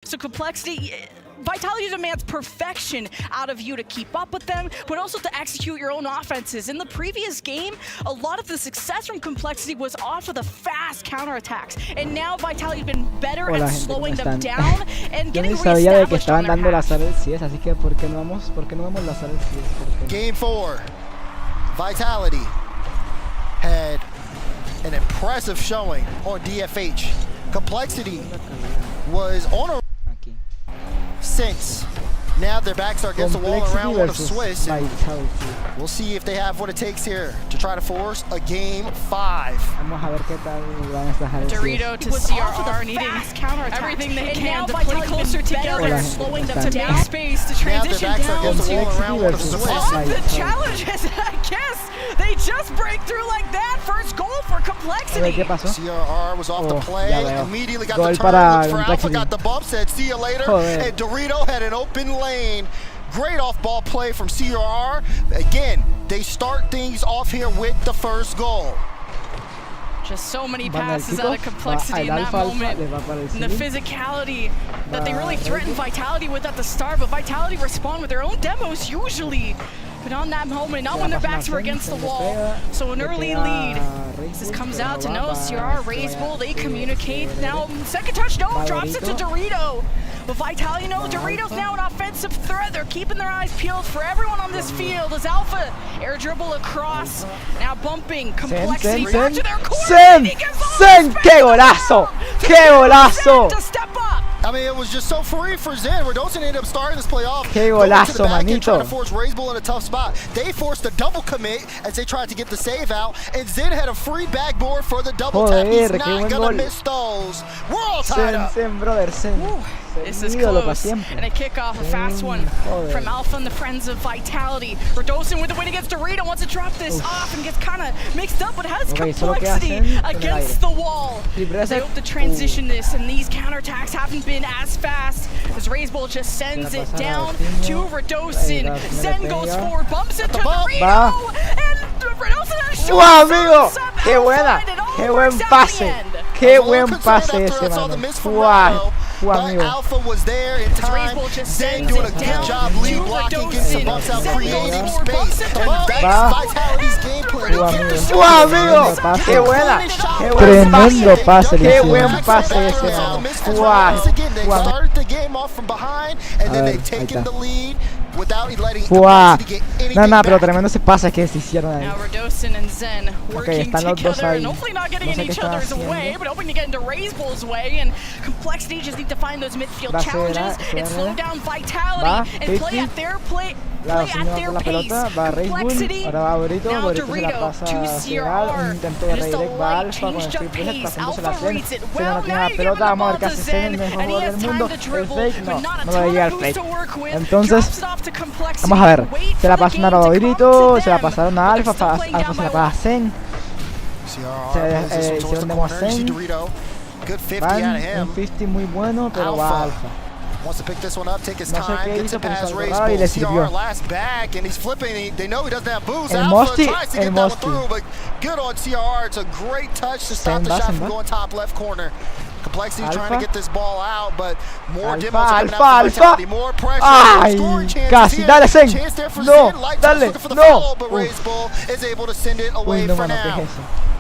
So Complexity, Vitality demands perfection out of you to keep up with them, but also to execute your own offenses. In the previous game, a lot of the success from Complexity was off of the fast counterattacks, and now Vitality's been better at slowing them down and getting reestablished on their half. RLCS, así que ¿por qué no vamos las RLCS? Game 4, Vitality had an impressive showing on DFH. Complexity was on a since. Now their backs are against the wall in round 1 of Swiss. We'll see if they have what it takes here to try to force a game 5. Dorito to CRR needing everything they can to play closer together, slowing them to make space to transition down. The challenge is, I guess, they just break through like that. First goal for Complexity. CRR was off the play, immediately got the turn, looked for Alpha, got the bump, said see you later, and Dorito had an open lane. Great off-ball play from CRR. Again, they start things off here with the first goal. Just so many passes out of Complexity in that moment. And the physicality that they really threatened Vitality with at the start, but Vitality respond with their own demos usually. But on that moment, not when their backs were against the wall. So an early lead. This comes out to no CR, Raise Bull, they communicate. Now, second touch, no, drops it to Dorito. But Vitality knows Dorito's now an offensive threat. They're keeping their eyes peeled for everyone on this field as Alpha air dribble across. Now bumping, Complexity back to their corner. ¡Qué golazo! ¡Qué golazo! To step up. I mean, it was just so free for Zen. Redosin ended up starting this play off. ¡Qué golazo, manito! Trying to force Raise Bull in a tough spot. They forced a double commit as they tried to get the save out, and Zen had a free backboard for the double tap. He's not gonna miss those. We're all tied up. Brother, This is close, and a kickoff, a fast one from Alpha and the Friends of Vitality. Redosin with the win against Dorito wants to drop this off and gets kind of mixed up, but has Complexity against the wall. They hope to transition this, and these counterattacks haven't been as fast as Raise Bull just sends it down to Redosin. Zen goes forward, bumps it to Dorito, and Redosin has short amigo! ¡Qué buena! ¡Qué buen pase! ¡Qué buen pase ese, mano! But Alpha was there in time. Zen doing a good job lead blocking, getting some bumps out, creating space. Vitality's gameplay. ¡Amigo! ¡Qué buena! Tremendo pase. ¡Qué buen pase ese, mano! They started the game off from behind, and then they've taken the lead without letting Complexity get anything back. Pero tremendo ese pase que se hicieron ahí. Now Redosin and Zen working together, and hopefully not getting in each other's way, but hoping to get into Raise Bull's way, and Complexity just need to find those midfield challenges and slow down Vitality and play at their pace. Complexity, now Dorito to CRR, just a light changed up pace. Alpha reads it well, now you give him the ball to Zen, and he has time to dribble, but not a ton of moves to work with. Drops it off to Complexity. Vamos a ver, se la pasaron a Dorito, se la pasaron a Alpha se la pasa a Zen. Se hicieron demo a Zen. Van un 50 muy bueno, pero va Alpha. Wants to pick this one up, take his time, gets it past Raise Bull, CR last back, and he's flipping, they know he doesn't have boost. Alpha tries to get that one through, but good on CR, it's a great touch to stop the shot from going top left corner. Complexity trying to get this ball out, but more demos coming out for Vitality, more pressure, scoring chances here, chance there for Zen, light touch looking for the follow, but Raise Bull is able to send it away for now.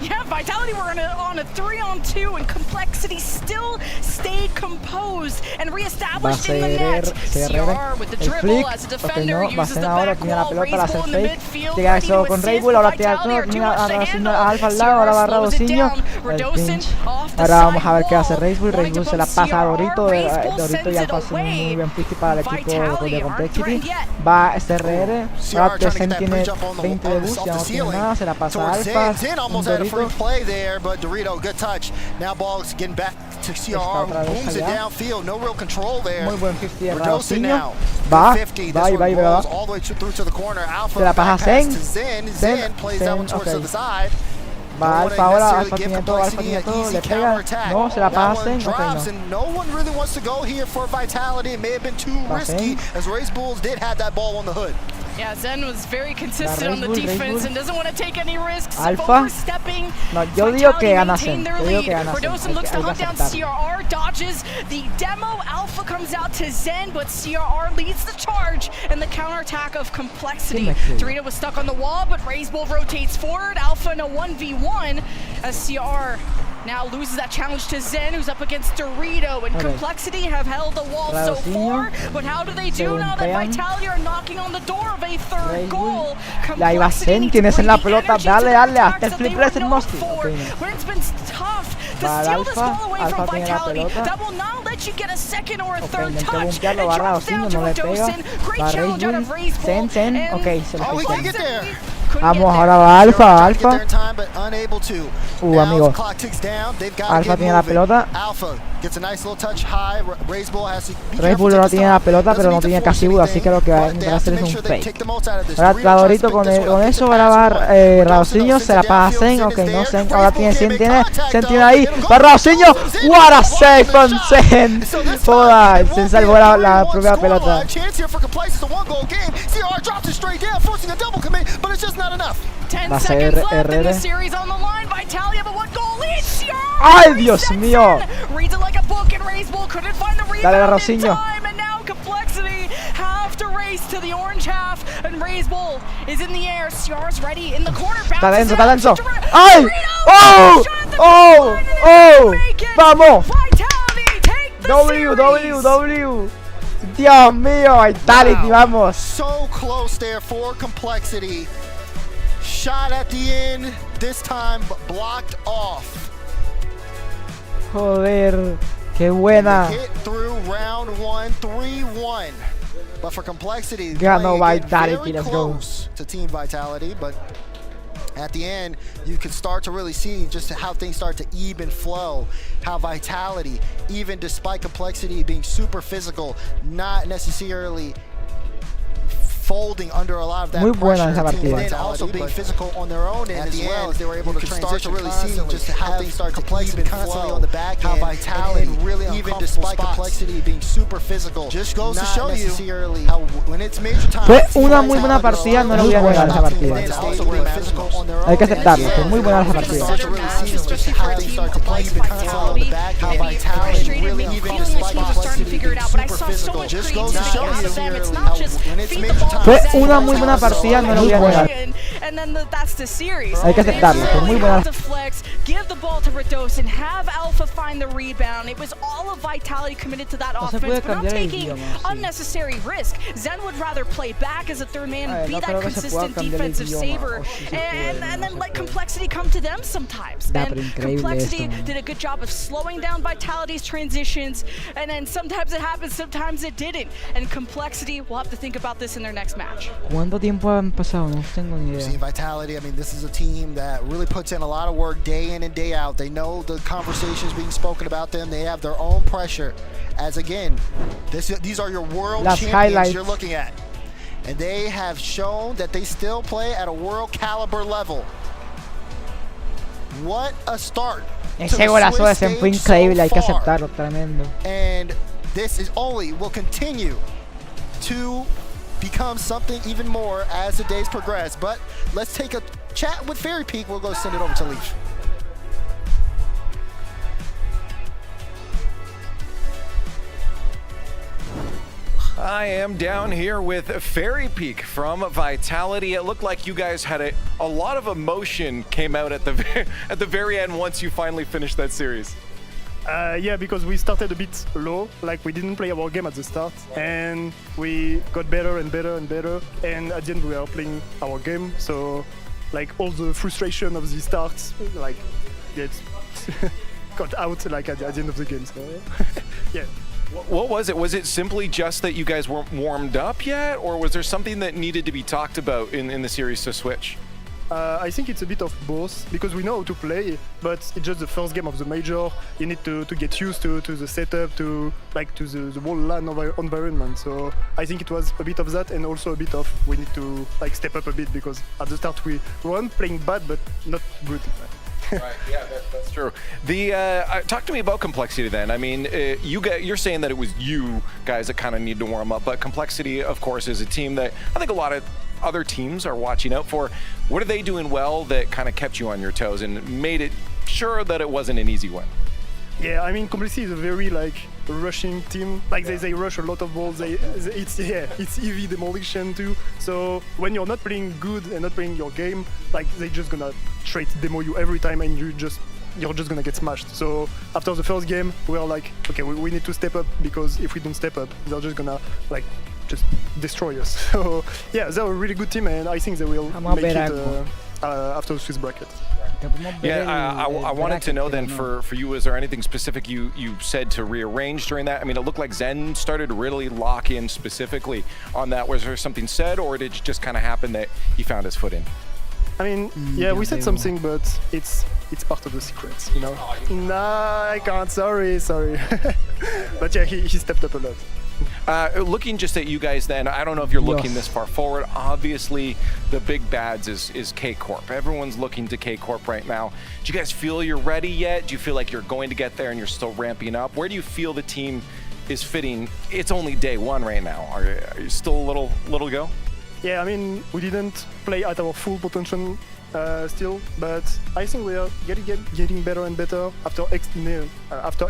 Yeah, Vitality were on a 3-on-2, and Complexity still stayed composed and reestablished in the net. CR with the dribble as a defender uses the back wall. Raise Bull in the midfield, ready to assist. Vitality are too much to handle. CR slows it down. Redosin off the sidewall. Raise Bull se la pasa a Dorito, Dorito y Alpha hacen un muy buen pick para el equipo de Complexity. Va SRR, ahora Zen tiene 20 de boost, ya no tiene nada, se la pasa a Alpha. Free play there, but Dorito, good touch. Now ball's getting back to CR, booms it downfield, no real control there. Muy buen 50 Redosin now. Va, 50, va, all the way through to the corner. Alpha se la pasa a Zen plays that one towards the side. Va Alpha ahora, Alpha tiene todo, le pega, no, se la pasa, no one really wants to go here for Vitality. It may have been too risky, as Raise Bulls did have that ball on the hood. Yeah, Zen was very consistent on the defense and doesn't want to take any risks. Alpha. No, yo digo que gana Zen. Yo digo que gana Zen. Redosin looks to hunt down CRR, dodges the demo. Alpha comes out to Zen, but CRR leads the charge and the counterattack of Complexity. Dorito was stuck on the wall, but Razebull rotates forward. Alpha in a 1v1 as CRR now loses that challenge to Zen, who's up against Dorito, and Complexity have held the wall so far, but how do they do now that Vitality are knocking on the door of a third goal? La iba Zen, tienes en la pelota, dale, hasta el flip press en Mosty. When it's been tough to steal this ball away from Vitality, that will not let you get a second or a third touch. And it drops down to Redosin. Great challenge out of Razebull. Zen, ok, se we can get there. Vamos, ahora va Alpha, Alpha. Amigo. Alpha tiene la pelota. Razebull no tiene la pelota, pero no tiene casi duda, así que lo que va a intentar hacer es un fake. Ahora Dorito con eso va a grabar Radosinho, se la pasa a Zen, ok, no Zen, ahora tiene Zen tiene ahí, va Radosinho, what a save from Zen. Joda, Zen salvó la propia pelota. Va a ser RR. ¡Ay, Dios mío! Dale, Radosinho. Está denso. ¡Ay! ¡Oh! ¡Oh! ¡Oh! ¡Vamos! W. Dios mío, Vitality, vamos. So close there for Complexity. Shot at the end, this time blocked off. Joder, qué buena. Hit through round 1, 3-1. But for Complexity, ganó Vitality, very let's close to Team Vitality, but at the end, you can start to really see just how things start to even flow. How Vitality, even despite Complexity being super physical, not necessarily folding under a lot of that pressure, and then also being physical on their own end as well, as they were able to start to really see just how things start to even constantly on the back end, how Vitality really even despite Complexity being super physical, just goes to show you how when it's major time. Fue una muy buena partida, no lo voy a negar esa partida. Hay que aceptarlo, fue muy buena esa partida. Fue una muy buena partida, no lo voy a negar. Hay que aceptarlo, fue muy buena. Give the ball to Redosin, have Alpha find the rebound. It was all of Vitality committed to that offense, but not taking unnecessary risk. Zen would rather play back as a third man, be that consistent defensive saver, and then let Complexity come to them sometimes. And Complexity did a good job of slowing down Vitality's transitions, and then sometimes it happens, sometimes it didn't. And Complexity will have to think about this in their next match. ¿Cuánto tiempo han pasado? No tengo ni idea. See, Vitality, I mean, this is a team that really puts in a lot of work day in and day out. They know the conversations being spoken about them. They have their own pressure. As again, these are your world champions you're looking at. And they have shown that they still play at a world caliber level. What a start. Ese golazo de Zen fue increíble, hay que aceptarlo, tremendo. And this is only will continue to become something even more as the days progress. But let's take a chat with Fairy Peak. We'll go send it over to Leaf. I am down here with Fairy Peak from Vitality. It looked like you guys had a lot of emotion came out at the very end once you finally finished that series. Yeah, because we started a bit low, like we didn't play our game at the start, and we got better and better and better, and at the end we were playing our game, so like all the frustration of the start, like gets got out like at the end of the game, so yeah. What was it? Was it simply just that you guys weren't warmed up yet, or was there something that needed to be talked about in the series to switch? I think it's a bit of both, because we know how to play, but it's just the first game of the major. You need to get used to the setup, to the whole LAN environment. So I think it was a bit of that, and also a bit of we need to like step up a bit, because at the start we weren't playing bad, but not good. Right, yeah, that's true. Talk to me about Complexity then. I mean, you're saying that it was you guys that kind of need to warm up, but Complexity, of course, is a team that I think a lot of other teams are watching out for? What are they doing well that kind of kept you on your toes and made it sure that it wasn't an easy win? Yeah, I mean, Complicity is a very rushing team. Like they rush a lot of balls. It's heavy demolition too. So when you're not playing good and not playing your game, like they're just gonna straight demo you every time, and you're just gonna get smashed. So after the first game, we were like, okay, we need to step up, because if we don't step up, they're just gonna just destroy us. So yeah, they're a really good team, and I think they will make it after the Swiss bracket. Yeah, I wanted to know then for you, is there anything specific you said to rearrange during that? I mean, it looked like Zen started to really lock in specifically on that. Was there something said, or did it just kind of happen that he found his foot in? I mean, yeah, we said something, but it's part of the secrets, you know? Nah, I can't, sorry. But yeah, he stepped up a lot. Looking just at you guys then, I don't know if you're looking this far forward. Obviously, the big bads is K-Corp. Everyone's looking to K-Corp right now. Do you guys feel you're ready yet? Do you feel like you're going to get there and you're still ramping up? Where do you feel the team is fitting? It's only day one right now. Are you still a little to go? Yeah, I mean, we didn't play at our full potential still, but I think we are getting better and better after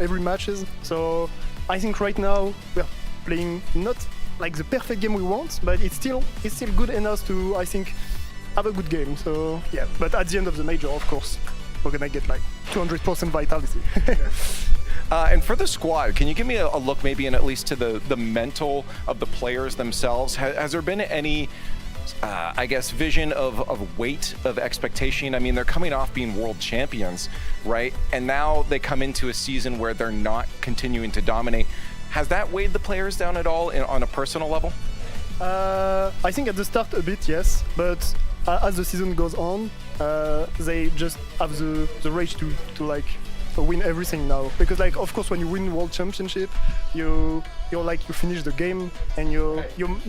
every matches. So I think right now we are playing not like the perfect game we want, but it's still good enough to, I think, have a good game. So yeah, but at the end of the major, of course, we're gonna get 200% vitality. And for the squad, can you give me a look maybe in at least to the mental of the players themselves? Has there been any, I guess, vision of weight of expectation? I mean, they're coming off being world champions, right? And now they come into a season where they're not continuing to dominate. Has that weighed the players down at all on a personal level? I think at the start a bit, yes, but as the season goes on, they just have the rage to win everything now. Because of course, when you win World Championship, you finish the game, and you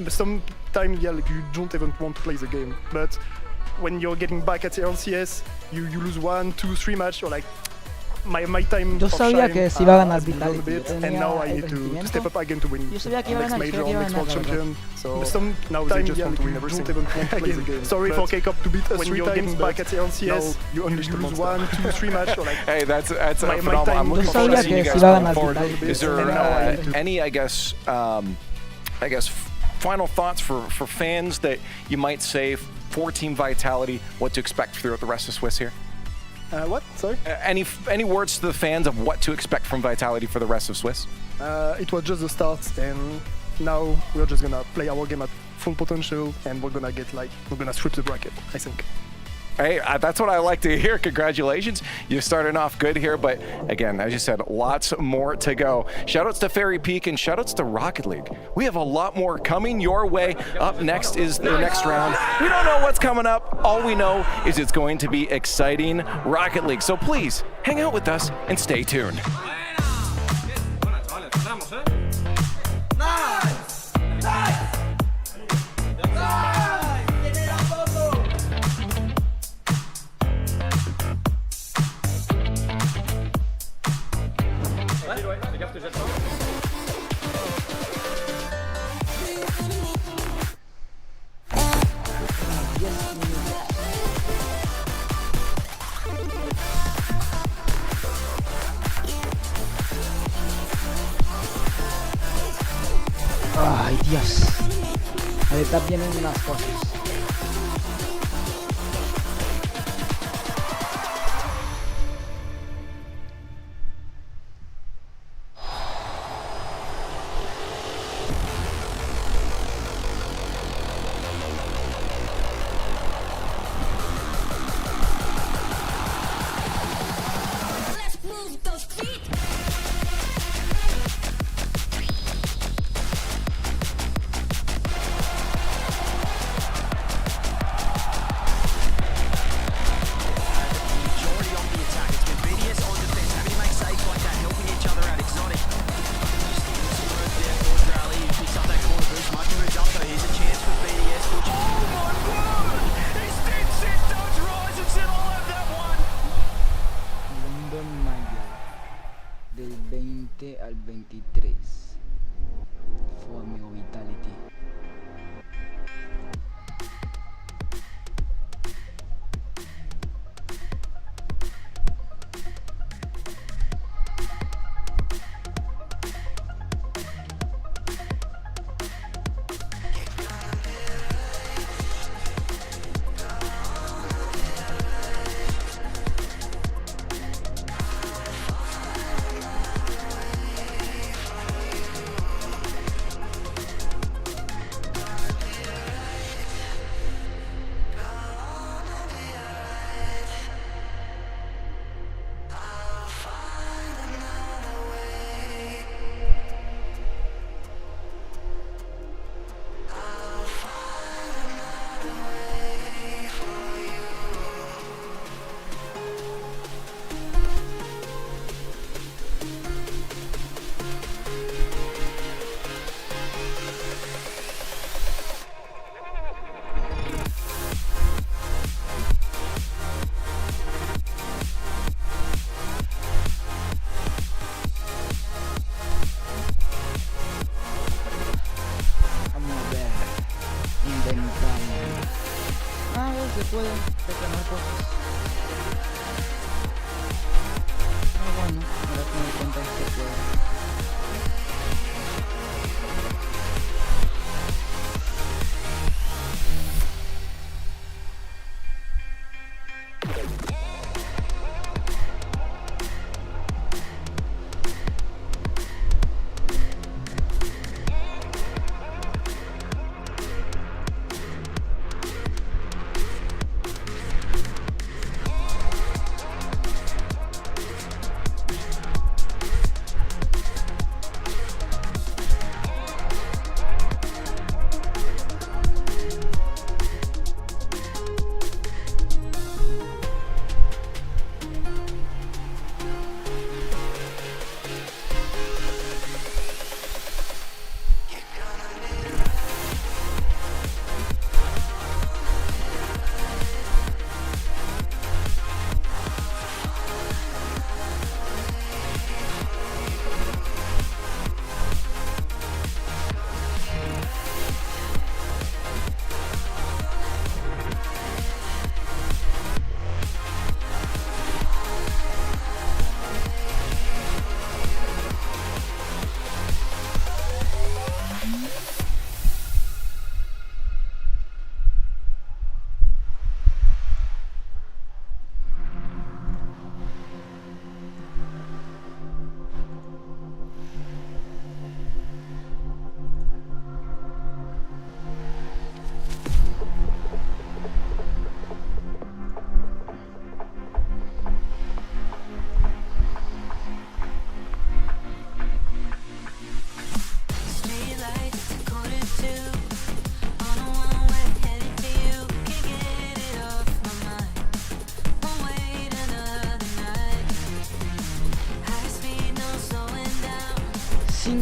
sometimes you don't even want to play the game. But when you're getting back at the RLCS, you lose 1, 2, 3 matches, you're like, my time Yo of sabía shine que se iba a ganar has been done a Vitality. bit, and now I need to step up again to win Yo sabía que iba a next ganar, major, sabía que iba a next ganar, World la verdad. Champion. So now they just want to win everything. Don't even want to play the game. Sorry for K-Cup to beat us when you're getting back at the LCS. You only lose 1, 2, 3 matches. Like, hey, that's phenomenal. time I'm looking to forward to sabía seeing you que guys se iba a going ganar forward. Vitality. Is there any, I guess, final thoughts for fans that you might say for Team Vitality, what to expect throughout the rest of Swiss here? what? Sorry? Any words to the fans of what to expect from Vitality for the rest of Swiss? It was just the start, and now we're just gonna play our game at full potential, and we're gonna sweep the bracket, I think. Hey, that's what I like to hear. Congratulations. You're starting off good here, but again, as you said, lots more to go. Shoutouts to Fairy Peak and shoutouts to Rocket League. We have a lot more coming your way. Up next is the next round. We don't know what's coming up. All we know is it's going to be exciting Rocket League. So please hang out with us and stay tuned. Ay, Dios. Ahorita vienen unas cosas. se pueden reclamar cosas. Pero bueno, ahora que me doy cuenta que se puede.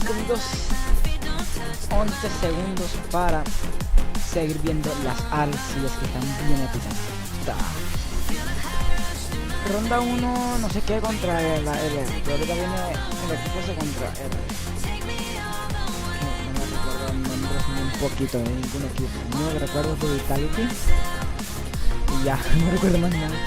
Minutos 11 segundos para seguir viendo las RLCS que están bien épicas. Ronda 1, no sé qué contra la R, pero ahorita viene el equipo ese contra R. No me recuerdo nombres ni un poquito de ningún equipo. Lo único que recuerdo es de Vitality y ya, no recuerdo más nada.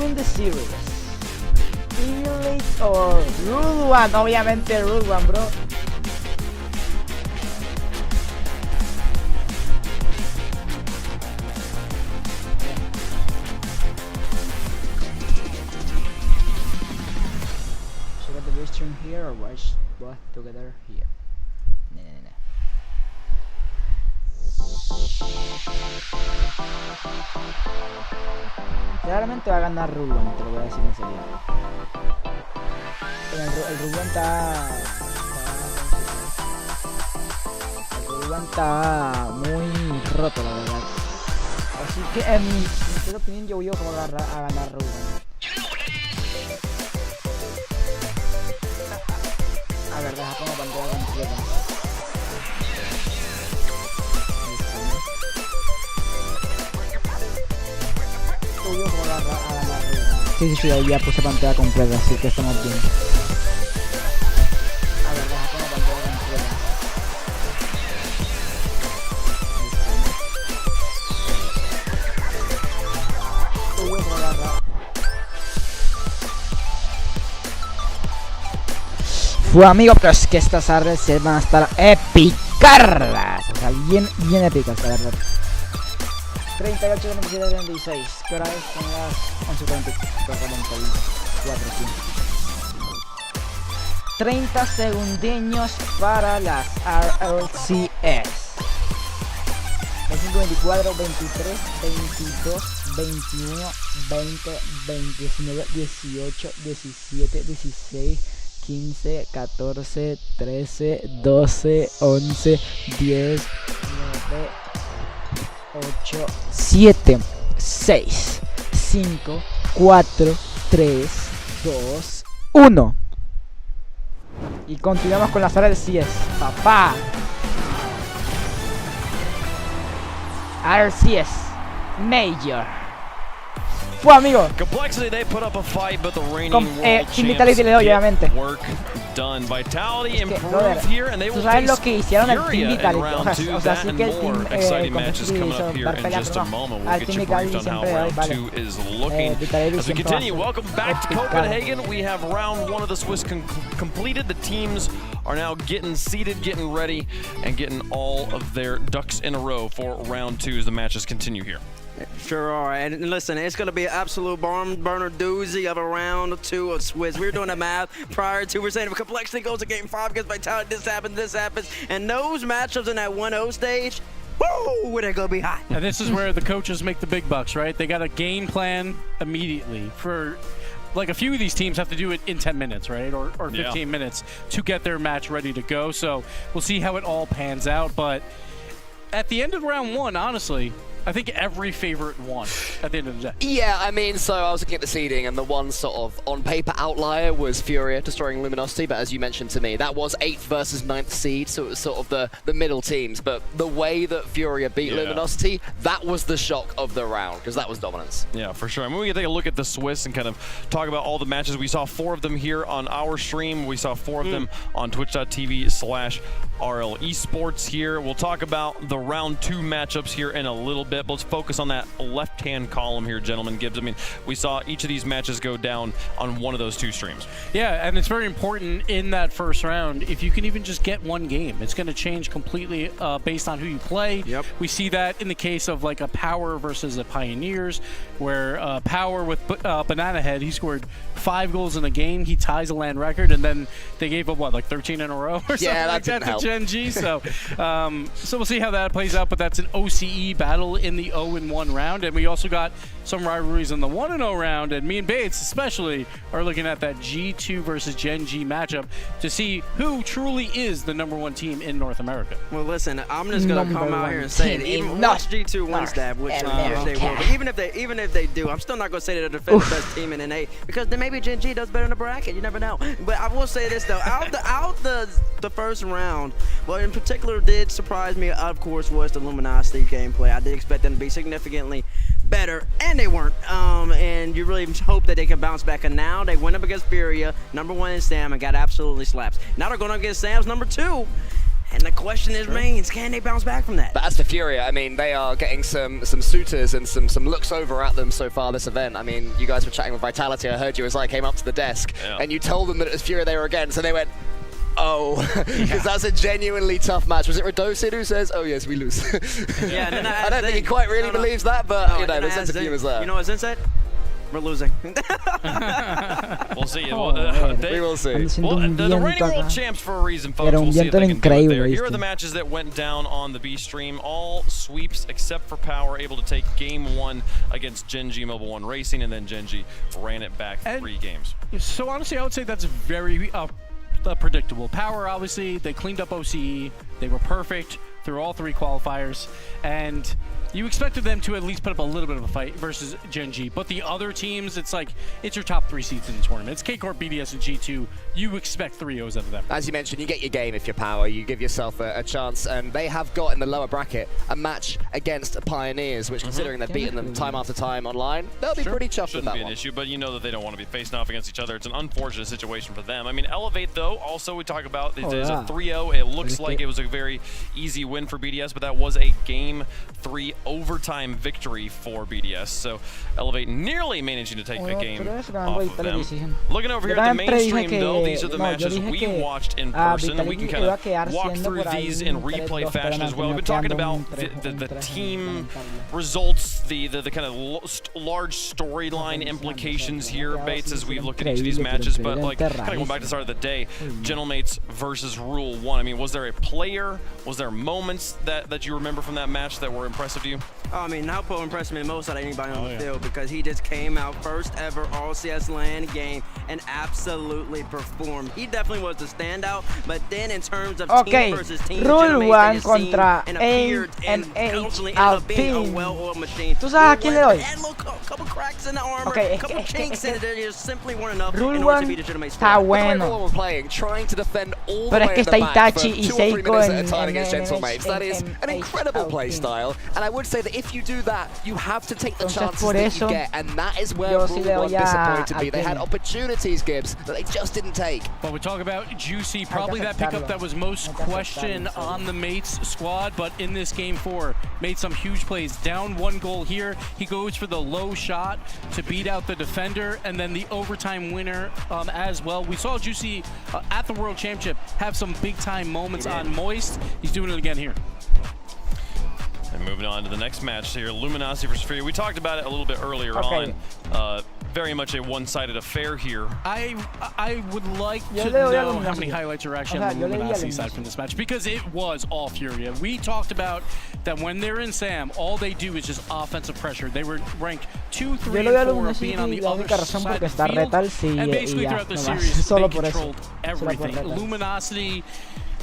win the series? Elite or Rude One? Obviamente Rude One, bro. Should I get the base string here or watch both together here? No. Claramente va a ganar Ruban, te lo voy a decir en serio. El Ruban está muy roto, la verdad. Así que en mi sincera opinión yo voy a ganar Ruban. A ver, deja como pantalla completa. Sí, ya puse pantalla completa, así que estamos bien. A ver, deja como pantalla completa. Fue amigo, pero es que estas RLCS van a estar épicarlas. O sea, bien épicas, la verdad. 38, 27, 36. ¿Qué hora es? Son las 11:44. 30 segundeños para las RLCS. 24, 23, 22, 21, 20, 19, 18, 17, 16, 15, 14, 13, 12, 11, 10, 9, 8, 7, 6, 5, 4, 3, 2, 1. Y continuamos con las RLCS, papá. RLCS Major. Fue amigo. Complexity, they put up a fight, but the reigning world Team Vitality le doy, obviamente. Work done. Vitality improved brother, here, and they will sabes lo face que hicieron el Team Furia in Vitality. round two. O sea, That sí and que el Team more exciting matches Competitive coming up hizo here dar in pelea, just a moment. We'll al get Team you briefed Vitality on how siempre round vale. two is looking. Vitality As we siempre continue, va a welcome back to épica. Copenhagen. We have round one of the Swiss completed. The teams are now getting seated, getting ready, and getting all of their ducks in a row for round two as the matches continue here. Sure are. And listen, it's going to be an absolute barn burner doozy of a round two of Swiss. We were doing the math prior to. We're saying if Complexity goes to game 5 against Vitality, this happens. And those matchups in that 1-0 stage, woo, they're going to be hot. And this is where the coaches make the big bucks, right? They got a game plan immediately for... Like a few of these teams have to do it in 10 minutes, right? Or 15 minutes to get their match ready to go. So we'll see how it all pans out. But at the end of round one, honestly, I think every favorite won at the end of the day. Yeah, I mean, so I was looking at the seeding, and the one sort of on-paper outlier was Furia destroying Luminosity, but as you mentioned to me, that was 8th versus 9th seed, so it was sort of the middle teams. But the way that Furia beat Luminosity, that was the shock of the round, because that was dominance. Yeah, for sure. I mean, we can take a look at the Swiss and kind of talk about all the matches. We saw 4 of them here on our stream. We saw 4 of them on twitch.tv/RL Esports here. We'll talk about the round 2 matchups here in a little bit, but let's focus on that left-hand column here, gentlemen. Gibbs, I mean, we saw each of these matches go down on one of those 2 streams. Yeah, and it's very important in that first round, if you can even just get one game, it's going to change completely based on who you play. Yep. We see that in the case of like a Power versus a Pioneers, where Power with Banana Head, he scored 5 goals in a game. He ties a LAN record, and then they gave up, what, like 13 in a row or something like that to Gen G. So, so we'll see how that plays out, but that's an OCE battle in the 0-1 round, and we also got some rivalries in the 1-0 round, and me and Bates especially are looking at that G2 versus Gen G matchup to see who truly is the #1 team in North America. Well, listen, I'm just gonna come out here and say it. Even watch G2 win stab, which they will. But even if they do, I'm still not gonna say they're the best team in NA, because then maybe Gen G does better in the bracket. You never know. But I will say this though, out the first round, what in particular did surprise me, of course, was the Luminosity gameplay. I did expect them to be significantly better, and they weren't. And you really hope that they can bounce back. And now they went up against Furia, #1 in Sam, and got absolutely slapped. Now they're going up against Sam's #2. And the question remains, can they bounce back from that? But as for Furia, I mean, they are getting some suitors and some looks over at them so far this event. I mean, you guys were chatting with Vitality. I heard you as I came up to the desk, and you told them that it was Furia they were against, so they went, oh, because that's a genuinely tough match. Was it Radosid who says, oh yes, we lose? Yeah, and then I don't think he quite really believes that, but you know, the sense of humor is there. You know what Zen said? We're losing. We'll see. We will see. Well, the reigning world champs for a reason, folks. We'll see if they can do it there. Here are the matches that went down on the B stream. All sweeps except for Power, able to take game 1 against Gen G Mobile 1 Racing, and then Gen G ran it back 3 games. So honestly, I would say that's very predictable. Power, obviously, they cleaned up OCE. They were perfect through all 3 qualifiers, and you expected them to at least put up a little bit of a fight versus Gen G. But the other teams, it's like, it's your top 3 seeds in the tournament. It's K-Corp, BDS, and G2. You expect 3-0s out of them. As you mentioned, you get your game if you're Power. You give yourself a chance, and they have got in the lower bracket a match against Pioneers, which considering they've beaten them time after time online, they'll be pretty chuffed with that one. Shouldn't be an issue, but you know that they don't want to be facing off against each other. It's an unfortunate situation for them. I mean, Elevate, though, also we talk about, it is a 3-0. It looks like it was a very easy win for BDS, but that was a game 3 overtime victory for BDS. So Elevate nearly managing to take a game off of them. Looking over here at the mainstream, though, these are the matches we watched in person, and we can kind of walk through these in replay fashion as well. We've been talking about the team results, the kind of large storyline implications here, Bates, as we look at each of these matches. But like kind of going back to the start of the day, Gentlemates versus Rule 1. I mean, was there a player, was there moments that you remember from that match that were impressive to you? Oh, I mean, Nalpo impressed me most out of anybody on the field because he just came out first ever RLCS LAN game and absolutely performed. He definitely was the standout, but then in terms of team versus team, Rule 1 contra and constantly ended up being a well-oiled machine. ¿Tú sabes a quién le doy? Had a couple cracks in the armor, a couple chinks in it that just simply weren't enough Rule in 1 order to beat a Gentlemates. está bueno. Trying to defend all the Pero es way que at está the back Itachi for y 2 or 3 Seiko minutes at a time against Gentlemates. That is an en incredible play style, and I would say that if you do that, you have to take the chances por that eso, you get, and that is where Rule 1 disappointed me. They had opportunities, Gibbs, that they just didn't take. But we talk about Juicy, probably that pickup that was most questioned on the Mates squad, but in this game 4, made some huge plays. Down 1 goal here, he goes for the low shot to beat out the defender, and then the overtime winner as well. We saw Juicy at the World Championship have some big-time moments on Moist. He's doing it again here. And moving on to the next match here, Luminosity versus Furia. We talked about it a little bit earlier on. Very much a one-sided affair here. I would like to know how many highlights are actually on the Luminosity side from this match, because it was all Furia. We talked about that when they're in SAM, all they do is just offensive pressure. They were ranked 2, 3, and 4 of being on the other side of the field, and basically throughout the series, they controlled everything. Luminosity,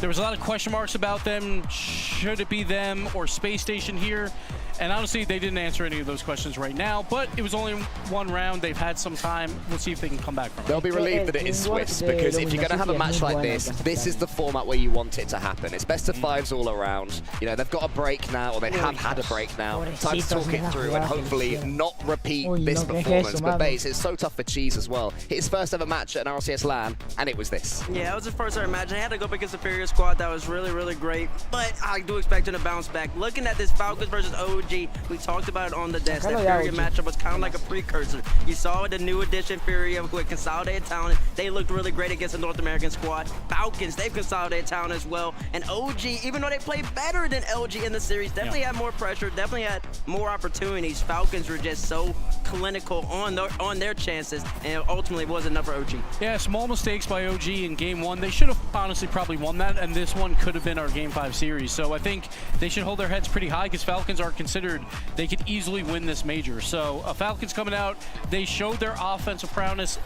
there was a lot of question marks about them. Should it be them or Space Station here? And honestly, they didn't answer any of those questions right now, but it was only 1 round. They've had some time. We'll see if they can come back from it. They'll be relieved that it is Swiss, because if you're going to have a match like this is the format where you want it to happen. It's best of 5s all around. You know, they've got a break now, or they have had a break now. Time to talk it through and hopefully not repeat this performance. But Bates, it's so tough for Cheese as well. His first ever match at an RLCS LAN, and it was this. Yeah, it was his first ever match. I had to go against the Furia squad. That was really, really great, but I do expect him to bounce back. Looking at this Falcons versus OG, we talked about it on the desk. That Furia matchup was kind of like a precursor. You saw the new addition Furia with consolidated talent. They looked really great against the North American squad. Falcons, they've consolidated talent as well. And OG, even though they played better than LG in the series, definitely had more pressure, definitely had more opportunities. Falcons were just so clinical on their chances, and ultimately wasn't enough for OG. Yeah, small mistakes by OG in game 1. They should have honestly probably won that, and this one could have been our game 5 series. So I think they should hold their heads pretty high, because Falcons are considered, they could easily win this major. So Falcons coming out, they showed their offensive prowess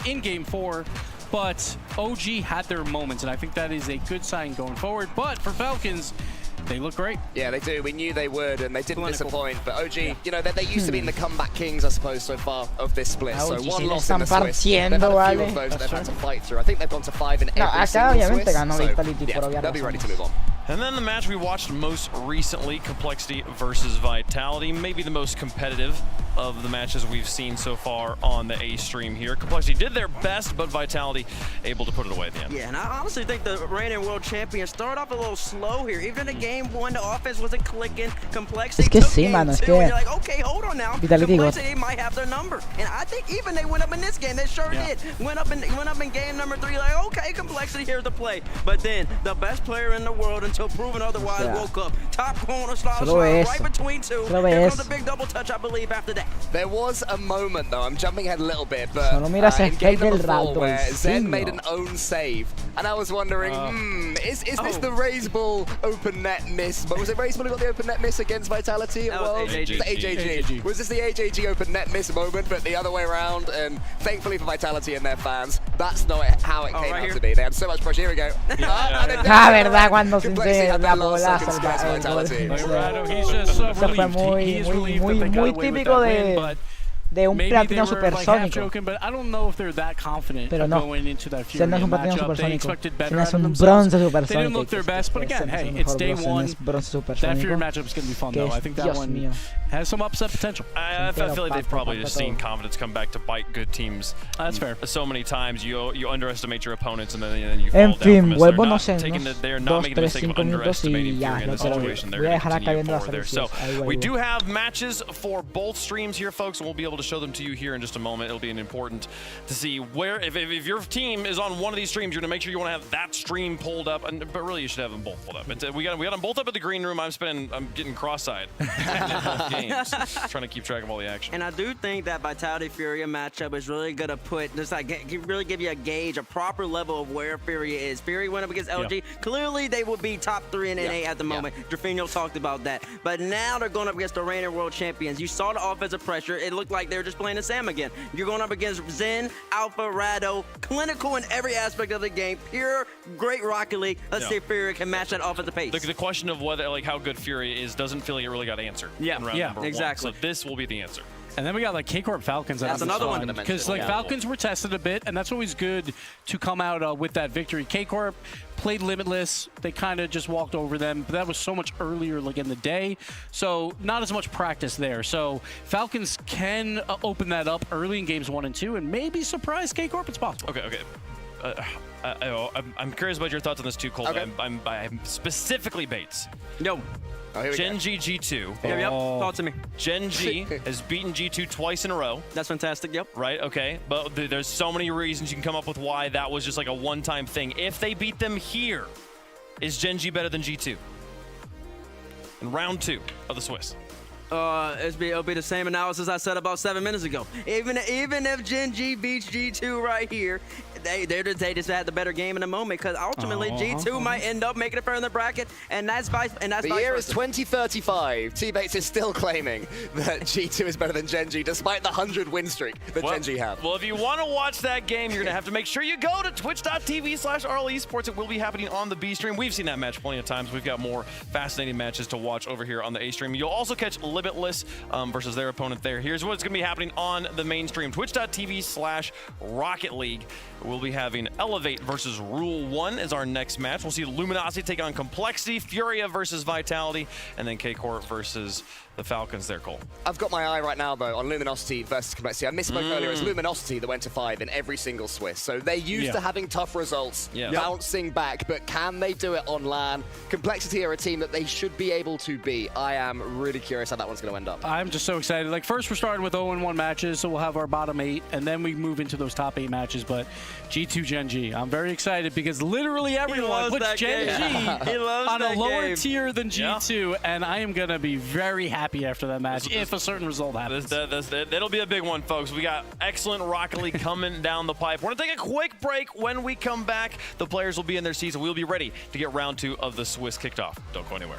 in game 4, but OG had their moments, and I think that is a good sign going forward. But for Falcons, they look great. Yeah, they do. We knew they would, and they didn't disappoint. But OG, you know, they used to be in the comeback kings, I suppose, so far of this split. So 1 loss in the Swiss. They've had a few of those that they've had to fight through. I think they've gone to 5 in every single Swiss. So yeah, they'll be ready to move on. And then the match we watched most recently, Complexity versus Vitality, maybe the most competitive of the matches we've seen so far on the A stream here. Complexity did their best, but Vitality able to put it away at the end. Yeah, and I honestly think the reigning world champions started off a little slow here. Even in game 1, the offense wasn't clicking. Complexity Es que took sí, game mano, es 2, que and you're like, okay, hold on now. Vitality Complexity might have their number. And I think even they went up in this game. They sure did. Went up in game number 3, like, okay, Complexity here to play. But then the best player in the world until proven otherwise woke up. Top corner slide right between two. Here comes the big double touch, I believe, after that. There was a moment though, I'm jumping ahead a little bit, but Solo miras in game del number 4 rato, where el Zen signo. made an own save, and I was wondering, is this the Raise Ball open net miss? But was it Raise Ball who got the open net miss against Vitality? It was AJG. Was this the AJG open net miss moment, but the other way around? And thankfully for Vitality and their fans, that's not how it came out to be. They had so much pressure. Here we go. Verdad, cuando se la bola He's just so Eso fue muy típico de un platino supersónico. But I don't know if they're that confident going into that Fury no es un platino matchup. They supersónico. expected better out Es of un themselves. bronce supersónico. They didn't look their best, but again, hey, it's day 1. That Fury matchup is going to be fun, though. I think that one has some upset potential. I feel like they've probably just seen confidence come back to bite good teams. That's fair. So many times you underestimate your opponents and then you fall down from it. Vuelvo, no sé, They're not making the mistake of 2, 3, 5 minutos underestimating y ya, Fury in this situation. They're voy a going to dejar acá continue viendo forward there. las So RLCS. we do have matches for both streams here, folks, and we'll be able to show them to you here in just a moment. It'll be important to see where, if your team is on one of these streams, you're going to make sure you want to have that stream pulled up, but really you should have them both pulled up. We got them both up at the green room. I'm getting cross-eyed in both games, trying to keep track of all the action. And I do think that Vitality Fury matchup is really going to put, just like really give you a gauge, a proper level of where Fury is. Fury went up against LG. Clearly, they would be top 3 in NA at the moment. Drafinho talked about that. But now they're going up against the reigning world champions. You saw the offensive pressure. It looked like they were just playing the Sam again. You're going up against Zen, Alpha, Rado, clinical in every aspect of the game. Pure, great Rocket League. Let's see if Fury can match that offensive pace. The question of whether, how good Fury is doesn't feel like it really got answered in round number 1. Exactly. So this will be the answer. And then we got K-Corp Falcons. That's another one. Because Falcons were tested a bit, and that's always good to come out with that victory. K-Corp played Limitless. They kind of just walked over them, but that was so much earlier in the day. So not as much practice there. So Falcons can open that up early in games 1 and 2 and maybe surprise K-Corp. It's possible. Okay. I'm curious about your thoughts on this too, Cole. Okay. I'm specifically Bates. No. Gen G G2. Yep. Talk to me. Gen G has beaten G2 twice in a row. That's fantastic. Yep. Right. Okay. But there's so many reasons you can come up with why that was just like a one-time thing. If they beat them here, is Gen G better than G2? In round 2 of the Swiss. It'll be the same analysis I said about 7 minutes ago. Even if Gen G beats G2 right here, they just had the better game in the moment, because ultimately G2 might end up making it fair in the bracket, and that's vice versa. The year is 2035. T-Bates is still claiming that G2 is better than Gen G, despite the 100 win streak that Gen G have. Well, if you want to watch that game, you're going to have to make sure you go to twitch.tv/RLEsports. It will be happening on the B stream. We've seen that match plenty of times. We've got more fascinating matches to watch over here on the A stream. You'll also catch Limitless versus their opponent there. Here's what's going to be happening on the main stream. Twitch.tv/Rocket League. We'll be having Elevate versus Rule 1 as our next match. We'll see Luminosity take on Complexity, Furia versus Vitality, and then K-Corp versus the Falcons there, Cole. I've got my eye right now, though, on Luminosity versus Complexity. I misspoke earlier. It's Luminosity that went to 5 in every single Swiss. So they're used to having tough results, bouncing back, but can they do it on LAN? Complexity are a team that they should be able to beat. I am really curious how that one's going to end up. I'm just so excited. First we're starting with 0-1 matches, so we'll have our bottom 8, and then we move into those top 8 matches. But G2 Gen G, I'm very excited because literally everyone puts Gen G on a lower tier than G2, and I am going to be very happy after that match if a certain result happens. That'll be a big one, folks. We got excellent Rocket League coming down the pipe. We're going to take a quick break. When we come back, the players will be in their seats, and we'll be ready to get round 2 of the Swiss kicked off. Don't go anywhere.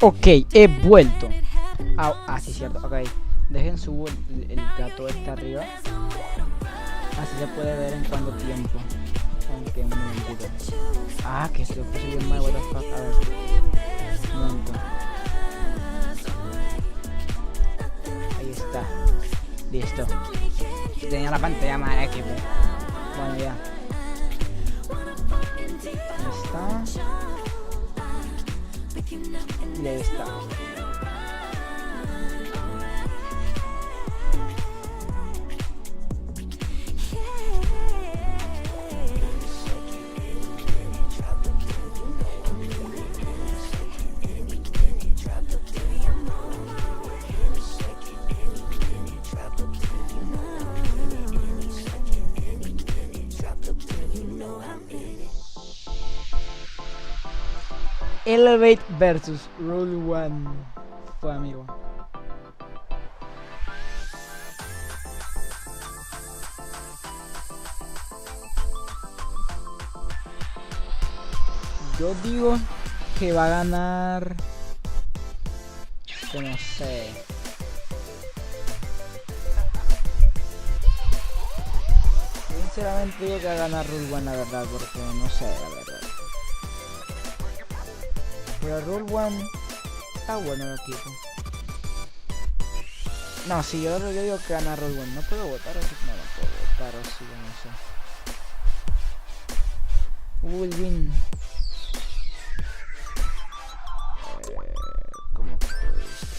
Ok, he vuelto. Ah, sí, cierto. Ok, dejen subo el gato este arriba. Así se puede ver en cuánto tiempo. Aunque un momentito. Ah, que se lo puse bien mal, what the fuck. A ver. Un momento. Ahí está. Listo. Tenía la pantalla mal equipo. Bueno, ya. Ahí está. Y ahí está. Elevate versus Rule 1. Fue amigo. Yo digo que va a ganar. Que no sé. Sinceramente digo que va a ganar Rule 1, la verdad, porque no sé, la verdad. Pero Rule 1 está bueno el equipo. No, si yo digo que gana Rule 1. No puedo votar, así que no puedo votar, o sí, no sé. Will win. ¿Cómo que todo esto?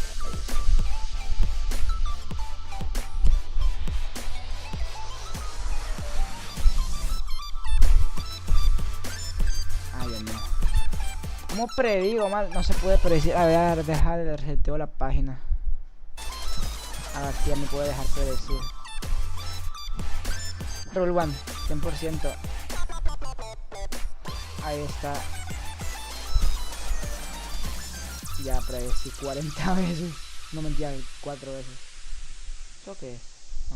Ahí está. Ay, Dios mío. ¿Cómo predigo mal? No se puede predecir. A ver, dejar de reseteo la página. A ver si ya me puede dejar predecir. Rule 1, 100%. Ahí está. Ya predecí 40 veces. No mentira, 4 veces. ¿Eso qué es?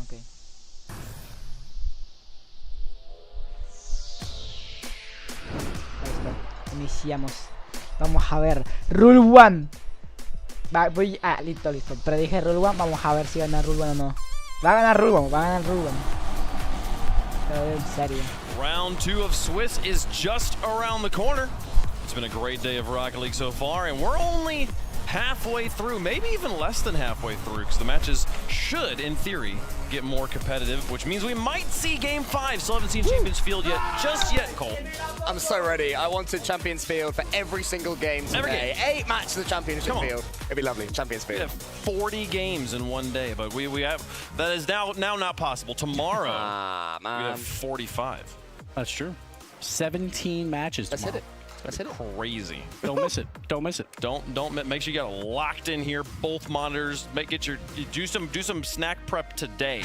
Ok. Ahí está. Iniciamos. Vamos a ver. Rule 1. Listo. Predije Rule 1. Vamos a ver si gana Rule 1 o no. Va a ganar Rule 1. Pero en serio. Round 2 of Swiss is just around the corner. It's been a great day of Rocket League so far, and we're only halfway through, maybe even less than halfway through, because the matches should, in theory, get more competitive, which means we might see Game 5. Still haven't seen Champions Field just yet, Cole. I'm so ready. I wanted Champions Field for every single game today. 8 matches of the Championship Field. It'd be lovely. Champions Field. We have 40 games in one day, but we have that is now not possible. Tomorrow, we have 45. That's true. 17 matches tomorrow. Let's hit it. Let's hit it. Crazy. Don't miss it. Don't miss it. Don't make sure you got it locked in here. Both monitors. Do some snack prep today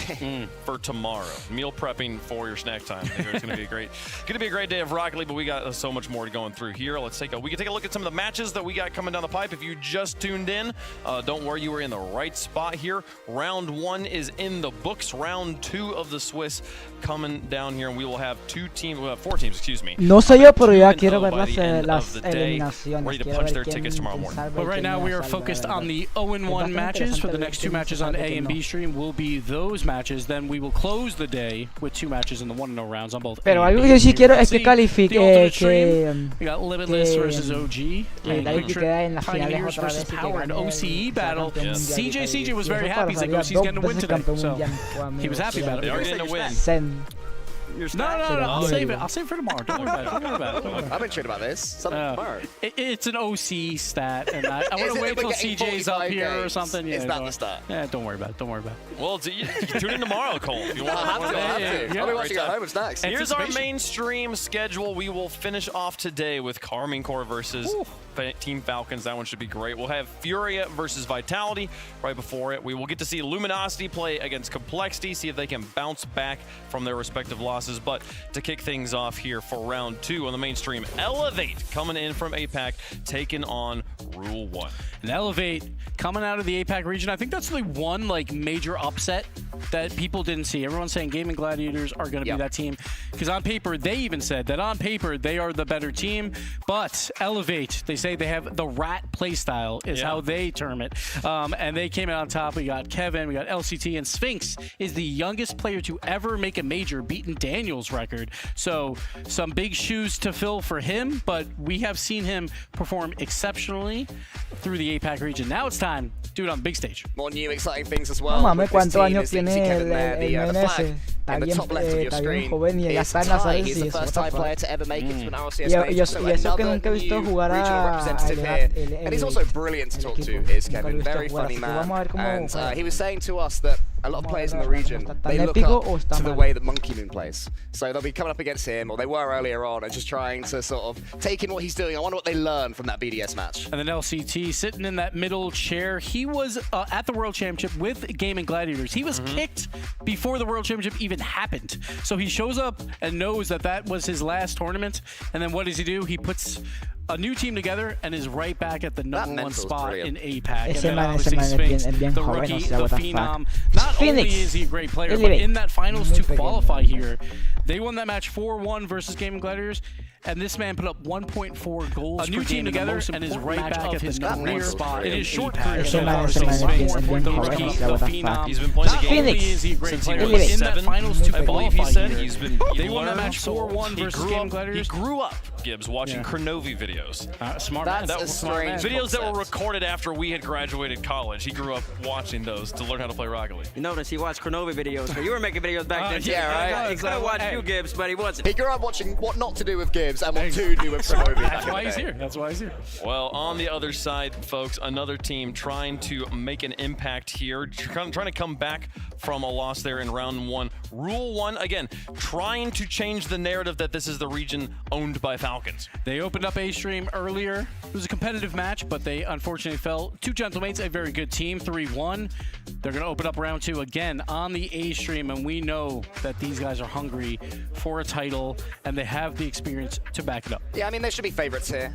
for tomorrow. Meal prepping for your snack time. It's gonna be a great day of Rocket League. But we got so much more going through here. We can take a look at some of the matches that we got coming down the pipe. If you just tuned in, don't worry, you were in the right spot here. Round 1 is in the books. Round 2 of the Swiss coming down here, and we will have 4 teams. Excuse me. No sé yo, pero ya quiero ver las eliminaciones. Ready to punch their tickets tomorrow morning. But right now we are focused on the 0-1 matches. For the next 2 matches on A and B stream will be those matches. Then we will close the day with 2 matches in the 1-0 rounds on both. Pero algo que yo sí quiero es que califique we got Limitless versus OG. Pioneers versus Power and OCE battle. CJ was very happy because he's getting a win today. So he was happy about it. They are getting a win. No. I'll save it. I'll save it for tomorrow. Don't worry about it. I've been cheating about this. Something tomorrow. It's an OC stat, and I want to wait till CJ's up here or something. Is that the start? Yeah, don't worry about it. Well, tune in tomorrow, Cole. If you want I'll be watching at home with snacks. Here's our mainstream schedule. We will finish off today with Carmine Corps versus Team Falcons. That one should be great. We'll have Furia versus Vitality right before it. We will get to see Luminosity play against Complexity, see if they can bounce back from their respective losses. But to kick things off here for round 2 on the mainstream, Elevate coming in from APAC, taking on Rule 1. And Elevate coming out of the APAC region, I think that's the one major upset that people didn't see. Everyone's saying Gaming Gladiators are going to be that team. Because on paper, they even said that on paper, they are the better team. But Elevate, they say they have the rat playstyle is how they term it. And they came out on top. We got Kevin, we got LCT, and Sphinx is the youngest player to ever make a major, beating Daniel's record. So some big shoes to fill for him, but we have seen him perform exceptionally through the APAC region. Now it's time to do it on the big stage. More new exciting things as well. No mames, ¿cuántos años tiene el MNS? Está bien joven y ya está en las RLCS. He's the first Thai player to ever make it to an RLCS y eso que nunca he visto jugar and he's also brilliant to talk to, is Kevin. Very funny man. And he was saying to us that a lot of players in the region, they look up to the way that Monkey Moon plays. So they'll be coming up against him, or they were earlier on, and just trying to sort of take in what he's doing. I wonder what they learned from that BDS match. And then LCT sitting in that middle chair. He was at the World Championship with Gaming Gladiators. He was kicked before the World Championship even happened. So he shows up and knows that that was his last tournament. And then what does he do? He puts a new team together and is right back at the #1 spot in APAC. And then obviously Sphinx, the rookie, the phenom. Not only is he a great player, but in that finals to qualify here, they won that match 4-1 versus Gaming Gladiators. And this man put up 1.4 goals. A new team together and is right back at his career spot in his short career. The rookie, the phenom. He's been playing the game is he a great player, but in that finals to qualify here, they won that match 4-1 versus Gaming Gladiators. He grew up, Gibbs, watching Kronovi videos. Smart man. That's a strange videos that were recorded after we had graduated college. He grew up watching those to learn how to play Rocket League. You notice he watched Kronovi videos, but you were making videos back then. Yeah, right. He could have watched you, Gibbs, but he wasn't. He grew up watching what not to do with Gibbs and what to do with Kronovi. That's why he's here. That's why he's here. Well, on the other side, folks, another team trying to make an impact here, trying to come back from a loss there in round 1. Rule 1, again, trying to change the narrative that this is the region owned by Falcons. They opened up A stream earlier. It was a competitive match, but they unfortunately fell to Gentlemates, a very good team, 3-1. They're going to open up round 2 again on the A stream, and we know that these guys are hungry for a title, and they have the experience to back it up. Yeah, I mean, there should be favorites here,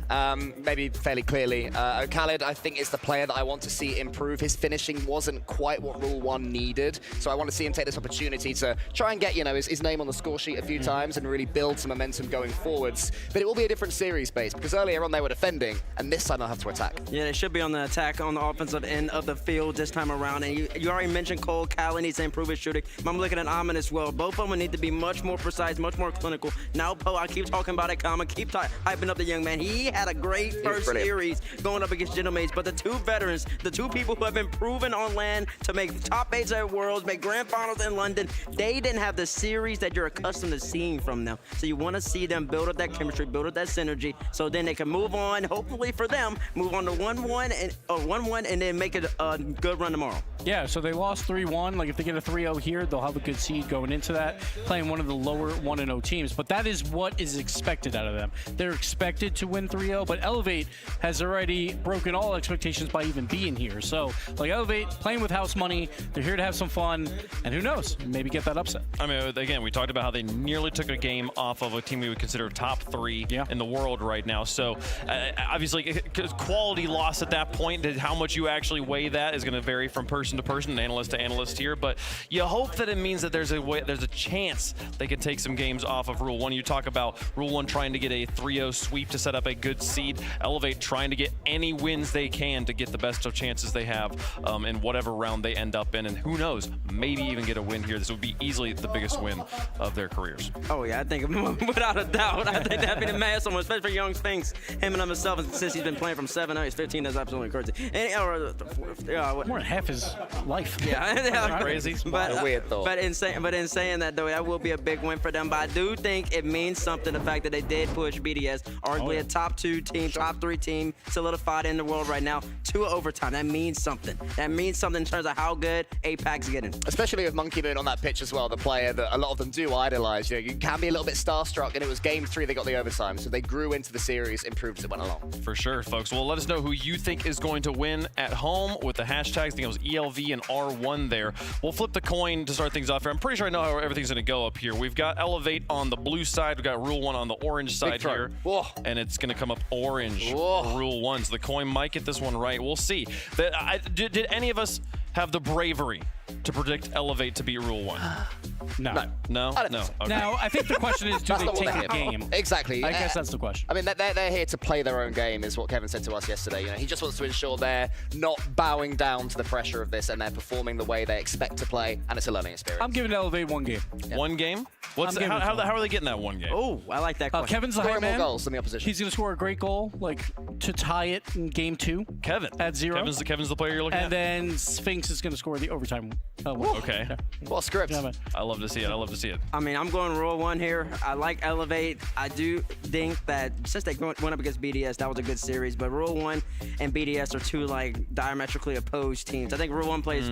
maybe fairly clearly. Khaled, I think, is the player that I want to see improve. His finishing wasn't quite what Rule 1 needed, so I want to see him take this opportunity to try and get, you know, his name on the score sheet a few times and really build some momentum going forwards. But it will be a different series base, because earlier on they were defending, and this time they'll have to attack. Yeah, they should be on the attack on the offensive end of the field this time around. And you already mentioned Cole. Khaled needs to improve his shooting. I'm looking at Amin as well. Both of them need to be much more precise, much more clinical. Now, Poe, I keep talking about it, keep hyping up the young man. He had a great first series going up against Gentlemates, but the two veterans, the two people who have been proven on land to make top 8s at Worlds, make grand finals in London, they didn't have the series that you're accustomed to seeing from them. So you want to see them build up that chemistry, build up that synergy, so then they can move on, hopefully for them, move on to 1-1 and then make it a good run tomorrow. Yeah, so they lost 3-1. Like, if they get a 3-0 here, they'll have a good seed going into that, playing one of the lower 1-0 teams. But that is what is expected out of them. They're expected to win 3-0, but Elevate has already broken all expectations by even being here. So, like, Elevate, playing with house money, they're here to have some fun, and who knows, maybe get that upset. I mean, again, we talked about how they nearly took a game off of a team we would consider top 3 in the world right now. So, obviously, quality loss at that point, how much you actually weigh that is going to vary from person to person, analyst to analyst here, but you hope that it means that there's a chance they can take some games off of Rule 1. You talk about Rule 1 trying to get a 3-0 sweep to set up a good seed, Elevate trying to get any wins they can to get the best of chances they have in whatever round they end up in, and who knows, maybe even get a win here. This would be easily the biggest win of their careers. Oh yeah, I think without a doubt, I think that'd be the mass one, especially for young Sphinx, him and himself, since he's been playing from 7, now he's 15, that's absolutely crazy. And, more than half his life. Yeah, crazy. But, weird thought. But in saying that though, that will be a big win for them. But I do think it means something, the fact that they did push BDS, arguably a top 2 team, top 3 team, solidified in the world right now, to overtime. That means something. That means something in terms of how good APAC's getting. Especially with Monkey Moon on that pitch as well, the player that a lot of them do idolize. You know, you can be a little bit starstruck, and it was game 3 they got the overtime, so they grew into the series, improved as it went along. For sure, folks. Well, let us know who you think is going to win at home with the hashtags. I think it was ELV and R1 there. We'll flip the coin to start things off here. I'm pretty sure I know how everything's going to go up here. We've got Elevate on the blue side. We've got Rule 1 on the orange side here. Whoa. And it's going to come up orange. Whoa. Rule 1. So the coin might get this one right. We'll see. Did any of us have the bravery to predict Elevate to beat Rule 1? No. No? No? Okay. Now, I think the question is, do they take a game? Exactly. I guess that's the question. I mean, they're here to play their own game, is what Kevin said to us yesterday. You know, he just wants to ensure they're not bowing down to the pressure of this and they're performing the way they expect to play, and it's a learning experience. I'm giving Elevate 1 game. Yeah. 1 game? How are they getting that 1 game? Oh, I like that question. Kevin's the hype man. More goals than the opposition. He's going to score a great goal, like, to tie it in game 2. Kevin. At 0. Kevin's the player you're looking at? And then Sphinx is going to score the overtime. Okay. Yeah. What script? Yeah, I love to see it. I mean, I'm going Rule 1 here. I like Elevate. I do think that since they went up against BDS, that was a good series. But Rule 1 and BDS are two like diametrically opposed teams. I think Rule 1 plays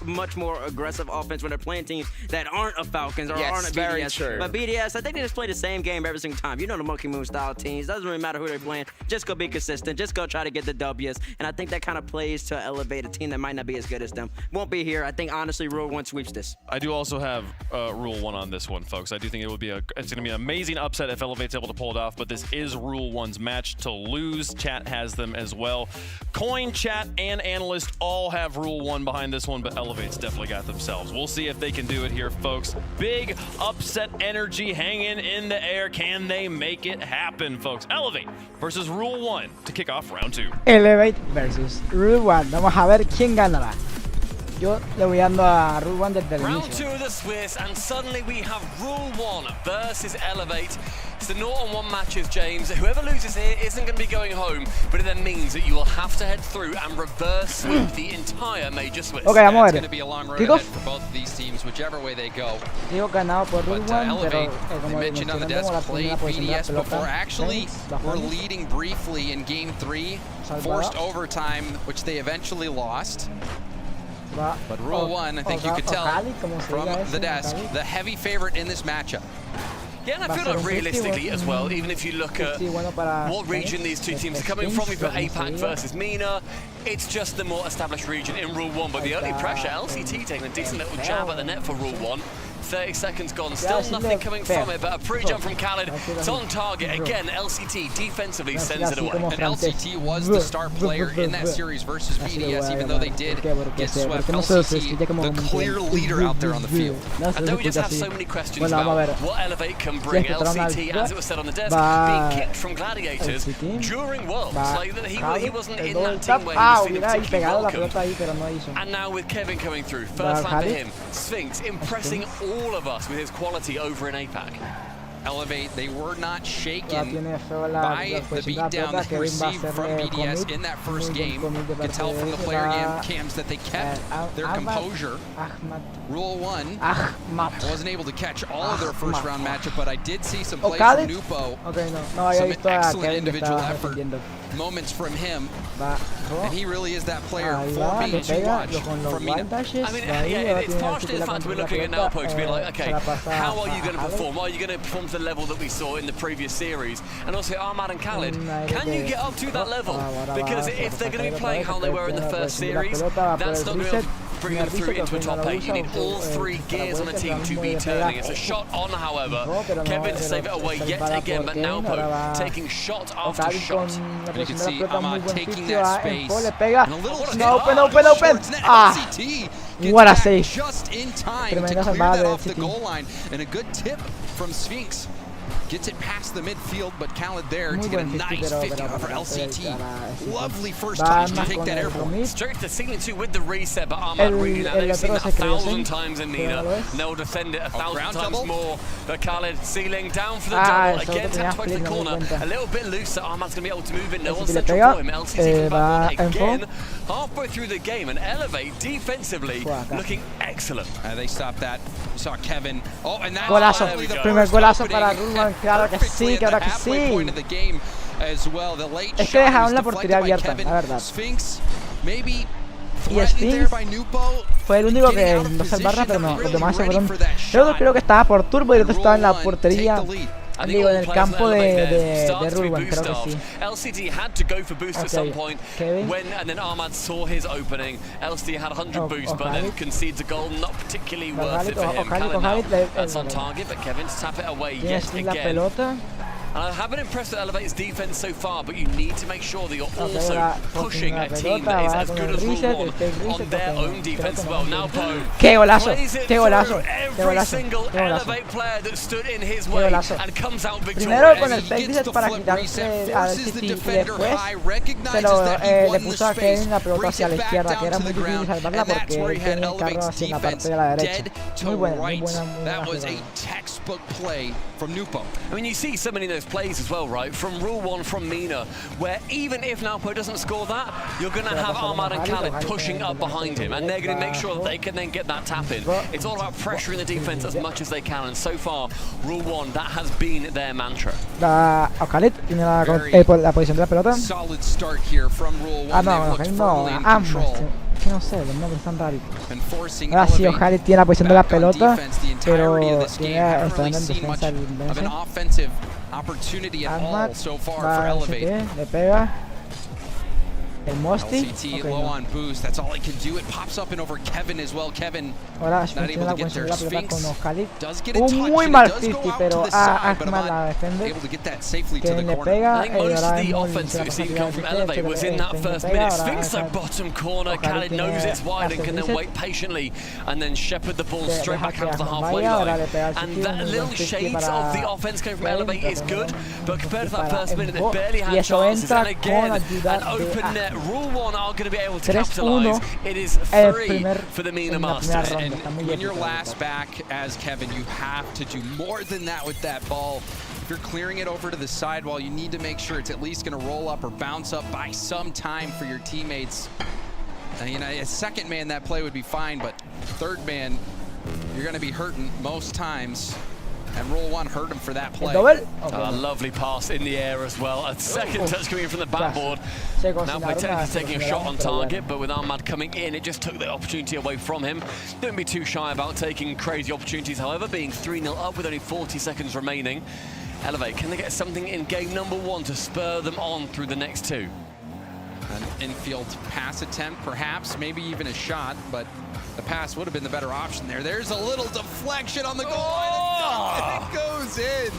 much more aggressive offense when they're playing teams that aren't a Falcons or aren't a BDS. Very true. But BDS, I think they just play the same game every single time. You know the Monkey Moon style teams. Doesn't really matter who they're playing. Just go be consistent. Just go try to get the W's. And I think that kind of plays to Elevate, a team that might not be as good as them. Won't be here. I think honestly, Rule 1 sweeps this. I do also have Rule 1 on this one, folks. I do think it's going to be an amazing upset if Elevate's able to pull it off, but this is Rule 1's match to lose. Chat has them as well. Coin, chat, and analyst all have Rule 1 behind this one, but Elevate's definitely got themselves. We'll see if they can do it here, folks. Big upset energy hanging in the air. Can they make it happen, folks? Elevate versus Rule 1 to kick off round 2. Elevate versus Rule 1. Vamos a ver quién ganará. Yo le voy dando a Rule 1 desde el Round inicio. 2 of the Swiss, and suddenly we have Rule 1 versus Elevate. It's the 0-on-1 matches, James. Whoever loses here isn't going to be going home, but it then means that you will have to head through and reverse sweep the entire Major Swiss. Okay, vamos a It's ver. going to be a long road ahead for both of these teams, whichever way they go. Digo ganado por Rule 1, Elevate, pero they como mentioned on the desk, la played primera posición de la BDS before. pelota. Actually, Saints, were Bajones. leading briefly in Game 3, forced overtime, which they eventually lost. But Rule 1, I think you could tell from the desk, the heavy favorite in this matchup. Yeah, and I feel like realistically as well, even if you look at what region these two teams are coming from, we've got APAC versus MENA. It's just the more established region in Rule 1, but the early pressure, LCT taking a decent little jab at the net for Rule 1. 30 seconds gone, still nothing coming from it, but a pre-jump from Khaled. It's on target. Again, LCT defensively sends it away. And LCT was the star player in that series versus BDS, even though they did get swept. LCT, the clear leader out there on the field. And don't we just have so many questions about what Elevate can bring? LCT, as it was said on the desk, being kicked from Gladiators during Worlds. Like, he wasn't in that team where he was feeling particularly welcome. And now with Kevin coming through, first time for him, Sphinx impressing all of us with his quality over in APAC. Elevate, they were not shaken by the beatdown they received from BDS in that first game. You could tell from the player cams that they kept their composure. Rule 1 wasn't able to catch all of their first round matchup, but I did see some plays from Nupo. Some excellent individual effort moments from him. And he really is that player for me to watch from MENA. I mean, yeah, it's partially the fact we're looking at now, folks, being like, okay, how are you going to perform? Are you going to perform to the level that we saw in the previous series? And also, Ahmad and Khaled, can you get up to that level? Because if they're going to be playing how they were in the first series, that's not going to bring them through into a top 8. You need all 3 gears on the team to be turning. It's a shot on, however. Kevin to save it away yet again, but now Poe taking shot after shot. And you can see Ahmad taking that space. And a little open. LCT What a save. Just in time to clear that off the goal line. And a good tip from Sphinx. Gets it past the midfield, but Khaled there to get a nice 50 over LCT. Lovely first touch to take that airborne. Straight to ceiling 2 with the reset, but Ahmad reading that. They've seen that 1,000 times in MENA. And they'll defend it 1,000 times more. But Khaled ceiling down for the double. Again, tap towards the corner. A little bit looser. Ahmad's going to be able to move in. No one's central for him. LCT back on again. Halfway through the game, and Elevate defensively looking excellent. They stopped that. You saw Kevin. Oh, and that's primer golazo para Rulman. Claro que sí, claro que sí. Es que dejaron la portería abierta, la verdad. Y Sphinx fue el único que no salvarla, pero no, los demás se fueron. Yo creo que estaba por turbo y el otro estaba en la portería. Digo, en el campo de Rulman, creo que sí. LCT had to go for boost at some point and then Ahmad saw his opening. LCT had 100 boost, but then concedes a goal, not particularly worth it for him. That's on target, but Kevin's tap it away yet again. And I have been impressed with Elevate's defense so far, but you need to make sure that you're also pushing a team that is as good as Rule 1 on their own defense as well. Now Poe plays it through every single Elevate player that stood in his way and comes out victorious. Con el fake reset para quitarse al City y después le puso a Kevin la pelota hacia la izquierda, que era muy difícil salvarla porque él tenía el carro hacia la parte de la derecha. Muy buena That was a textbook play from Nupo. I mean, you see so many of those plays as well, right? From Rule 1, from Mina, where even if Napo doesn't score that, you're going to have Ahmad and Khaled pushing up behind him, and they're going to make sure that they can then get that tap in. It's all about pressuring the defense as much as they can, and so far, Rule 1, that has been their mantra. Khaled tiene la posición de la pelota. Solid start here from Rule 1. Khaled no, que no sé, los nombres están raros. Ahora sí, Khaled tiene la posición de la pelota, pero está en defensa del Bense. Ahmad le pega. El Mosti. LCT low on boost. That's all he can do. It pops up and over Kevin as well. Kevin ahora not able to get there. Sphinx does get a touch. Muy mal 50, pero Ahmad la defiende. Able to get that safely to Que the le corner. pega. I think most of the offense that we've seen come from Elevate was in that first minute. Sphinx though, bottom corner. Khaled knows it's wide and can then wait patiently and then shepherd the ball straight back out to the halfway line. And that little shades of the offense coming from Elevate is good, but compared to that first minute, they barely had chances. And again, an open net. Rule 1 are going to be able to capitalize. It is 3 for the Mina Masters. And when you're last back as Kevin, you have to do more than that with that ball. If you're clearing it over to the sidewall, you need to make sure it's at least going to roll up or bounce up by some time for your teammates. You know, a second man, that play would be fine, but third man, you're going to be hurting most times. And Rule 1 hurt him for that play. A lovely pass in the air as well. A second touch coming in from the backboard. Now technically taking a shot on target, but with Ahmad coming in, it just took the opportunity away from him. Don't be too shy about taking crazy opportunities. However, being 3-0 up with only 40 seconds remaining, Elevate, can they get something in game number 1 to spur them on through the next 2? An infield pass attempt, perhaps, maybe even a shot, but the pass would have been the better option there. There's a little deflection on the goal line, and it goes in.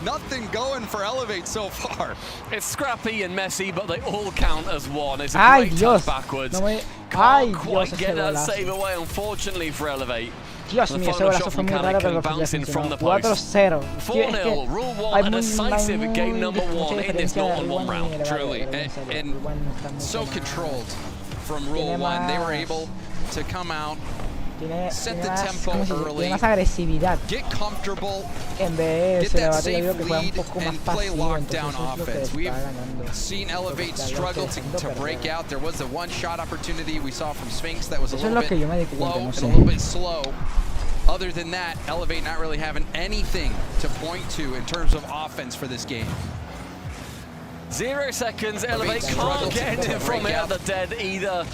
Nothing going for Elevate so far. It's scrappy and messy, but they all count as one. It's a great touch backwards. Can't quite get that save away, unfortunately, for Elevate. Dios mío, ese golazo fue muy raro, pero funcionó. 4-0. 4-0. Rule 1, a decisive game number 1 in this Northern 1 round. Truly, and so controlled from Rule 1. They were able to come out, set the tempo early, get comfortable, get that safe lead, and play lockdown offense. We've seen Elevate struggle to break out. There was a one-shot opportunity we saw from Sphinx that was a little bit low and a little bit slow. Other than that, Elevate not really having anything to point to in terms of offense for this game. 0 seconds, Elevate can't get anything from it at the dead either.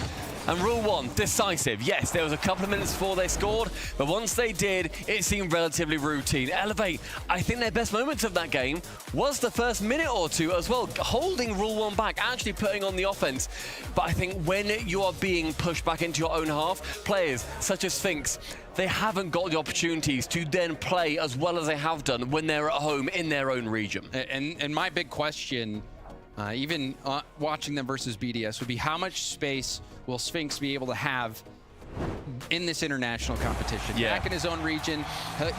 And Rule 1, decisive. Yes, there was a couple of minutes before they scored, but once they did, it seemed relatively routine. Elevate, I think their best moments of that game was the first minute or two as well, holding Rule 1 back, actually putting on the offense. But I think when you are being pushed back into your own half, players such as Sphinx, they haven't got the opportunities to then play as well as they have done when they're at home in their own region. And my big question, even watching them versus BDS, would be how much space will Sphinx be able to have in this international competition? Back in his own region,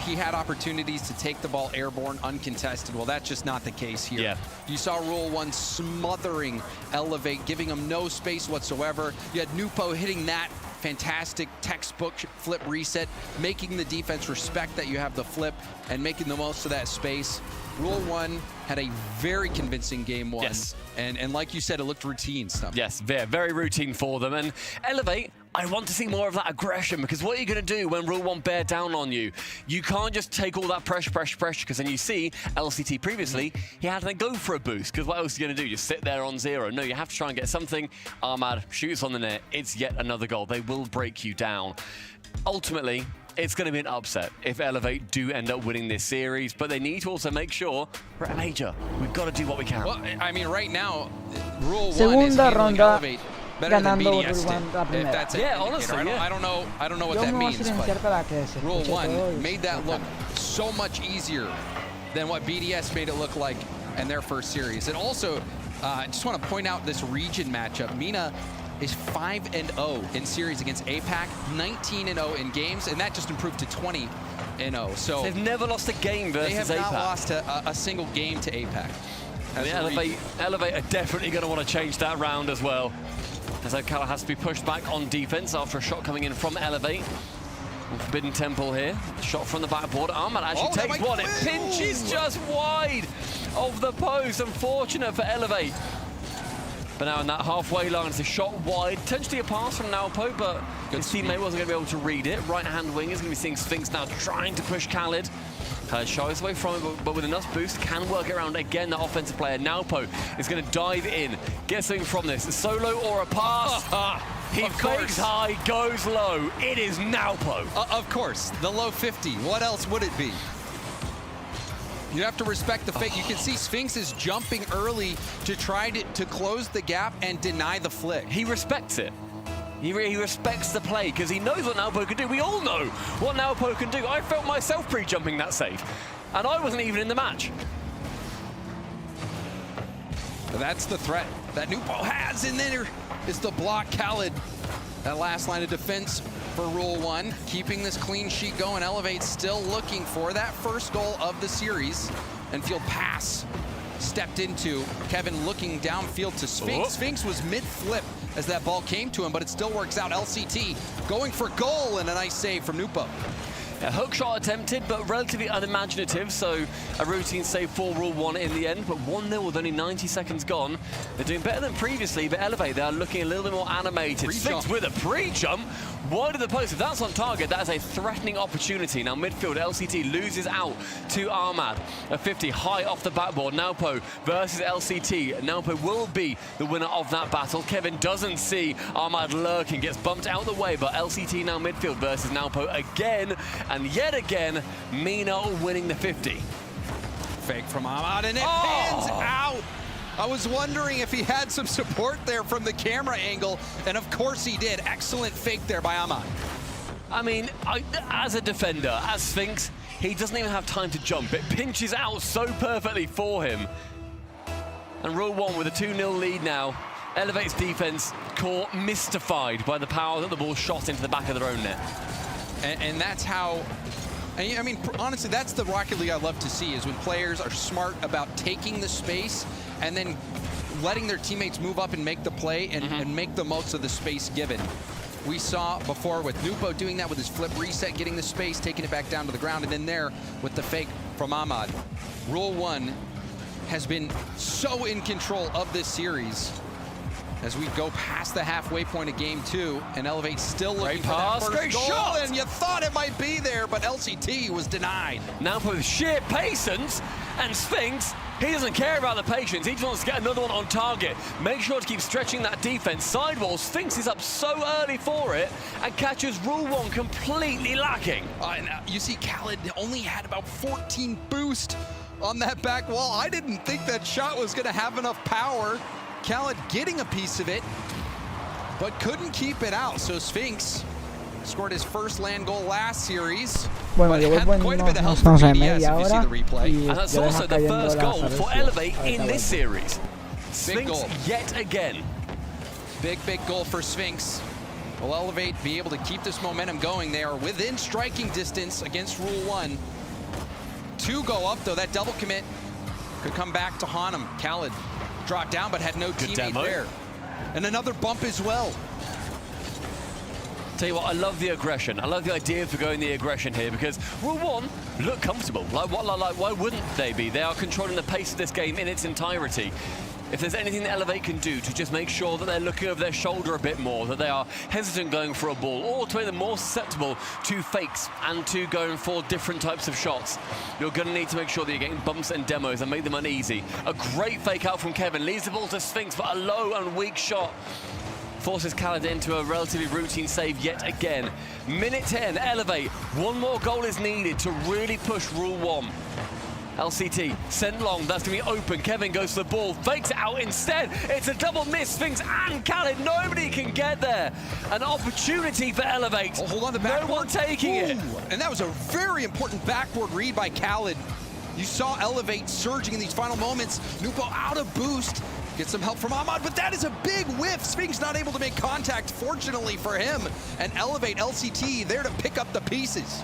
he had opportunities to take the ball airborne, uncontested. Well, that's just not the case here. You saw Rule 1 smothering Elevate, giving him no space whatsoever. You had Nupo hitting that fantastic textbook flip reset, making the defense respect that you have the flip and making the most of that space. Rule 1 had a very convincing game 1. And like you said, it looked routine stuff. Yes, very routine for them. And Elevate, I want to see more of that aggression, because what are you going to do when Rule 1 bear down on you? You can't just take all that pressure, because then you see LCT previously, he had to go for a boost, because what else are you going to do? Just sit there on 0. No, you have to try and get something. Ahmad shoots on the net. It's yet another goal. They will break you down. Ultimately, it's going to be an upset if Elevate do end up winning this series, but they need to also make sure we're at a major. We've got to do what we can. Well, I mean, right now, Rule 1 is handling Elevate better than BDS did. If that's honestly, I don't know what that means, but Rule 1 made that look so much easier than what BDS made it look like in their first series. And also, I just want to point out this region matchup. MENA is 5-0 in series against APAC, 19-0 in games, and that just improved to 20-0. So they've never lost a game versus APAC. They have not lost a single game to APAC. I mean, Elevate are definitely going to want to change that round as well. As Kala has to be pushed back on defense after a shot coming in from Elevate. Forbidden Temple here. Shot from the backboard. Ahmad actually takes one. It pinches just wide of the post. Unfortunate for Elevate. But now in that halfway line, it's a shot wide. Potentially a pass from Naupo, but his teammate wasn't going to be able to read it. Right-hand wing is going to be seeing Sphinx now trying to push Khaled. Shies away from it, but with enough boost, can work it around again, the offensive player. Naupo is going to dive in, get something from this. A solo or a pass? He fakes high, goes low. It is Naupo. Of course, the low 50. What else would it be? You have to respect the fake. You can see Sphinx is jumping early to try to close the gap and deny the flick. He respects it. He respects the play because he knows what Naupo can do. We all know what Naupo can do. I felt myself pre-jumping that save, and I wasn't even in the match. That's the threat that Naupo has, and then is the block. Khaled, that last line of defense for Rule 1, keeping this clean sheet going. Elevate still looking for that first goal of the series. And field pass stepped into. Kevin looking downfield to Sphinx. Sphinx was mid-flip as that ball came to him, but it still works out. LCT going for goal, and a nice save from Naupo. A hook shot attempted, but relatively unimaginative, so a routine save for Rule 1 in the end, but 1-0 with only 90 seconds gone. They're doing better than previously, but Elevate, they are looking a little bit more animated. Sphinx with a pre-jump, wide of the post. If that's on target, that is a threatening opportunity. Now midfield, LCT loses out to Ahmad. A 50 high off the backboard. Naupo versus LCT. Naupo will be the winner of that battle. Kevin doesn't see Ahmad lurking, gets bumped out the way, but LCT now midfield versus Naupo again. And yet again, MENA winning the 50. Fake from Ahmad, and it pans out. I was wondering if he had some support there from the camera angle, and of course he did. Excellent fake there by Ahmad. I mean, as a defender, as Sphinx, he doesn't even have time to jump. It pinches out so perfectly for him. And Rule 1 with a 2-0 lead now. Elevate's defense caught mystified by the power that the ball shot into the back of their own net. And that's how, I mean, honestly, that's the Rocket League I love to see, is when players are smart about taking the space and then letting their teammates move up and make the play and make the most of the space given. We saw before with Naupo doing that with his flip reset, getting the space, taking it back down to the ground, and then there with the fake from Ahmad. Rule 1 has been so in control of this series as we go past the halfway point of game 2, and Elevate still looking for that first goal, shot. And you thought it might be there, but LCT was denied. Now with sheer patience, and Sphinx, he doesn't care about the patience. He just wants to get another one on target. Make sure to keep stretching that defense. Sidewall, Sphinx is up so early for it and catches Rule 1 completely lacking. And you see Khaled only had about 14 boost on that back wall. I didn't think that shot was going to have enough power. Khaled getting a piece of it, but couldn't keep it out. So Sphinx scored his first land goal last series. Bueno, yo vuelvo nos estamos en media hora and that's also the first goal for Elevate in this series. Sphinx yet again. Big goal for Sphinx. Will Elevate be able to keep this momentum going? They are within striking distance against Rule 1. 2 go up, though. That double commit could come back to haunt him. Khaled dropped down, but had no teammate there. And another bump as well. Tell you what, I love the aggression. I love the idea for going the aggression here, because Rule 1 look comfortable. Why wouldn't they be? They are controlling the pace of this game in its entirety. If there's anything that Elevate can do to just make sure that they're looking over their shoulder a bit more, that they are hesitant going for a ball, or to make them more susceptible to fakes and to going for different types of shots, you're going to need to make sure that you're getting bumps and demos and make them uneasy. A great fake out from Kevin, leaves the ball to Sphinx, but a low and weak shot forces Khaled into a relatively routine save yet again. Minute 10, Elevate. One more goal is needed to really push Rule 1. LCT sent long, that's going to be open. Kevin goes for the ball, fakes it out instead. It's a double miss, Sphinx and Khaled. Nobody can get there. An opportunity for Elevate. Oh, hold on, the backboard. No one taking it. And that was a very important backboard read by Khaled. You saw Elevate surging in these final moments. Nupo out of boost. Gets some help from Ahmad, but that is a big whiff. Sphinx not able to make contact, fortunately for him. And Elevate LCT there to pick up the pieces.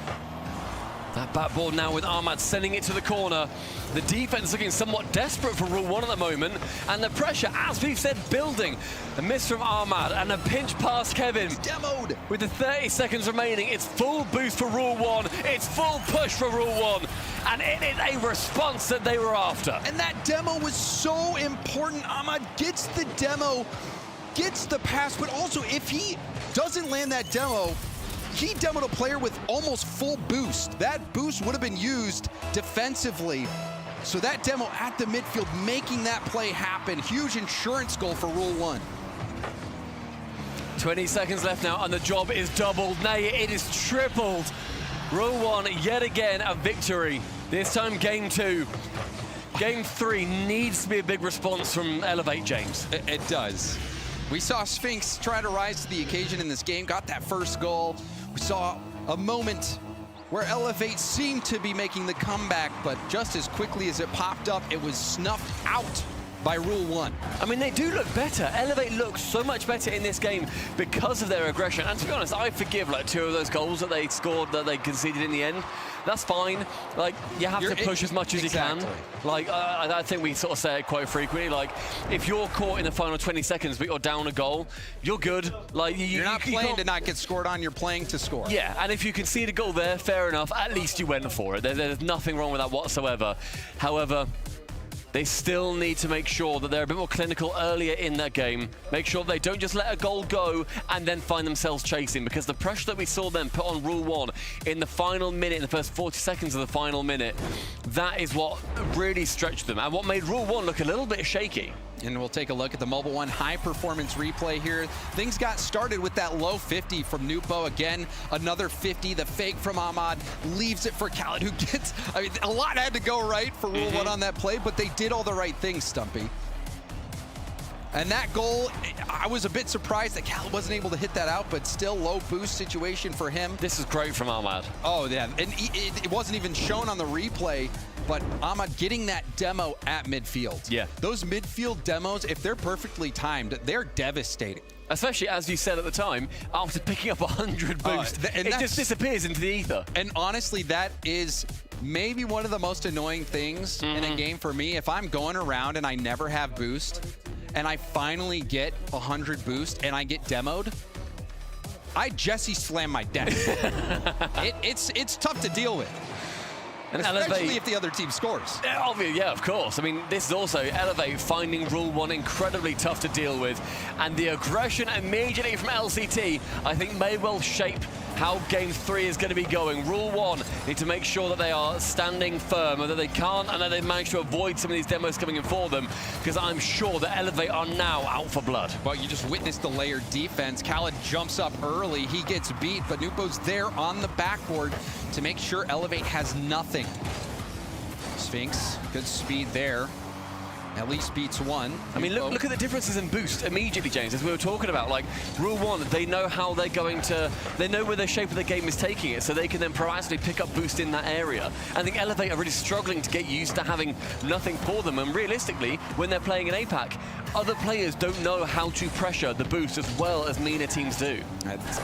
That backboard now with Ahmad sending it to the corner. The defense looking somewhat desperate for Rule 1 at the moment. And the pressure, as we've said, building. A miss from Ahmad and a pinch past Kevin. It's demoed. With the 30 seconds remaining, it's full boost for Rule 1. It's full push for Rule 1. And it is a response that they were after. And that demo was so important. Ahmad gets the demo, gets the pass, but also if he doesn't land that demo, he demoed a player with almost full boost. That boost would have been used defensively. So that demo at the midfield, making that play happen. Huge insurance goal for Rule 1. 20 seconds left now, and the job is doubled. Nay, it is tripled. Rule 1, yet again, a victory. This time, Game 2. Game 3 needs to be a big response from Elevate, James. It does. We saw Sphinx try to rise to the occasion in this game, got that first goal. We saw a moment where Elevate seemed to be making the comeback, but just as quickly as it popped up, it was snuffed out by Rule 1. I mean, they do look better. Elevate looks so much better in this game because of their aggression. And to be honest, I forgive like 2 of those goals that they scored, that they conceded in the end. That's fine. Like, you have to push as much as you can. Like, I think we sort of say it quite frequently. Like, if you're caught in the final 20 seconds, but you're down a goal, you're good. Like, you're not playing to not get scored on, you're playing to score. Yeah, and if you concede a goal there, fair enough. At least you went for it. There's nothing wrong with that whatsoever. However, they still need to make sure that they're a bit more clinical earlier in that game. Make sure they don't just let a goal go and then find themselves chasing, because the pressure that we saw them put on Rule 1 in the final minute, in the first 40 seconds of the final minute, that is what really stretched them and what made Rule 1 look a little bit shaky. And we'll take a look at the Mobile One high-performance replay here. Things got started with that low 50 from Nupo. Again, another 50. The fake from Ahmad leaves it for Khaled, who gets... I mean, a lot had to go right for Rule 1 on that play, but they did all the right things, Stumpy. And that goal, I was a bit surprised that Khaled wasn't able to hit that out, but still low boost situation for him. This is great from Ahmad. Oh, yeah. And it wasn't even shown on the replay. But Ahmad getting that demo at midfield. Yeah. Those midfield demos, if they're perfectly timed, they're devastating. Especially, as you said at the time, after picking up 100 boost, it just disappears into the ether. And honestly, that is maybe one of the most annoying things in a game for me. If I'm going around and I never have boost, and I finally get 100 boost and I get demoed, I Jesse slam my desk. It's tough to deal with. And especially if the other team scores. Yeah, of course. I mean, this is also Elevate finding Rule 1 incredibly tough to deal with. And the aggression immediately from LCT, I think, may well shape how Game 3 is going to be going. Rule 1 need to make sure that they are standing firm and that they can't, and that they manage to avoid some of these demos coming in for them, because I'm sure that Elevate are now out for blood. Well, you just witnessed the layered defense. Khaled jumps up early. He gets beat, but Nupo's there on the backboard to make sure Elevate has nothing. Sphinx, good speed there. At least beats one. I mean, look at the differences in boost immediately, James, as we were talking about. Like, Rule 1, they know how they're going to... They know where the shape of the game is taking it, so they can then proactively pick up boost in that area. I think Elevate are really struggling to get used to having nothing for them, and realistically, when they're playing in APAC, other players don't know how to pressure the boost as well as MENA teams do.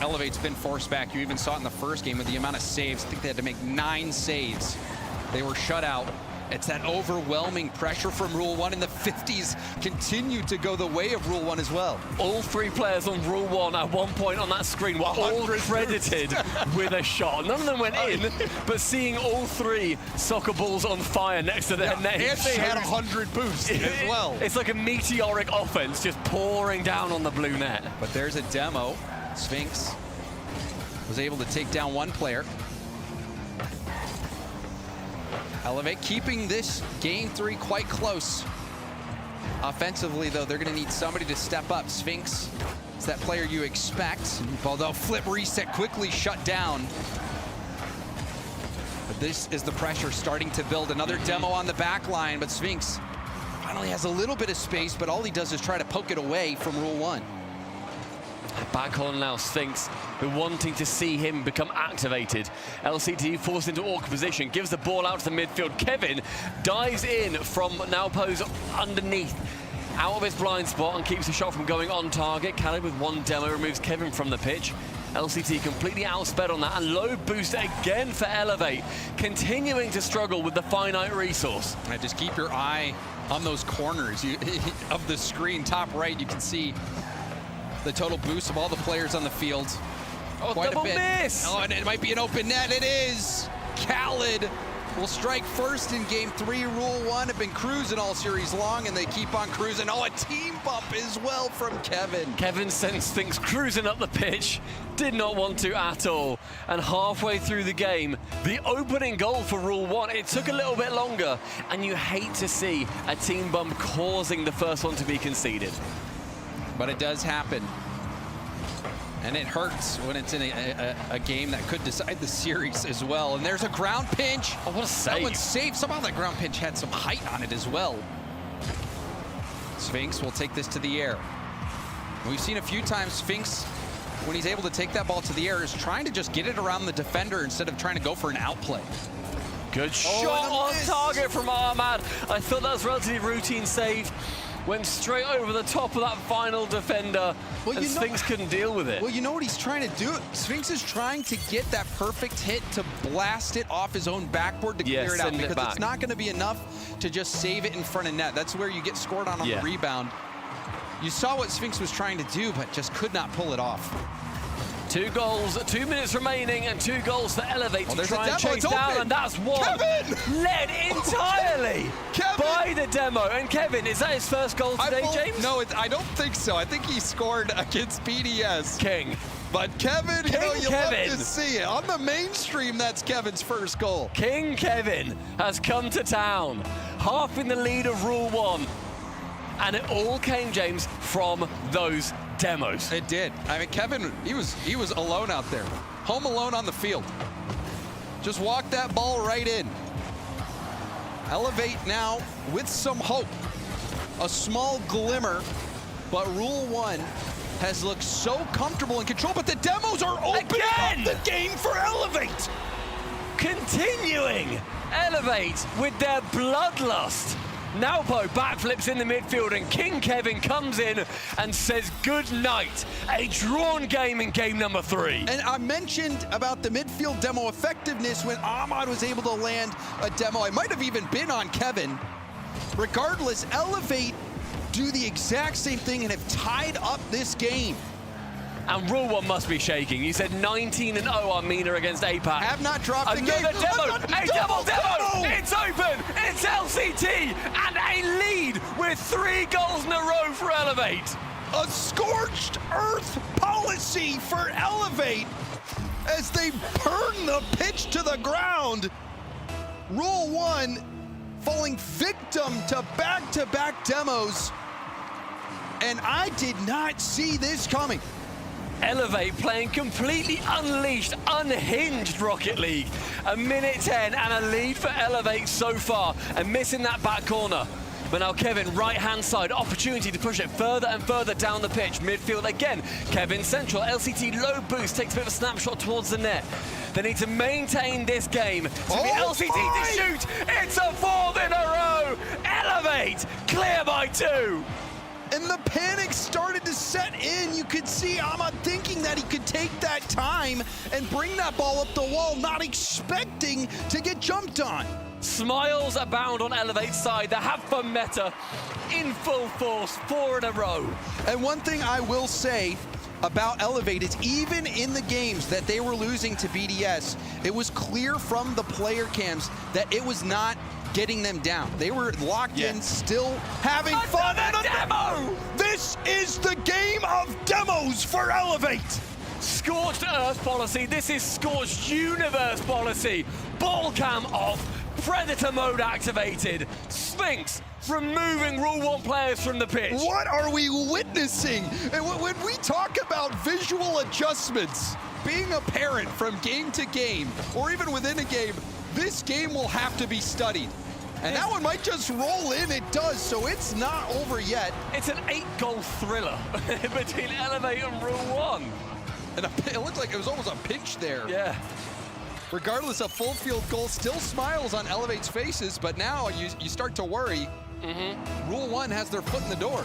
Elevate's been forced back. You even saw it in the first game with the amount of saves. I think they had to make 9 saves. They were shut out. It's that overwhelming pressure from Rule 1, and the 50s continue to go the way of Rule 1 as well. All 3 players on Rule 1 at one point on that screen were all credited with a shot. None of them went in, but seeing all 3 soccer balls on fire next to their names. And they had 100 boosts as well. It's like a meteoric offense just pouring down on the blue net. But there's a demo. Sphinx was able to take down 1 player. Elevate keeping this Game 3 quite close. Offensively, though, they're going to need somebody to step up. Sphinx is that player you expect, although flip reset quickly shut down. But this is the pressure starting to build. Another demo on the back line, but Sphinx finally has a little bit of space, but all he does is try to poke it away from Rule 1. Back on now, Sphinx. We're wanting to see him become activated. LCT forced into awkward position, gives the ball out to the midfield. Kevin dives in from Naopo's underneath, out of his blind spot, and keeps the shot from going on target. Khaled with one demo removes Kevin from the pitch. LCT completely outsped on that, and low boost again for Elevate, continuing to struggle with the finite resource. And just keep your eye on those corners of the screen. Top right, you can see the total boost of all the players on the field. Oh, quite double a bit. miss! Oh, and it might be an open net. It is. Khaled will strike first in game 3. Rule 1 have been cruising all series long, and they keep on cruising. Oh, a team bump as well from Kevin. Kevin sends things cruising up the pitch. Did not want to at all. And halfway through the game, the opening goal for Rule 1, it took a little bit longer. And you hate to see a team bump causing the first one to be conceded. But it does happen. And it hurts when it's in a game that could decide the series as well. And there's a ground pinch. Oh, what a save. That one's safe. Somehow that ground pinch had some height on it as well. Sphinx will take this to the air. We've seen a few times Sphinx, when he's able to take that ball to the air, is trying to just get it around the defender instead of trying to go for an outplay. Good shot on target from Ahmad. I thought that was a relatively routine save. Went straight over the top of that final defender, and Sphinx couldn't deal with it. Well, you know what he's trying to do? Sphinx is trying to get that perfect hit to blast it off his own backboard to clear it out, because it's not going to be enough to just save it in front of net. That's where you get scored on the rebound. You saw what Sphinx was trying to do, but just could not pull it off. 2 goals, 2 minutes remaining, and 2 goals to Elevate to try and chase down, and that's one. Kevin! Led entirely by the demo. And Kevin, is that his first goal today, James? No, I don't think so. I think he scored against BDS. King. But Kevin, you love to see it. On the mainstream, that's Kevin's first goal. King Kevin has come to town, half in the lead of Rule 1. And it all came, James, from those demos. It did. I mean, Kevin, he was alone out there. Home alone on the field. Just walked that ball right in. Elevate now with some hope. A small glimmer, but Rule 1 has looked so comfortable and control, but the demos are opening up the game for Elevate. Continuing Elevate with their bloodlust. Naopo backflips in the midfield, and King Kevin comes in and says good night. A drawn game in game number 3. And I mentioned about the midfield demo effectiveness when Ahmad was able to land a demo. It might have even been on Kevin. Regardless, Elevate do the exact same thing and have tied up this game. And Rule 1 must be shaking. You said 19-0 Armina against APAC. Have not dropped the game. Another demo, a double demo. It's open, it's LCT, and a lead with 3 goals in a row for Elevate. A scorched earth policy for Elevate as they burn the pitch to the ground. Rule 1 falling victim to back-to-back demos. And I did not see this coming. Elevate playing completely unleashed, unhinged Rocket League. A minute 10 and a lead for Elevate so far, and missing that back corner. But now Kevin, right-hand side, opportunity to push it further and further down the pitch. Midfield again, Kevin central, LCT low boost, takes a bit of a snapshot towards the net. They need to maintain this game. To be LCT to shoot, it's a 4th in a row. Elevate, clear by 2. And the panic started to set in. You could see Ahmad thinking that he could take that time and bring that ball up the wall, not expecting to get jumped on. Smiles abound on Elevate's side. They have fun meta in full force, 4 in a row. And one thing I will say about Elevate is even in the games that they were losing to BDS, it was clear from the player cams that it was not getting them down. They were locked in, still having fun. Another demo! This is the game of demos for Elevate. Scorched Earth policy. This is Scorched Universe policy. Ball cam off. Predator mode activated. Sphinx removing Rule 1 players from the pitch. What are we witnessing? And when we talk about visual adjustments being apparent from game to game, or even within a game, this game will have to be studied. And that one might just roll in. It does, so it's not over yet. It's an 8-goal thriller between Elevate and Rule 1. And it looked like it was almost a pinch there. Yeah. Regardless of full field goal, still smiles on Elevate's faces, but now you start to worry. Rule 1 has their foot in the door.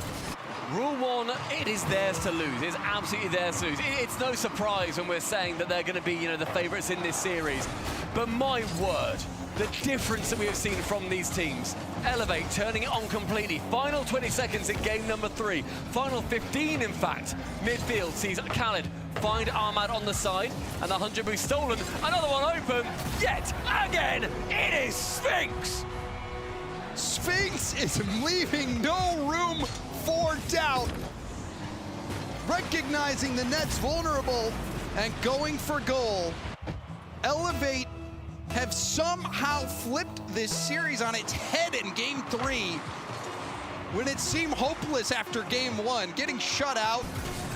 Rule 1, it is theirs to lose. It's absolutely theirs to lose. It's no surprise when we're saying that they're going to be, the favorites in this series. But my word, the difference that we have seen from these teams. Elevate turning it on completely. Final 20 seconds in game number 3. Final 15, in fact. Midfield sees Khaled find Ahmad on the side, and the 100 boost stolen. Another one open, yet again, it is Sphinx. Sphinx is leaving no room for doubt. Recognizing the net's vulnerable and going for goal. Elevate have somehow flipped this series on its head in game 3 when it seemed hopeless after game 1, getting shut out,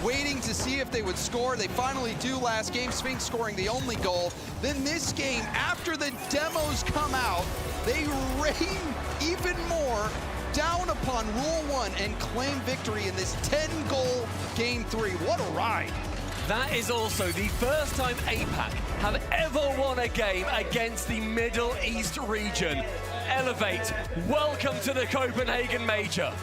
waiting to see if they would score. They finally do last game, Sphinx scoring the only goal. Then this game, after the demos come out, they rain even more down upon Rule 1 and claim victory in this 10-goal game 3. What a ride. That is also the first time APAC have ever won a game against the Middle East region. Elevate, welcome to the Copenhagen Major.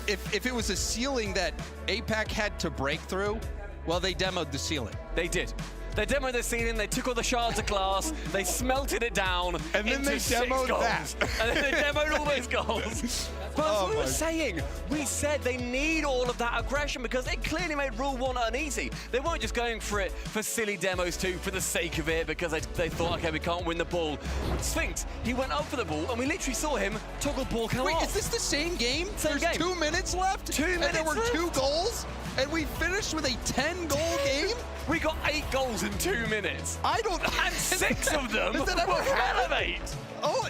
If it was a ceiling that APAC had to break through, well, they demoed the ceiling. They did. They demoed the ceiling, they took all the shards of glass, they smelted it down, and then they demoed that. And then they demoed all those goals. But as we were saying, we said they need all of that aggression because it clearly made Rule 1 uneasy. They weren't just going for it for silly demos too, for the sake of it, because they thought, okay, we can't win the ball. Sphinx, he went up for the ball, and we literally saw him toggle ball come off. Wait, is this the same game? Same There's game. 2 minutes left? 2 minutes and there were left. 2 goals? And we finished with a 10-goal game? We got 8 goals in 2 minutes. I don't... And 6 of them were from Elevate. Oh,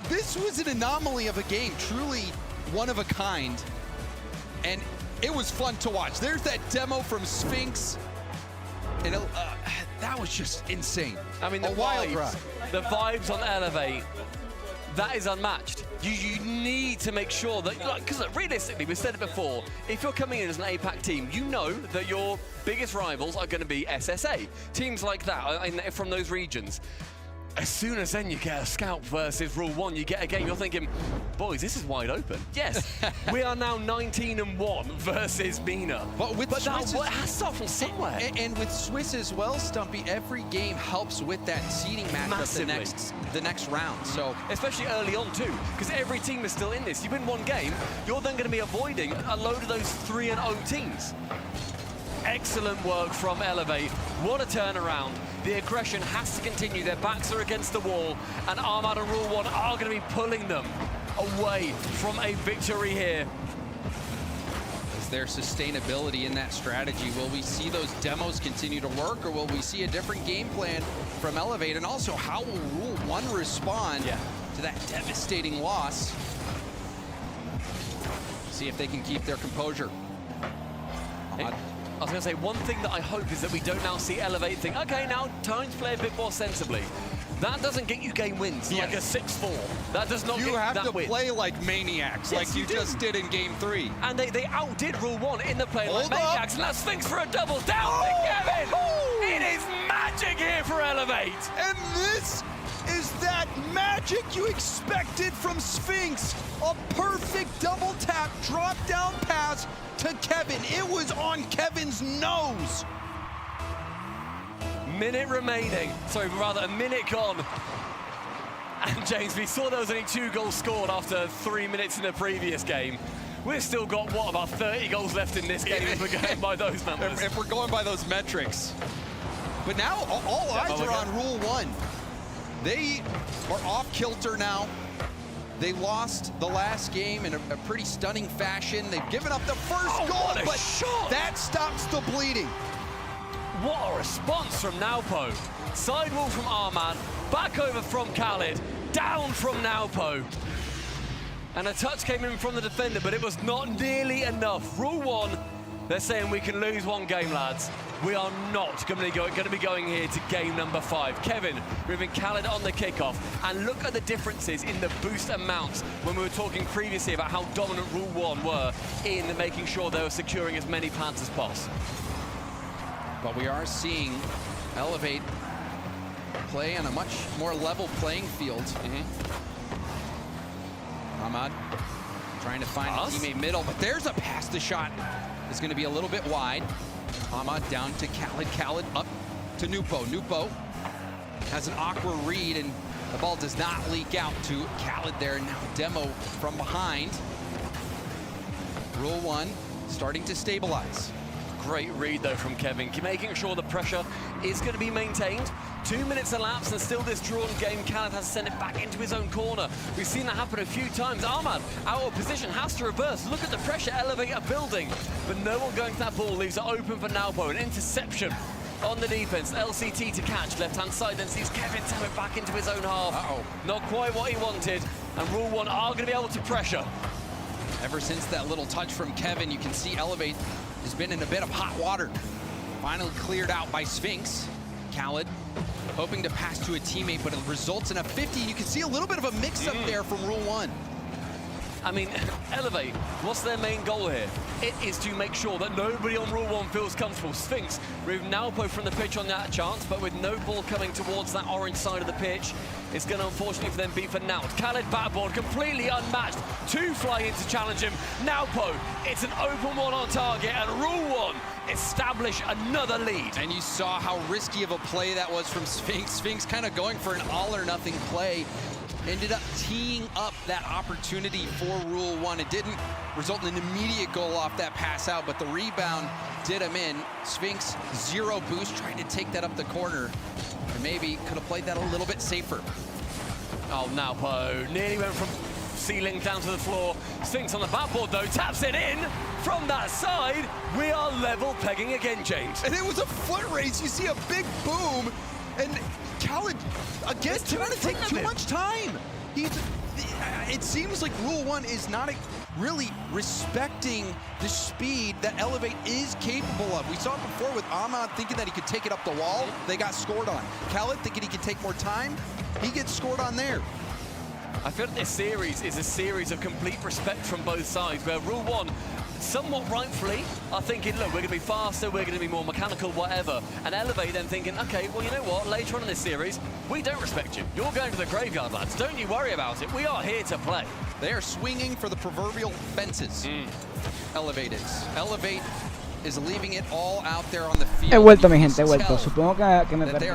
this was an anomaly of a game. Truly one of a kind. And it was fun to watch. There's that demo from Sphinx. And that was just insane. I mean, the vibes on Elevate, that is unmatched. You need to make sure that, because realistically, we've said it before, if you're coming in as an APAC team, you know that your biggest rivals are going to be SSA. Teams like that from those regions. As soon as then you get a Scout versus Rule 1, you get a game, you're thinking, boys, this is wide open. Yes, we are now 19-1 versus Mina. But that has to start from somewhere. And with Swiss as well, Stumpy, every game helps with that seeding matchup the next round. So especially early on too, because every team is still in this. You win one game, you're then going to be avoiding a load of those 3-0 teams. Excellent work from Elevate. What a turnaround. The aggression has to continue. Their backs are against the wall, and Ahmad and Rule 1 are going to be pulling them away from a victory here. Is there sustainability in that strategy? Will we see those demos continue to work, or will we see a different game plan from Elevate? And also, how will Rule 1 respond to that devastating loss? See if they can keep their composure. I was going to say, one thing that I hope is that we don't now see Elevate think, okay, now time to play a bit more sensibly. That doesn't get you game wins, like a 6-4. That does not get you that win. You have to play like maniacs, like you just did in game 3. And they outdid Rule 1 in the play like maniacs, and that's Sphinx for a double down to Kevin! It is magic here for Elevate! And this is that magic you expected from Sphinx. A perfect double tap drop down pass to Kevin. It was on Kevin's nose. Minute remaining. Sorry, rather a minute gone. And James, we saw there was only 2 goals scored after 3 minutes in the previous game. We've still got, what, about 30 goals left in this game if we're going by those numbers. If we're going by those metrics. But now all eyes are on Rule 1. They are off kilter now. They lost the last game in a pretty stunning fashion. They've given up the first goal, but that stops the bleeding. What a response from Naupo. Sidewall from Ahmad, back over from Khaled, down from Naupo. And a touch came in from the defender, but it was not nearly enough. Rule 1, they're saying we can lose one game, lads. we are not going to be going here to game number 5. Kevin moving Khaled on the kickoff, and look at the differences in the boost amounts when we were talking previously about how dominant Rule 1 were in making sure they were securing as many plants as possible. But we are seeing Elevate play on a much more level playing field. Ahmad trying to find a teammate middle, but there's a pass. The shot is going to be a little bit wide. Ahmad down to Khaled. Khaled up to Nupo. Nupo has an awkward read, and the ball does not leak out to Khaled there. Now Demo from behind. Rule 1 starting to stabilize. Great read though from Kevin, making sure the pressure is going to be maintained. 2 minutes elapsed and still this drawn game. Khaled has to send it back into his own corner. We've seen that happen a few times. Ahmad out of position, has to reverse. Look at the pressure Elevate are building, but no one going to that ball. Leaves it open for Naupo. An interception on the defense. LCT to catch, left hand side, then sees Kevin tap it back into his own half. Not quite what he wanted, and Rule 1 are going to be able to pressure. Ever since that little touch from Kevin, you can see Elevate has been in a bit of hot water. Finally cleared out by Sphinx. Khaled hoping to pass to a teammate, but it results in a 50. You can see a little bit of a mix-up there from Rule 1. I mean, Elevate, what's their main goal here? It is to make sure that nobody on Rule 1 feels comfortable. Sphinx removed Naupo from the pitch on that chance, but with no ball coming towards that orange side of the pitch, it's going to unfortunately for them be for Naut. Khaled backboard, completely unmatched. 2 fly in to challenge him. Naupo, it's an open one on target, and Rule 1 establish another lead. And you saw how risky of a play that was from Sphinx. Sphinx kind of going for an all-or-nothing play. Ended up teeing up that opportunity for Rule 1. It didn't result in an immediate goal off that pass out, but the rebound did him in. Sphinx, 0 boost, trying to take that up the corner. And maybe could have played that a little bit safer. Oh, Naupo nearly went from ceiling down to the floor. Sphinx on the backboard though, taps it in from that side. We are level pegging again, James. And it was a foot race. You see a big boom, and Khaled, again, trying to take too much time. It seems like Rule 1 is not really respecting the speed that Elevate is capable of. We saw it before with Ahmad thinking that he could take it up the wall. They got scored on. Khaled thinking he could take more time. He gets scored on there. I feel like this series is a series of complete respect from both sides, where Rule 1 somewhat rightfully are thinking, look, we're going to be faster, we're going to be more mechanical, whatever. And Elevate then thinking, okay, well, you know what? Later on in this series, we don't respect you. You're going to the graveyard, lads. Don't you worry about it. We are here to play. They are swinging for the proverbial fences. Elevate is leaving it all out there on the field. He vuelto, mi gente, he vuelto. Supongo que me perdí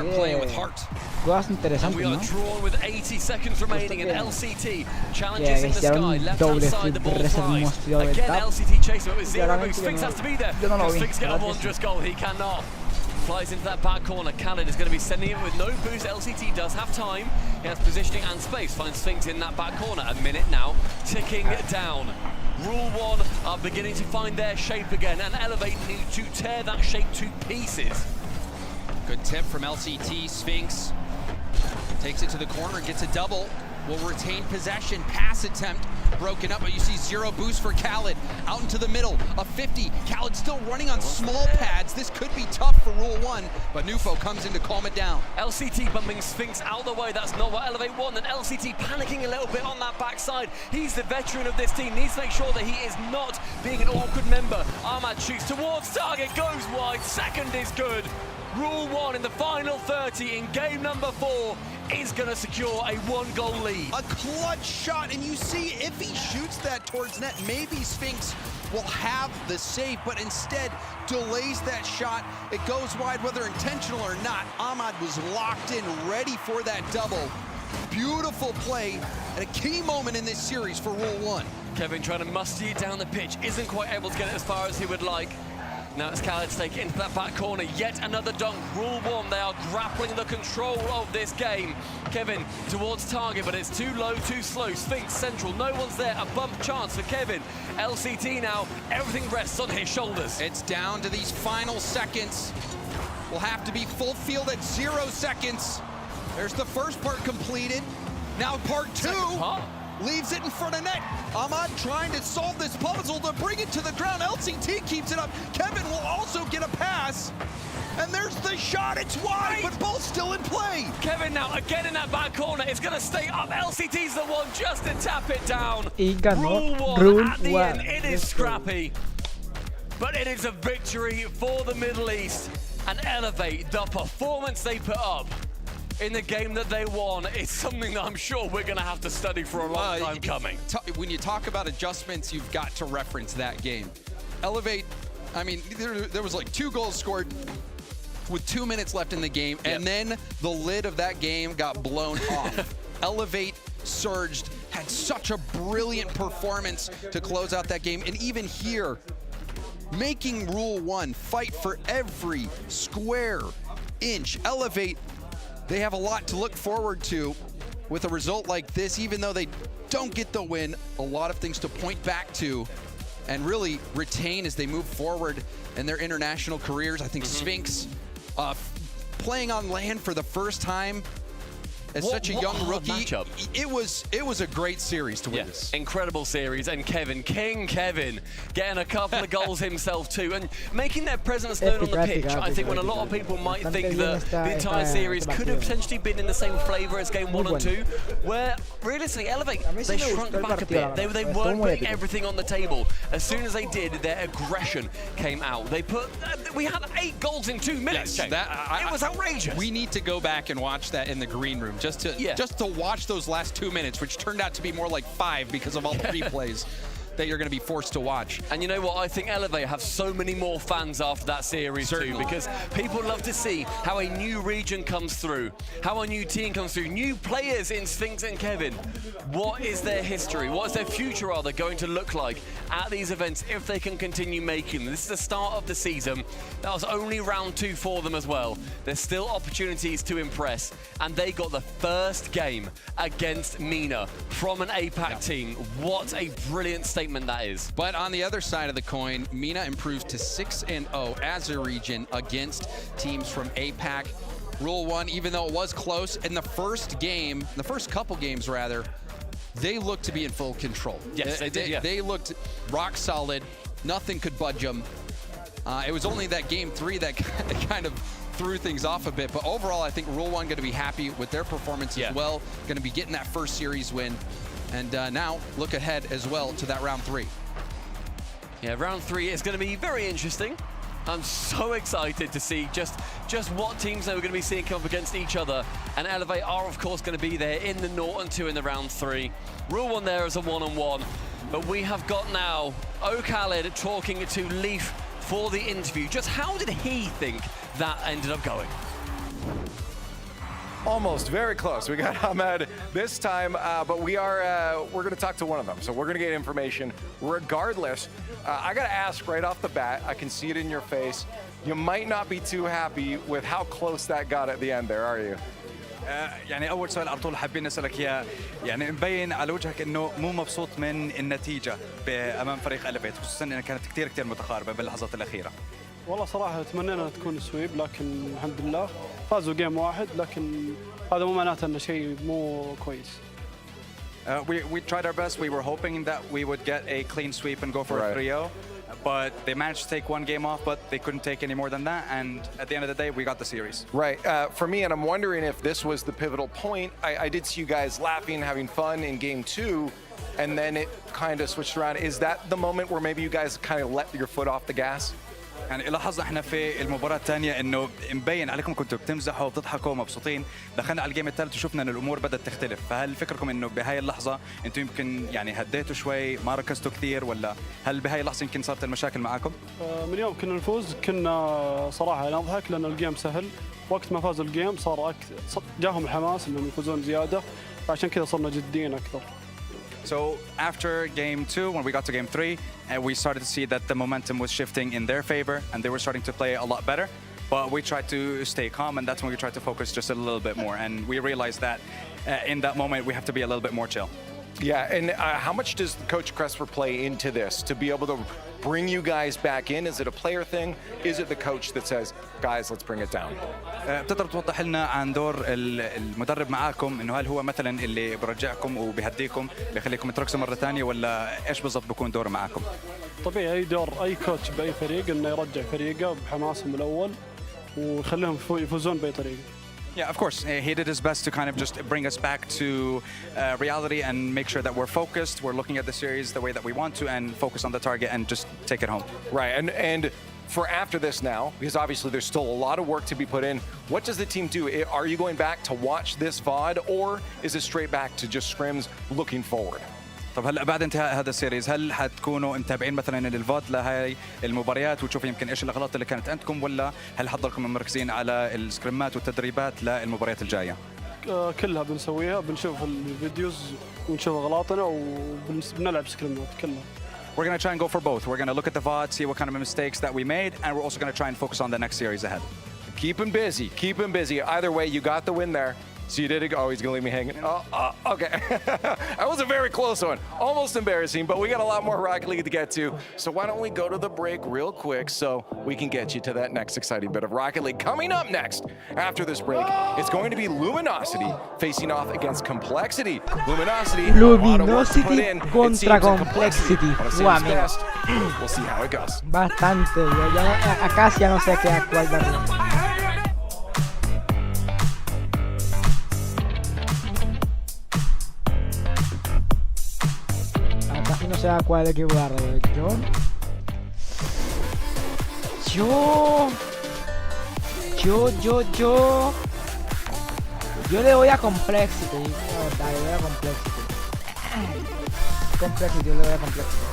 cosas interesantes, we are ¿no? drawn with 80 seconds remaining in LCT. Challenges in the sky, left hand side, the ball flies. Again, LCT chasing it with 0 boost. Sphinx has to be there. Can Sphinx get a wondrous goal? He cannot. Flies into that back corner. Khaled is going to be sending it with no boost. LCT does have time. He has positioning and space. Finds Sphinx in that back corner. A minute now, ticking down. Rule 1 are beginning to find their shape again, and Elevate need to tear that shape to pieces. Good tip from LCT. Sphinx takes it to the corner and gets a double. Will retain possession. Pass attempt broken up, but you see 0 boost for Khaled. Out into the middle, a 50. Khaled still running on small pads. This could be tough for Rule 1, but Nufo comes in to calm it down. LCT bumping Sphinx out the way. That's not what Elevate want. And LCT panicking a little bit on that backside. He's the veteran of this team. Needs to make sure that he is not being an awkward member. Ahmad shoots towards target, goes wide. Second is good. Rule 1 in the final 30 in game number 4 is going to secure a 1-goal lead. A clutch shot, and you see if he shoots that towards net, maybe Sphinx will have the save, but instead delays that shot. It goes wide, whether intentional or not. Ahmad was locked in, ready for that double. Beautiful play at a key moment in this series for Rule 1. Kevin trying to muster it down the pitch, isn't quite able to get it as far as he would like. Now it's Khaled to take it into that back corner. Yet another dunk. Rule 1, they are grappling the control of this game. Kevin towards target, but it's too low, too slow. Sphinx central, no one's there. A bump chance for Kevin. LCT now, everything rests on his shoulders. It's down to these final seconds. Will have to be full field at 0 seconds. There's the first part completed. Now part 2. leaves it in front of net. Ahmad trying to solve this puzzle to bring it to the ground. LCT keeps it up. Kevin will also get a pass. And there's the shot, it's wide, but ball's still in play. Kevin now again in that back corner. It's going to stay up. LCT's the one just to tap it down. Rule 1 at the end. It is scrappy, but it is a victory for the Middle East. And Elevate, the performance they put up in the game that they won is something that I'm sure we're going to have to study for a long time coming. When you talk about adjustments, you've got to reference that game. Elevate, I mean, there was like 2 goals scored with 2 minutes left in the game, and then the lid of that game got blown off. Elevate surged, had such a brilliant performance to close out that game, and even here, making Rule 1 fight for every square inch. Elevate, they have a lot to look forward to with a result like this, even though they don't get the win, a lot of things to point back to and really retain as they move forward in their international careers. I think Sphinx playing on land for the first time as such a young rookie. It was a great series to witness. Incredible series, and King Kevin getting a couple of goals himself too, and making their presence known on the pitch. I think when a lot of people might think that the entire series could have potentially been in the same flavor as game 1 and 2, where realistically Elevate, they shrunk back a bit. They weren't putting everything on the table. As soon as they did, their aggression came out. They put, we had 8 goals in 2 minutes. It was outrageous. We need to go back and watch that in the green room. Just to watch those last 2 minutes, which turned out to be more like 5 because of all the replays that you're going to be forced to watch. And you know what? I think Elevate have so many more fans after that series too, because people love to see how a new region comes through, how a new team comes through, new players in Sphinx and Kevin. What is their history? What is their future rather going to look like at these events if they can continue making them? This is the start of the season. That was only round 2 for them as well. There's still opportunities to impress, and they got the first game against MENA from an APAC team. What a brilliant statement that is. But on the other side of the coin, MENA improved to 6-0 as a region against teams from APAC. Rule 1, even though it was close in the first game, the first couple games rather, they looked to be in full control. Yes, they did. They looked rock solid. Nothing could budge them. It was only that game 3 that kind of threw things off a bit. But overall, I think Rule 1 going to be happy with their performance as well. Going to be getting that first series win. And now look ahead as well to that round 3. Yeah, round 3 is going to be very interesting. I'm so excited to see just what teams that we're going to be seeing come up against each other. And Elevate are, of course, going to be there in the 0 and 2 in the round 3. Rule 1 there is a 1-on-1. But we have got now Khaled talking to Leaf for the interview. Just how did he think that ended up going? Almost, very close. We got Ahmed this time, but we're going to talk to one of them. So we're going to get information regardless. I got to ask right off the bat, I can see it in your face. You might not be too happy with how close that got at the end there, are you? يعني أول سؤال على طول حابين نسألك إياه، يعني مبين على وجهك إنه مو مبسوط من النتيجة أمام فريق ألفيت، خصوصاً إنها كانت كتير متقاربة باللحظات الأخيرة. والله صراحة تمنينا تكون سويب، لكن الحمد لله فازوا جيم واحد، لكن هذا مو معناته إنه شيء مو كويس. We tried our best. We were hoping that we would get a clean sweep and go for a 3-0. But they managed to take 1 game off, but they couldn't take any more than that. And at the end of the day, we got the series. Right. For me, and I'm wondering if this was the pivotal point. I did see you guys laughing, having fun in game 2, and then it kind of switched around. Is that the moment where maybe you guys kind of let your foot off the gas? يعني لاحظنا احنا في المباراة الثانية انه مبين عليكم كنتوا بتمزحوا وبتضحكوا ومبسوطين، دخلنا على الجيم الثالث وشفنا ان الامور بدأت تختلف، فهل فكركم انه بهاي اللحظة انتم يمكن يعني هديتوا شوي ما ركزتوا كثير، ولا هل بهاي اللحظة يمكن صارت المشاكل معاكم؟ من يوم كنا نفوز كنا صراحة نضحك لأن الجيم سهل، وقت ما فازوا الجيم صار جاهم الحماس انهم يفوزون زيادة، فعشان كذا صرنا جديين أكثر. So after game 2, when we got to game 3, we started to see that the momentum was shifting in their favor and they were starting to play a lot better. But we tried to stay calm, and that's when we tried to focus just a little bit more. And we realized that in that moment, we have to be a little bit more chill. Yeah, and how much does Coach Cresper play into this to be able to bring you guys back in? Is it a player thing? Is it the coach that says, guys, let's bring it down? بتقدر توضح لنا عن دور المدرب معاكم انه هل هو مثلا اللي برجعكم وبيهديكم بيخليكم تركزوا مره ثانيه ولا ايش بالضبط بيكون دوره معاكم؟ طبيعي اي دور اي كوتش باي فريق انه يرجع فريقه بحماسهم الاول ويخليهم يفوزون باي طريقه. Yeah, of course. He did his best to kind of just bring us back to reality and make sure that we're focused, we're looking at the series the way that we want to, and focus on the target and just take it home. Right, and for after this now, because obviously there's still a lot of work to be put in, what does the team do? Are you going back to watch this VOD, or is it straight back to just scrims looking forward? طب هلا بعد انتهاء هذا السيريز هل حتكونوا متابعين مثلا الفود لهي المباريات وتشوفوا يمكن ايش الاغلاط اللي كانت عندكم ولا هل حضركم مركزين على السكريمات والتدريبات للمباريات الجايه؟ كلها بنسويها بنشوف الفيديوز ونشوف اغلاطنا وبنلعب سكريمات كلها. We're going to try and go for both. We're going to look at the VOD, see what kind of mistakes that we made, and we're also going to try and focus on the next series ahead. Keep him busy. Keep him busy. Either way, you got the win there. So you did it. Oh, he's going to leave me hanging. Oh, okay. That was a very close one. Almost embarrassing, but we got a lot more Rocket League to get to. So why don't we go to the break real quick so we can get you to that next exciting bit of Rocket League. Coming up next, after this break, it's going to be Luminosity facing off against Complexity. Luminosity contra Complexity. Wow, we'll see how it goes. Bastante. Acá ya no sé qué cuál darle. No sé a cuál equipo darle. Yo le voy a Complexity. No, dale, le voy a Complexity. Yo le voy a Complexity.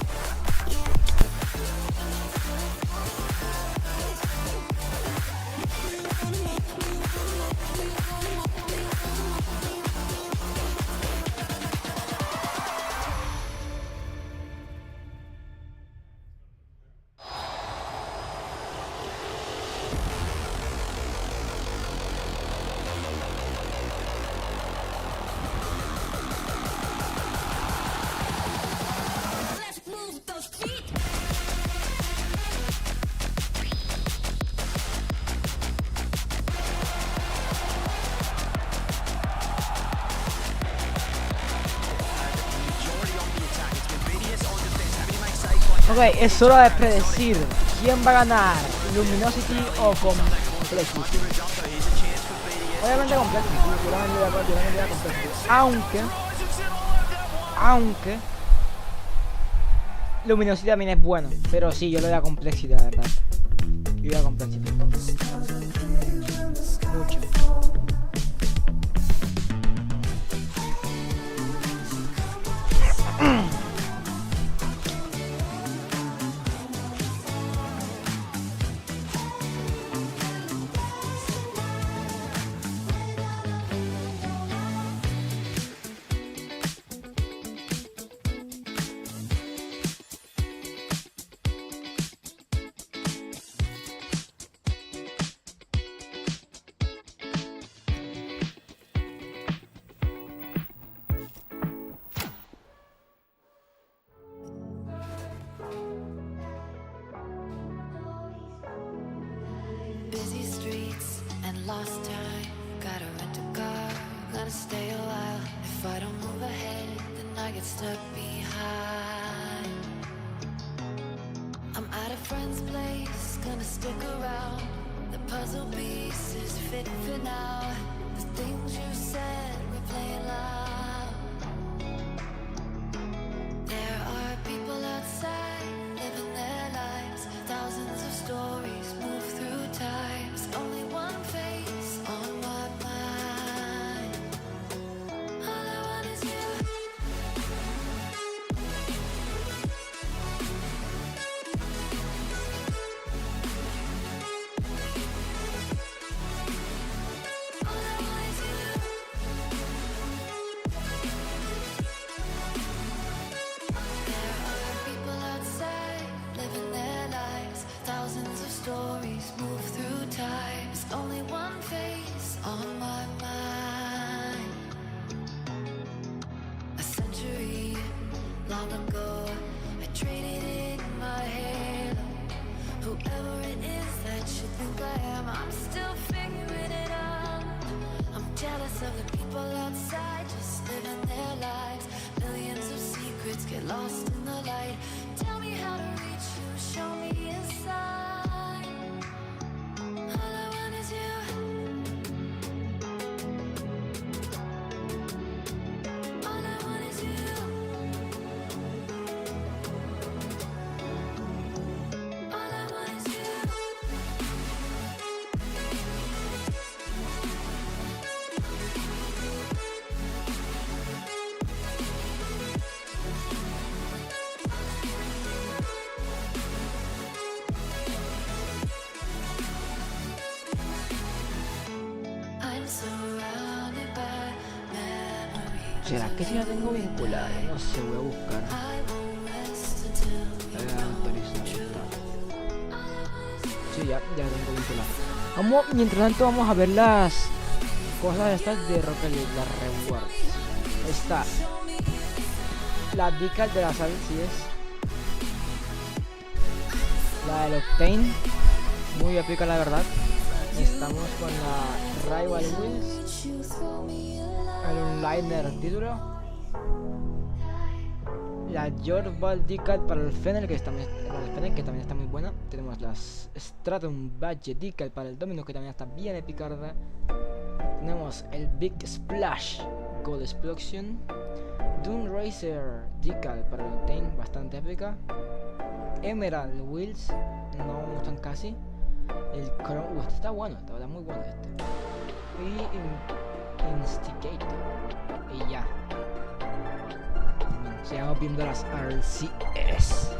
Ok, es hora de predecir quién va a ganar, Luminosity o Complexity. Obviamente Complexity, yo la vendría a Complexity. Aunque Luminosity también es bueno, pero sí, yo le doy a Complexity, la verdad. Yo le doy a Complexity. Mucho. Busy streets and lost time. Gotta rent a car, gonna stay a while. If I don't move ahead, then I get stuck behind. I'm at a friend's place, gonna stick around. The puzzle pieces fit for now. The things you said, we're playing loud. There are people outside living their lives. Thousands of stories move through time. There's only one face on my mind. All I want is you. All I want is you. long ago. I traded in my halo. Whoever it is that you think I am, I'm still figuring it out. I'm jealous of the people outside, just living their lives. Millions of secrets get lost in the light. Tell me how to reach you, show me a sign. All I want is you. All I want is you. All I want is you. I'm surrounded by memories. ¿Será que si la tengo vinculada? No sé, voy a buscar. I won't rest until Autorizar. Sí, ya la tengo vinculada. Mientras tanto vamos a ver las cosas estas de Rocket League, las rewards. Ahí está. La decal de las RLCS. La del Octane. Muy épica la verdad. Estamos con la Rival Wheels. El Onliner título. La Jorbal Decal para el Fennel, que también está muy buena. Tenemos las Stratum Badge Decal para el Domino, que también está bien epicarda. Tenemos el Big Splash Gold Explosion. Doom Racer Decal para el Octane, bastante épica. Emerald Wheels, no me gustan casi. El Chrome, este está bueno, está muy bueno este. Y Instigator. Y ya. Sigamos viendo las RLCS.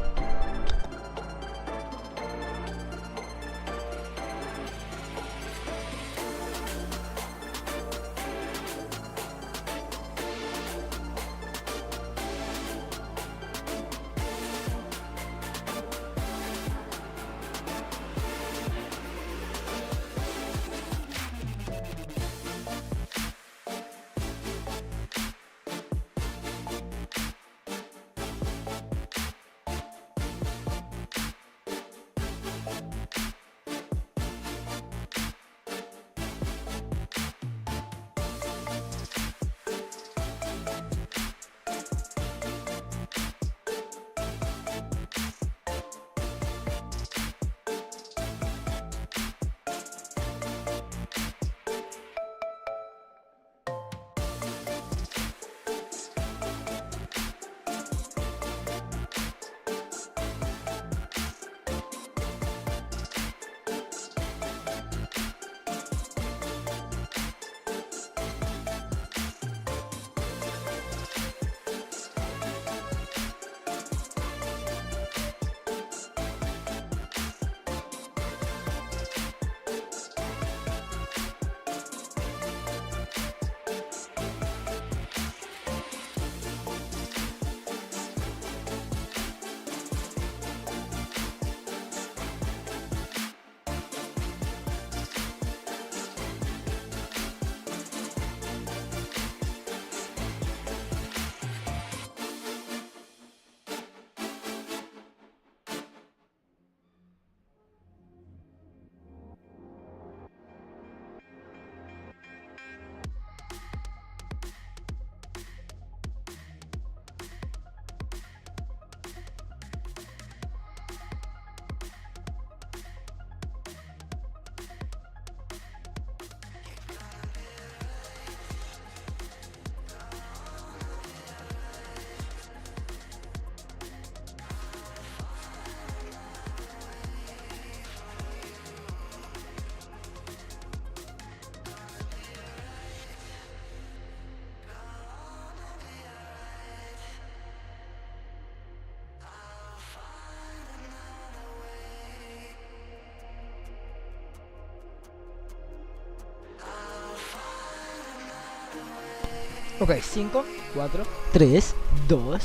Ok, 5, 4, 3, 2,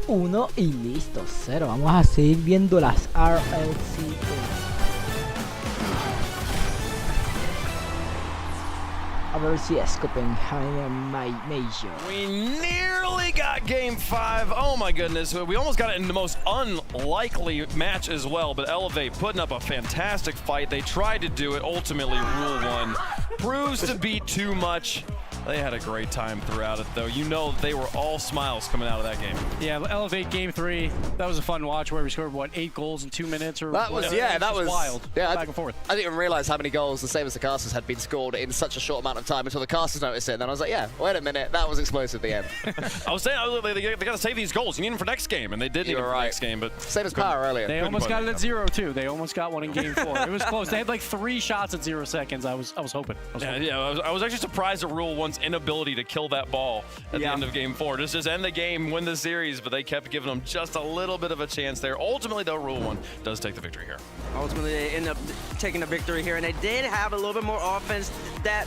1 y listo, 0. Vamos a seguir viendo las RLCS. RLCS Copenhagen Major. We nearly got Game 5. Oh my goodness. We almost got it in the most unlikely match as well, but Elevate putting up a fantastic fight. They tried to do it. Ultimately, Rule 1 proves to be too much. They had a great time throughout it, though. You know they were all smiles coming out of that game. Yeah, Elevate Game 3. That was a fun watch where we scored, what, 8 goals in 2 minutes? Or that was, whatever. that was wild. Yeah, back and forth. I didn't even realize how many goals, the same as the Casters, had been scored in such a short amount of time until the Casters noticed it. And then I was like, yeah, wait a minute, that was explosive at the end. I was saying, they got to save these goals. You need them for next game, and they did need them for next game. But same as Power earlier. They almost got it at 0, too. They almost got one in Game 4. It was close. They had like 3 shots at 0 seconds. I was hoping. I was actually surprised at Rule 1's inability to kill that ball at the end of Game 4. Just end the game, win the series, but they kept giving them just a little bit of a chance there. Ultimately, though, Rule 1 does take the victory here. Ultimately, they end up taking the victory here, and they did have a little bit more offense that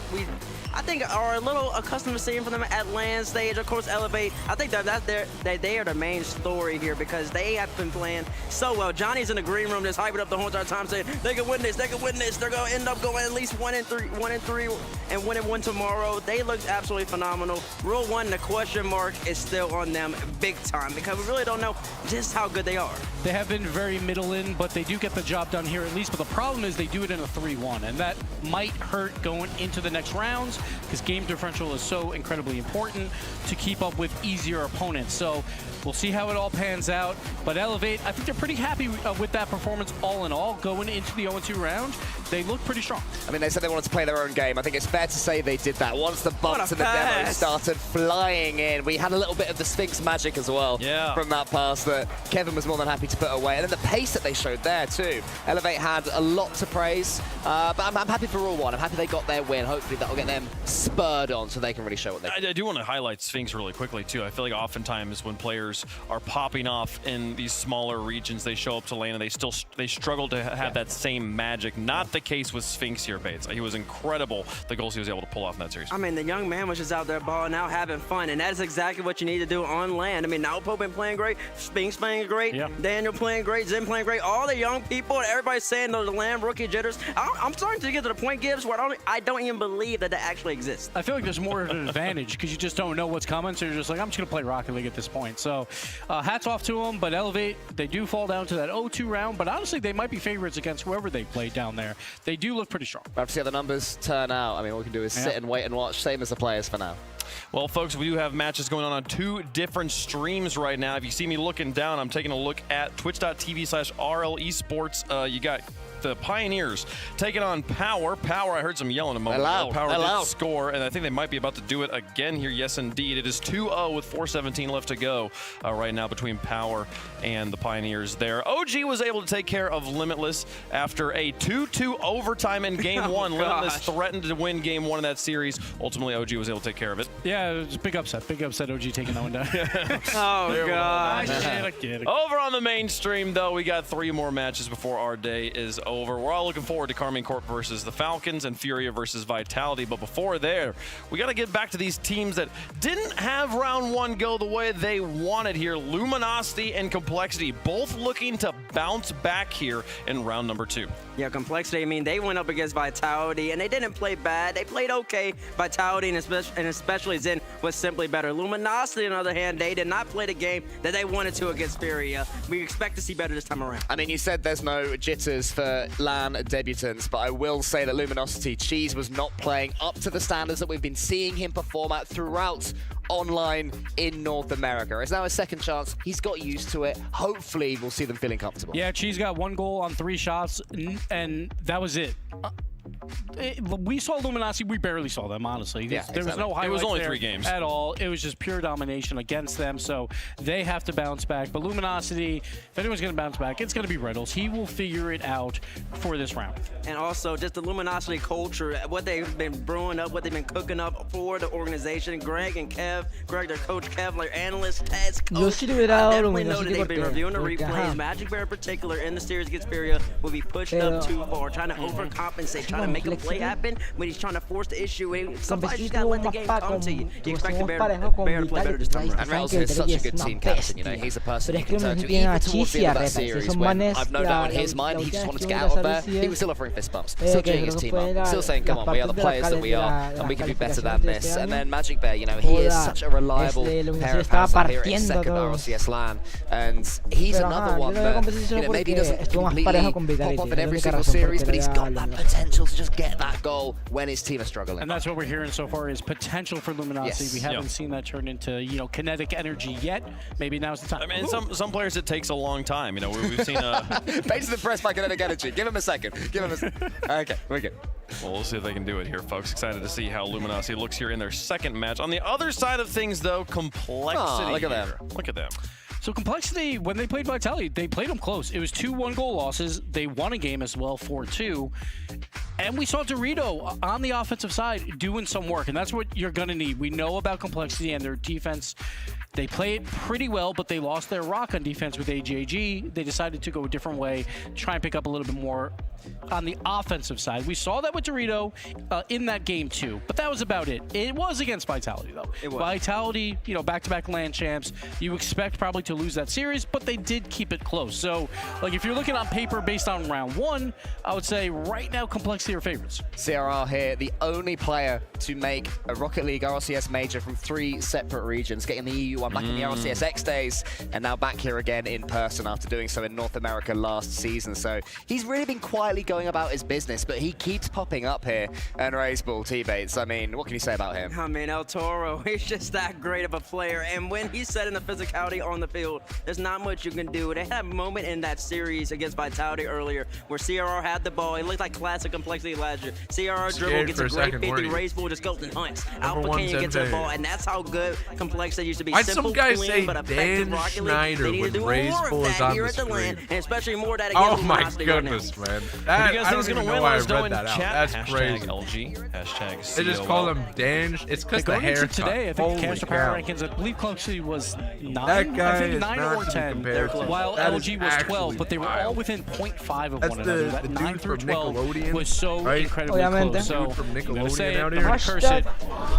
I think are a little accustomed to seeing from them at land stage. Of course, Elevate, I think they are the main story here because they have been playing so well. Johnny's in the green room just hyping up the whole entire time saying they can win this, they can win this. They're going to end up going at least 1-3 and winning one tomorrow. They looked absolutely phenomenal. Rule 1, the question mark is still on them big time because we really don't know just how good they are. They have been very middle in, but they do get the job done here at least. But the problem is they do it in a 3-1, and that might hurt going into the next rounds because game differential is so incredibly important to keep up with easier opponents. So we'll see how it all pans out. But Elevate, I think they're pretty happy with that performance all in all. Going into the 0-2 round, they look pretty strong. I mean, they said they wanted to play their own game. I think it's fair to say they did that. Once the bumps and the demo started flying in, we had a little bit of the Sphinx magic as well from that pass that Kevin was more than happy to put away. And then the pace that they showed there too. Elevate had a lot to praise, but I'm happy for Rule 1. I'm happy they got their win. Hopefully that will get them spurred on so they can really show what they can. I do want to highlight Sphinx really quickly too. I feel like oftentimes when players are popping off in these smaller regions, they show up to lane and they struggle to have that same magic. Not the case with Sphinx here, Bates. He was incredible, the goals he was able to pull off in that series. I mean, the young man was just out there balling out, having fun, and that is exactly what you need to do on land. I mean, Nalpo been playing great, Sphinx playing great, Daniel playing great, Zen playing great, all the young people, and everybody's saying the land rookie jitters. I'm starting to get to the point, Gibbs, where I don't even believe that actually exists. I feel like there's more of an advantage because you just don't know what's coming, so you're just like, I'm just going to play Rocket League at this point. So hats off to them, but Elevate, they do fall down to that 0-2 round, but honestly, they might be favorites against whoever they play down there. They do look pretty strong. We'll have to see how the numbers turn out. I mean, all we can do is sit and wait and watch, same as the players for now. Well, folks, we do have matches going on 2 different streams right now. If you see me looking down, I'm taking a look at twitch.tv/RLEsports. You got the Pioneers taking on Power. Power, I heard some yelling a moment ago. Power did score, and I think they might be about to do it again here. Yes, indeed. It is 2-0 with 4:17 left to go right now between Power and the Pioneers there. OG was able to take care of Limitless after a 2-2 overtime in Game 1. Limitless threatened to win Game 1 of that series. Ultimately, OG was able to take care of it. Yeah, it was a big upset. Big upset, OG taking that one down. Oh, God. I get it. Over on the mainstream, though, we got 3 more matches before our day is over. We're all looking forward to Carmine Corp versus the Falcons and Furia versus Vitality. But before there, we got to get back to these teams that didn't have round 1 go the way they wanted here. Luminosity and Complexity both looking to bounce back here in round number 2. Yeah, Complexity, I mean, they went up against Vitality, and they didn't play bad. They played okay. Vitality, and especially Zen, was simply better. Luminosity, on the other hand, they did not play the game that they wanted to against Furia. We expect to see better this time around. I mean, you said there's no jitters for LAN debutants, but I will say that Luminosity, Cheese was not playing up to the standards that we've been seeing him perform at throughout online in North America. It's now a second chance. He's got used to it. Hopefully, we'll see them feeling comfortable. Yeah, Cheese got 1 goal on 3 shots, and that was it. We saw Luminosity. We barely saw them, honestly. Yeah, there was no highlights. It was only 3 games at all. It was just pure domination against them. So they have to bounce back. But Luminosity, if anyone's going to bounce back, it's going to be Riddles. He will figure it out for this round. And also, just the Luminosity culture, what they've been brewing up, what they've been cooking up for the organization. Greg and Kev, Greg, their coach, Kev, their analyst, Ted's coach. I definitely know that they've been reviewing the replays. Magic Bear in particular in the series against Furia will be pushed up too far, trying to overcompensate, trying to make them play happen when he's trying to force the issue. Somebody's just gotta let the game come to you. You expect the Bear to play better this time around. And Rails is such a good team captain, you know, he's a person you can turn to even towards the end of that series when I've no doubt in his mind he just wanted to get out of there. He was still offering fist bumps, still cheering his team up, still saying, come on, we are the players that we are, and we can do better than this. And then Magic Bear, you know, he is such a reliable pair of hands out here at his second RLCS LAN, and he's another one that, you know, maybe doesn't completely pop up in every single series, but he's got that potential to just get that goal when his team is struggling. And that's what we're hearing so far is potential for Luminosity. We haven't seen that turn into, you know, kinetic energy yet. Maybe now's the time. I mean, some players it takes a long time. You know, we've seen Bates is impressed by kinetic energy. Give him a second. Give him a second. Okay, we're good. Well, we'll see if they can do it here, folks. Excited to see how Luminosity looks here in their second match. On the other side of things, though, Complexity. Oh, look at them. Look at them. So Complexity, when they played Vitality, they played them close. It was 2 1-goal losses. They won a game as well, 4-2. And we saw Dorito on the offensive side doing some work, and that's what you're going to need. We know about Complexity and their defense. They play it pretty well, but they lost their rock on defense with AJG. They decided to go a different way, try and pick up a little bit more on the offensive side. We saw that with Dorito in that game too, but that was about it. It was against Vitality though. It was. Vitality, you know, back-to-back LAN champs. You expect probably to lose that series, but they did keep it close. So, like, if you're looking on paper based on round 1, I would say right now Complexity are favorites. CRR here, the only player to make a Rocket League RLCS major from 3 separate regions, getting the EU one back in the RLCS X days, and now back here again in person after doing so in North America last season. So he's really been quietly going about his business, but he keeps popping up here and raise ball T-Bates. I mean, what can you say about him? I mean, El Toro, he's just that great of a player, and when he's setting the physicality on the field, there's not much you can do. They had a moment in that series against Vitality earlier where CRR had the ball. It looked like classic Complexity last year. CRR dribble, gets a great 50, raise ball, just goes and hunts. Alpha King gets the ball, and that's how good Complexity used to be. Simple, clean, but effective Rocket League. They need to do more of that here at the LAN, and especially more of that against Luminosity right now. Man. That, I don't even know why I read that out. That's crazy. LG, hashtag they just call him Dange. It's because the hair today, I think the Caster Power Rankings, I believe Complexity was 9. That guy I think 9 or 10, while that LG was 12, but they were all within 0.5 of one another. That 9 through 12 was so incredibly close. So from I'm going to say it, I'm Nickelodeon going to curse it.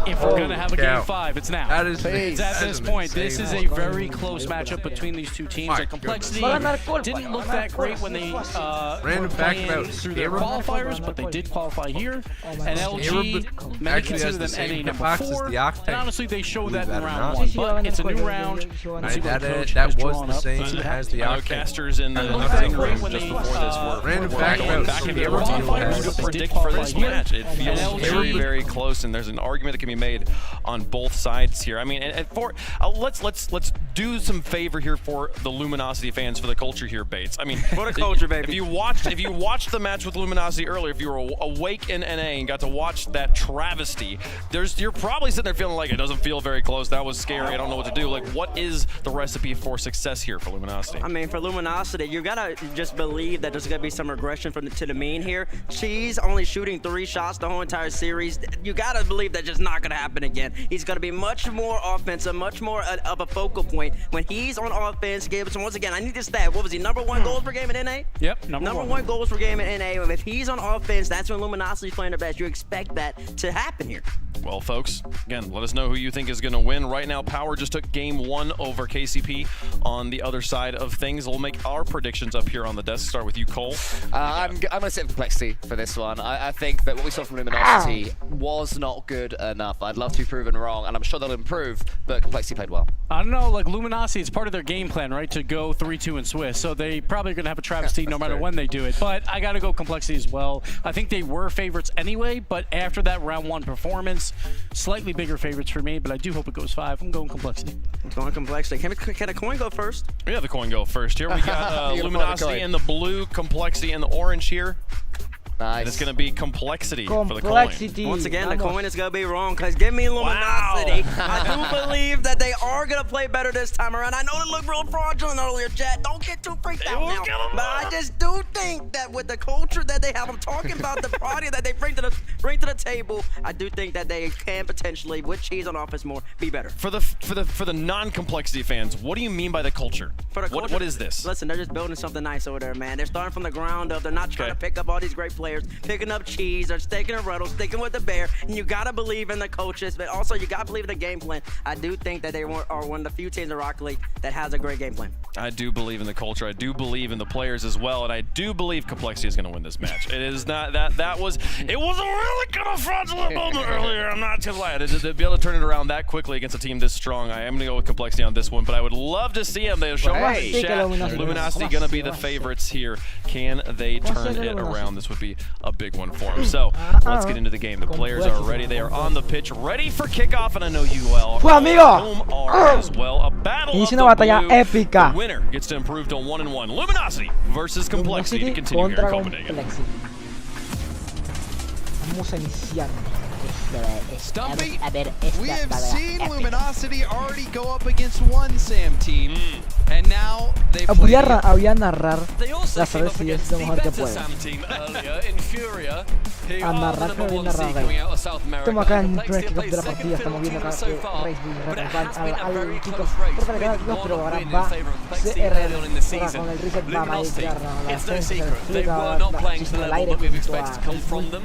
If we're going to have a game 5, it's now. That is it's at this point. This is a very close matchup between these two teams. Like Complexity didn't look that great when they were playing through their qualifiers, but they did qualify here. And LG, many consider them NA number 4. And honestly, they show that in round 1. But it's a new round. Let's see what the coach has drawn up. As the Casters in the just before this were random fact about back in the qualifiers to predict for this match. It feels very, very close, and there's an argument that can be made on both sides here. I mean, and for let's do some favor here for the Luminosity fans, for the culture here, Bates. I mean, what a culture, baby. If you watched the match with Luminosity earlier, if you were awake in NA and got to watch that travesty, you're probably sitting there feeling like it doesn't feel very close. That was scary. I don't know what to do. Like, what is the recipe for success here for Luminosity? I mean, for Luminosity, you gotta just believe that there's gonna be some regression to the mean here. Cheese only shooting 3 shots the whole entire series. You gotta believe that's just not gonna happen again. He's gonna be much more offensive, much more of a focal point when he's on offense. Gibson, once again, I need this stat. What was he? Number 1 goals per game in NA? Yep, number one goals per game in NA. If he's on offense, that's when Luminosity's playing their best. You expect that to happen here. Well, folks, again, let us know who you think is going to win. Right now, Power just took game 1 over KCP on the other side of things. We'll make our predictions up here on the desk. Start with you, Cole. I'm going to sit with Complexity for this one. I think that what we saw from Luminosity was not good enough. I'd love to be proven wrong, and I'm sure they'll improve, but Complexity played well. I don't know, like Luminosity, it's part of their game plan, right, to go 3-2 in Swiss, so they probably are going to have a travesty no matter when they do it. But I got to go Complexity as well. I think they were favorites anyway, but after that round 1 performance, slightly bigger favorites for me, but I do hope it goes 5. I'm going Complexity. Going Complexity. Can a coin go first? Yeah, the coin go first here. We got Luminosity in the blue, Complexity in the orange here. Nice. And it's going to be Complexity for the coin. Once again, the coin is going to be wrong, because give me Luminosity. Wow. I do believe that they are going to play better this time around. I know they looked real fraudulent earlier, Chat. Don't get too freaked out now. But I just do think that with the culture that they have, I'm talking about the party that they bring to the table, I do think that they can potentially, with Cheese on offense more, be better. For the non-Complexity fans, what do you mean by the culture? For the culture, what is this? Listen, they're just building something nice over there, man. They're starting from the ground up. They're not trying to pick up all these great players. players, picking up cheese or sticking a Ruddle, sticking with the bear. And you gotta believe in the coaches, but also you gotta believe in the game plan. I do think that they are one of the few teams in Rocket League that has a great game plan. I do believe in the culture. I do believe in the players as well, and I do believe Complexity is going to win this match. It is not that was a really kind of fraudulent moment earlier. I'm not gonna lie. To be able to turn it around that quickly against a team this strong, I am going to go with Complexity on this one, but I would love to see them. They'll show us Luminosity going to be the favorites here. Can they turn it around? This would be a big one for them. So let's get into the game. The players are ready. They are on the pitch, ready for kickoff, and I know you all are as well. A battle of the blue. Épica. The winner gets to improve to 1-1. Luminosity versus Complexity to continue here in Copenhagen. Vamos a iniciar. Stumpy, we have seen Luminosity already go up against one SAM team, and now they voy a narrar las RLCS de mejor que puedo. A narrar, pero voy a narrar. Estamos acá en el primer kickoff de la partida, estamos viendo acá que Racebull al kickoff, corta el canal kickoff, pero ahora va CRR, ahora con el reset va a llegar a la defensa, va al aire junto a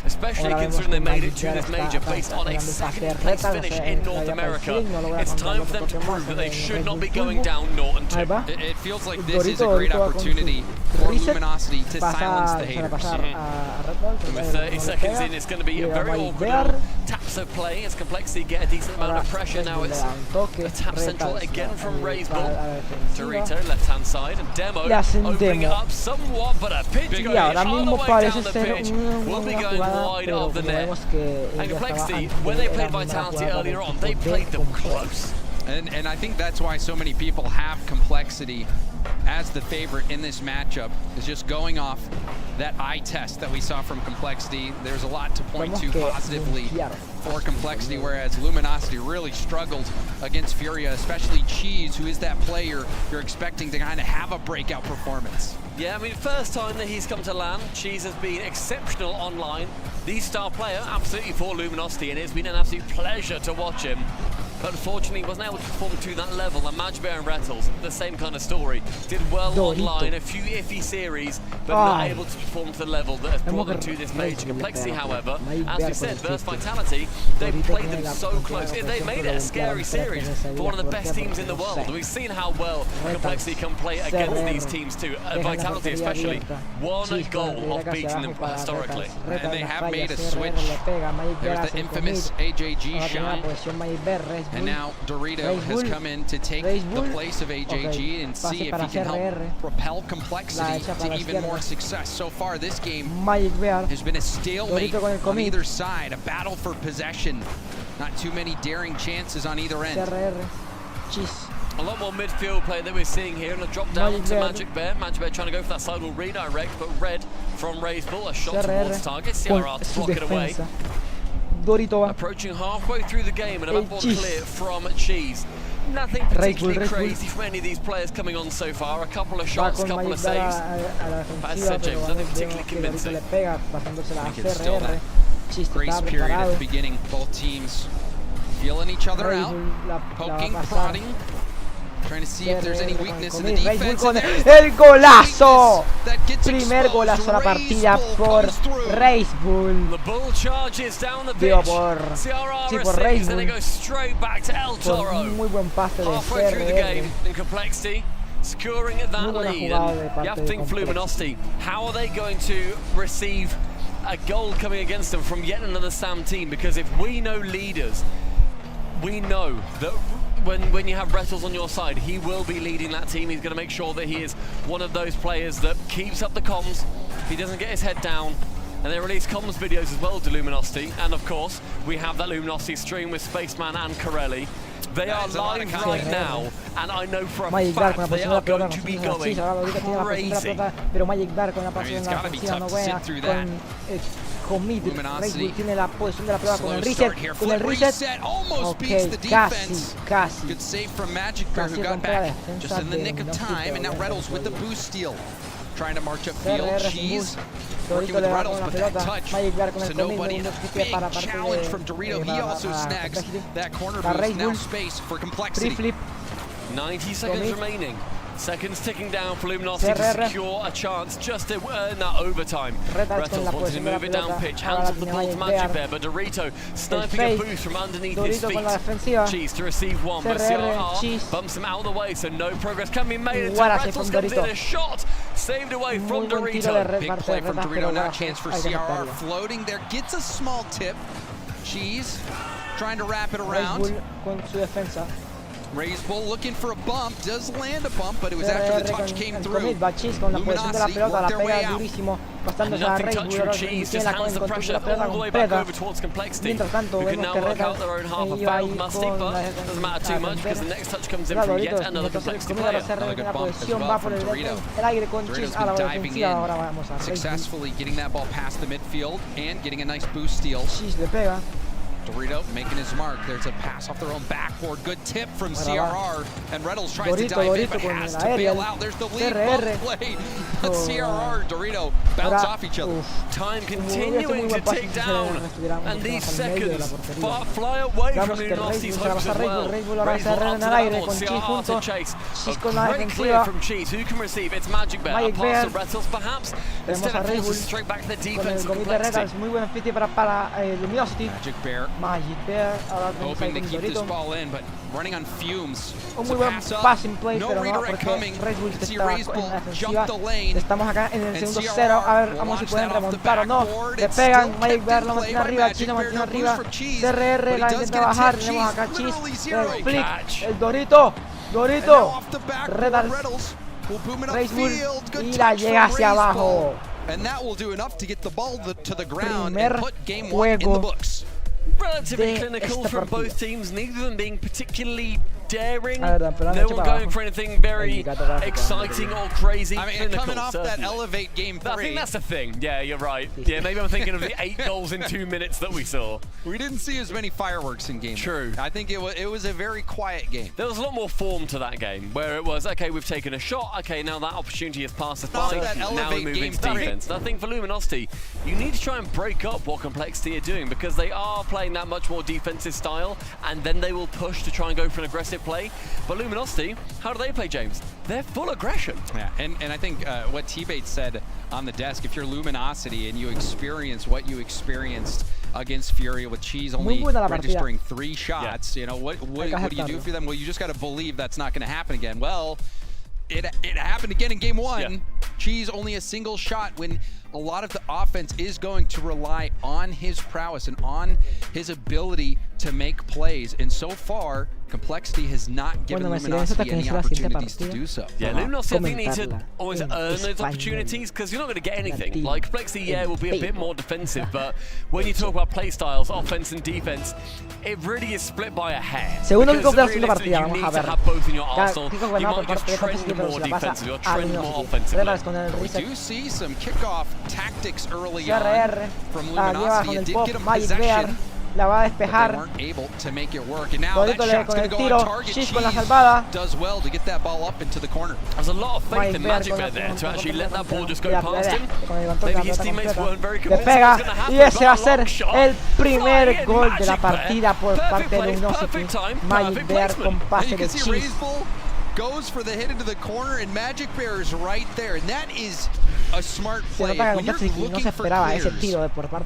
especially considering they made it to this major based on a second place finish in North America. It's time for them to prove that they should not be going down 0-2. It feels like this is a great opportunity for Luminosity to silence the haters. And with 30 seconds in, it's going to be a very awkward taps of play as Complexity get a decent amount of pressure. Now it's a tap central again from Razebull. Dorito, left-hand side, and Demo opening it up somewhat, but a pinch going all the way down the pitch. Will be going wide of the net. And Complexity, when they played Vitality earlier on, they played them close. And I think that's why so many people have Complexity as the favorite in this matchup, is just going off that eye test that we saw from Complexity. There's a lot to point to positively for Complexity, whereas Luminosity really struggled against Furia, especially Cheese, who is that player you're expecting to kind of have a breakout performance. Yeah, I mean, first time that he's come to LAN, Cheese has been exceptional online. The star player, absolutely for Luminosity, and it's been an absolute pleasure to watch him. But unfortunately, he wasn't able to perform to that level. And Majbear and Rattles, the same kind of story. Did well online, a few iffy series, but not able to perform to the level that has brought them to this major. Complexity, however, as we said, versus Vitality, they played them so close. They made it a scary series for one of the best teams in the world. And we've seen how well Complexity can play against these teams too. Vitality especially, one goal of beating them historically. And they have made a switch. There's the infamous AJG shot. And now Dorito has come in to take the place of AJG and see if he can help propel Complexity to even more success. So far, this game has been a stalemate on either side, a battle for possession. Not too many daring chances on either end. A lot more midfield play that we're seeing here, and a drop down to Majbear. Majbear trying to go for that sidewall redirect, but Red from Razebull, a shot towards target. CRR to block it away. Dorito approaching halfway through the game, and a backboard clear from Cheese. Nothing particularly crazy from any of these players coming on so far. A couple of shots, a couple of saves. But as said, James, nothing particularly convincing. I think it's still that grace period at the beginning. Both teams feeling each other out, poking, prodding. Trying to see if there's any weakness in the defense. Con el golazo. Primer golazo de la partida por Razebull. The bull charges down the pitch. Digo por Razebull. And it goes straight back to El Toro. Muy buen pase de halfway through the game in Complexity, securing that lead. And you have to think for Luminosity, how are they going to receive a goal coming against them from yet another SAM team? Because if we know leaders, we know that when you have Rattles on your side, he will be leading that team. He's going to make sure that he is one of those players that keeps up the comms. He doesn't get his head down. And they release comms videos as well to Luminosity. And of course, we have that Luminosity stream with Spaceman and Corelli. They are live right now, and I know for a fact they are going to be going crazy. It's got to be tough to sit through that. Luminosity tiene la posición de la prueba con el reset, almost beats the defense. Good save from Majbear, who got back just in the nick of time, and now Rattles with the boost steal. Trying to march up field. Cheese working with Rattles, but that touch to nobody. And a big challenge from Dorito. He also snags that corner boost. Now space for Complexity. 90 seconds remaining. Seconds ticking down for Luminosity to secure a chance just to earn that overtime. Retals wanting to move it down pitch, hands off the ball to Magic Bear, but Dorito sniping a boost from underneath his feet. Cheese to receive one, but CRR bumps him out of the way, so no progress can be made until Retals comes in. A shot saved away from Dorito. Big play from Dorito, now a chance for CRR floating there, gets a small tip. Cheese trying to wrap it around. Raise Bull looking for a bump, does land a bump, but it was after the touch came through. Luminosity worked their way out. Nothing touch from Cheese, just hands the pressure all the way back over towards Complexity, who can now work out their own half of failed Musty, but doesn't matter too much because the next touch comes in from yet another Complexity player. Another good bump as well from Dorito. Dorito's been diving in, successfully getting that ball past the midfield and getting a nice boost steal. Dorito making his mark. There's a pass off their own backboard. Good tip from CRR. And Reynolds tries to dive in, but has to bail out. There's the lead play. But CRR, Dorito bounce off each other. Time continuing to tick down. And these seconds fly away from Luminosity's hopes as well. Raise Bull up to that board. CRR to chase. A great clear from Cheese. Who can receive? It's Magic Bear. A pass to Retals perhaps. Instead of forces straight back to the defense of Complexity. Magic Bear. Hoping to keep this ball in, but running on fumes. Un muy buen passing play, pero no, porque Red Bull estaba en la defensiva. Estamos acá en el segundo 0. A ver, vamos si pueden remontar o no. Le pegan, Magic Bear lo mantiene arriba, Chino mantiene arriba. CRR la intenta bajar. Tenemos acá Cheese, el flick, el Dorito, Retals, Race Bull y la llega hacia abajo. And that will do enough to get the ball to the ground and put game 1 in the books. Relatively clinical from both teams, neither of them being particularly daring. No one going for anything very exciting or crazy. I mean, coming off that Elevate game 3. I think that's the thing. Yeah, you're right. Yeah, maybe I'm thinking of the 8 goals in 2 minutes that we saw. We didn't see as many fireworks in game 1. I think it was a very quiet game. There was a lot more form to that game, where it was, okay, we've taken a shot, okay, now that opportunity has passed us by, now we move into defense. And I think for Luminosity, you need to try and break up what Complexity are doing, because they are playing that much more defensive style, and then they will push to try and go for an aggressive play. But Luminosity, how do they play, James? They're full aggression. Yeah, and I think what T-Bait said on the desk, if you're Luminosity and you experience what you experienced against Furia with Cheese only registering 3 shots, you know, what do you do for them? Well, you just got to believe that's not going to happen again. Well, it happened again in game 1. Yeah. Cheese only a single shot when a lot of the offense is going to rely on his prowess and on his ability to make plays. And so far, Complexity has not given Luminosity any opportunities to do so. Yeah, Luminosity, I think, need to always earn those opportunities, because you're not going to get anything. Like, Complexity, yeah, will be a bit more defensive, but when you talk about play styles, offense and defense, it really is split by a hair. Segundo kickoff de la segunda partida, vamos a ver. Have both in your arsenal. You might just trend more defensive or trend more offensively. We do see some kickoff tactics early on from Luminosity. It did get him possession. La va a despejar. Dorito le con el tiro. Cheese con la salvada. Does well to get that ball up into the corner. There's a lot of faith in Magic Bear there to actually let that ball just go past him. Maybe his teammates weren't very convinced le pega y ese va a ser el primer gol de la partida por parte de Luminosity. Magic Bear con pase de Cheese. Goes for the hit into the corner, and Magic Bear is right there, and that is a smart play. When you're looking for clears